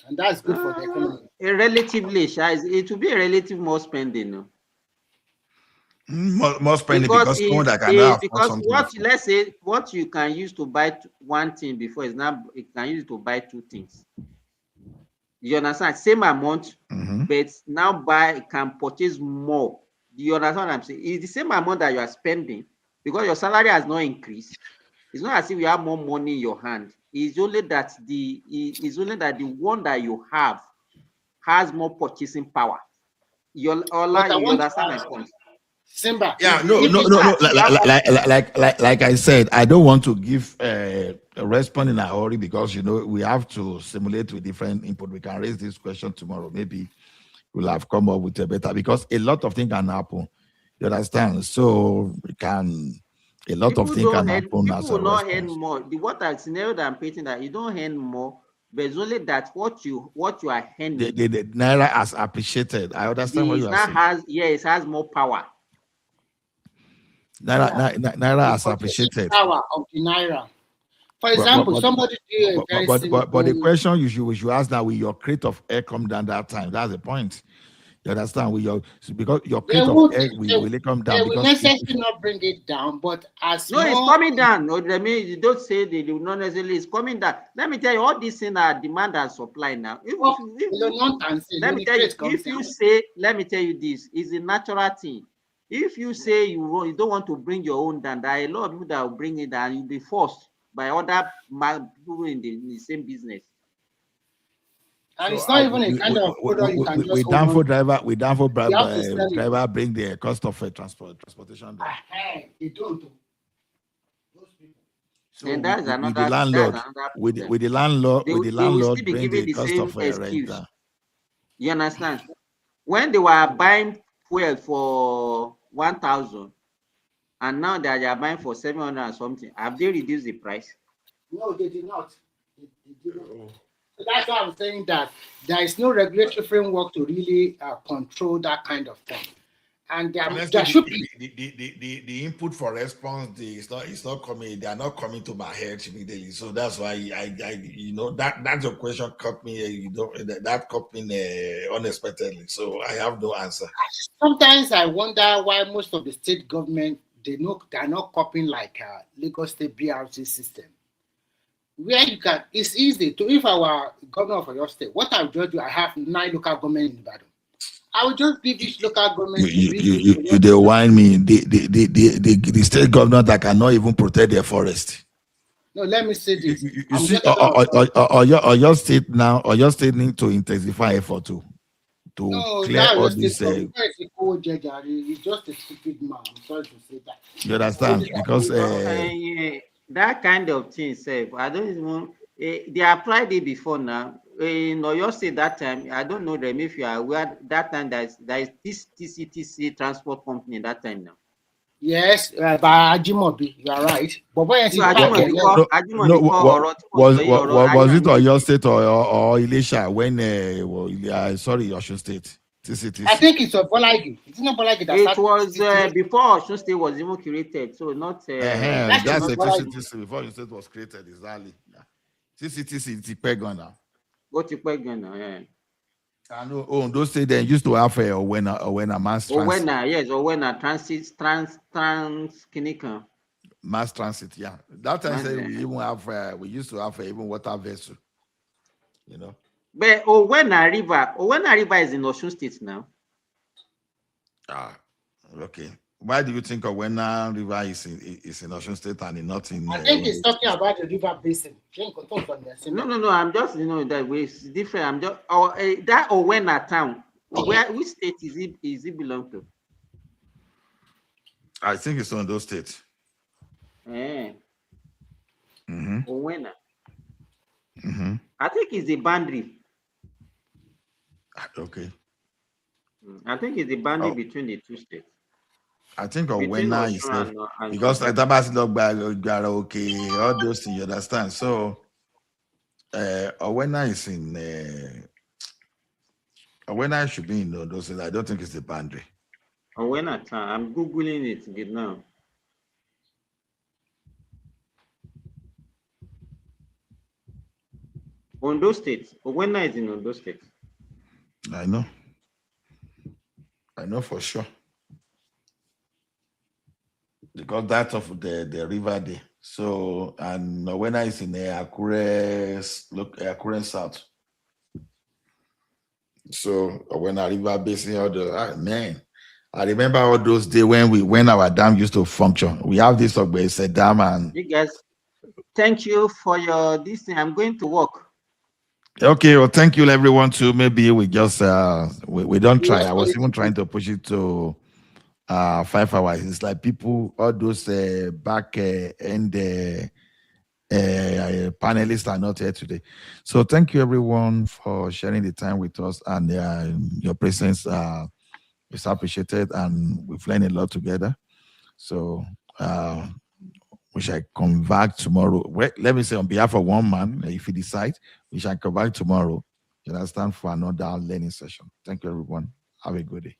And that's good for the economy. Relatively, it will be a relative more spending. No? More spending because someone that cannot afford something. Let's say what you can use to buy one thing before is now you can use it to buy two things. You understand? Same amount, but now can purchase more. Do you understand what I'm saying? It's the same amount that you are spending because your salary has not increased. It's not as if you have more money in your hand. It's only that the one that you have has more purchasing power. You understand my point? Simba. Yeah, no. Like I said, I don't want to give a response in a hurry because we have to simulate with different input. We can raise this question tomorrow. Maybe we'll have come up with a better because a lot of things can happen. You understand? So a lot of things can happen. People will not earn more. The scenario that I'm painting that you don't earn more, but it's only that what you are earning. The naira has appreciated. I understand what you are saying. It has more power. Naira has appreciated. Power of the naira. For example, somebody did a very simple. But the question you should ask now: will your crate of air come down that time? That's the point. You understand? Because your crate of air will come down. They will necessarily not bring it down, but it's coming down. No, I mean, you don't say they will not necessarily. It's coming down. Let me tell you, all these things are demand and supply now. Let me tell you this is a natural thing. If you say you don't want to bring your own down, there are a lot of people that will bring it down. You'll be forced by other people in the same business. And it's not even a kind of product you can just we down for driver bring the cost of transportation down. They don't. So and that's with the landlord, with the landlord bring the cost of rent down. You understand? When they were buying fuel for 1,000 and now they are buying for 700 and something, have they reduced the price? No, they did not. So that's why I'm saying that there is no regulatory framework to really control that kind of thing. And there should be the input for response. It's not coming. They are not coming to my head immediately. So that's why that's your question caught me. That caught me unexpectedly. So I have no answer. Sometimes I wonder why most of the state government they are not copying like Lagos State BRT system. Where it's easy to, if I were governor of your state, what I would just do, I have 9 local government in Ibadan. I would just give each local government. You they whine me. The state governor that cannot even protect their forest. No, let me say this. You see, your state now, or your state need to intensify effort to clear all this. He's just a stupid man. I'm sorry to say that. You understand? Because that kind of thing, I don't even. They applied it before now. In Oyo State that time, I don't know them if you are aware. That time there is this TCTC transport company that time now. Yes, by Ajimobi, you are right. But when was it Oyo State or Elisha when sorry, Osun State? TCTC. I think it's Bolagi. It's not Bolagi that it was before Osun State was even created, so not. That's a TCTC before Osun State was created. Exactly. TCTC is Tipegon now. What Tipegon now? Yeah. I know. Those states they used to have Owena mass transit. Owena trans Kinika. Mass transit, yeah. That time we even have we used to have even water vessel. You know. But Owena River is in Osun State now. Okay. Why do you think Owena River is in Osun State and not in? I think he's talking about the river basin. No. I'm just that way. It's different. I'm just that Owena town. Which state is it belong to? I think it's Ondo State. Owena. I think it's the boundary. Okay. I think it's the boundary between the two states. I think between Owena is Osun safe and because Osun. okay, all those things, you understand. So Owena is in Owena should be in those things. I don't think it's the boundary. Owena, I'm googling it now. Ondo State. Owena is in Ondo State. I know for sure. Because that of the river there. So, and Owena is in the Akure South. So when I river basin, all the man, I remember all those days when our dam used to function. We have this Ogbese dam and You guys, thank you for your this thing. I'm going to work. okay, well, thank you everyone too. Maybe we just we don't try. I was even trying to push it to 5 hours. It's like people, all those back end panelists are not here today. So thank you everyone for sharing the time with us, and your presence is appreciated, and we've learned a lot together. So we shall come back tomorrow. Well, let me say on behalf of one man, if you decide, we shall come back tomorrow. You understand, for another learning session. Thank you everyone. Have a good day.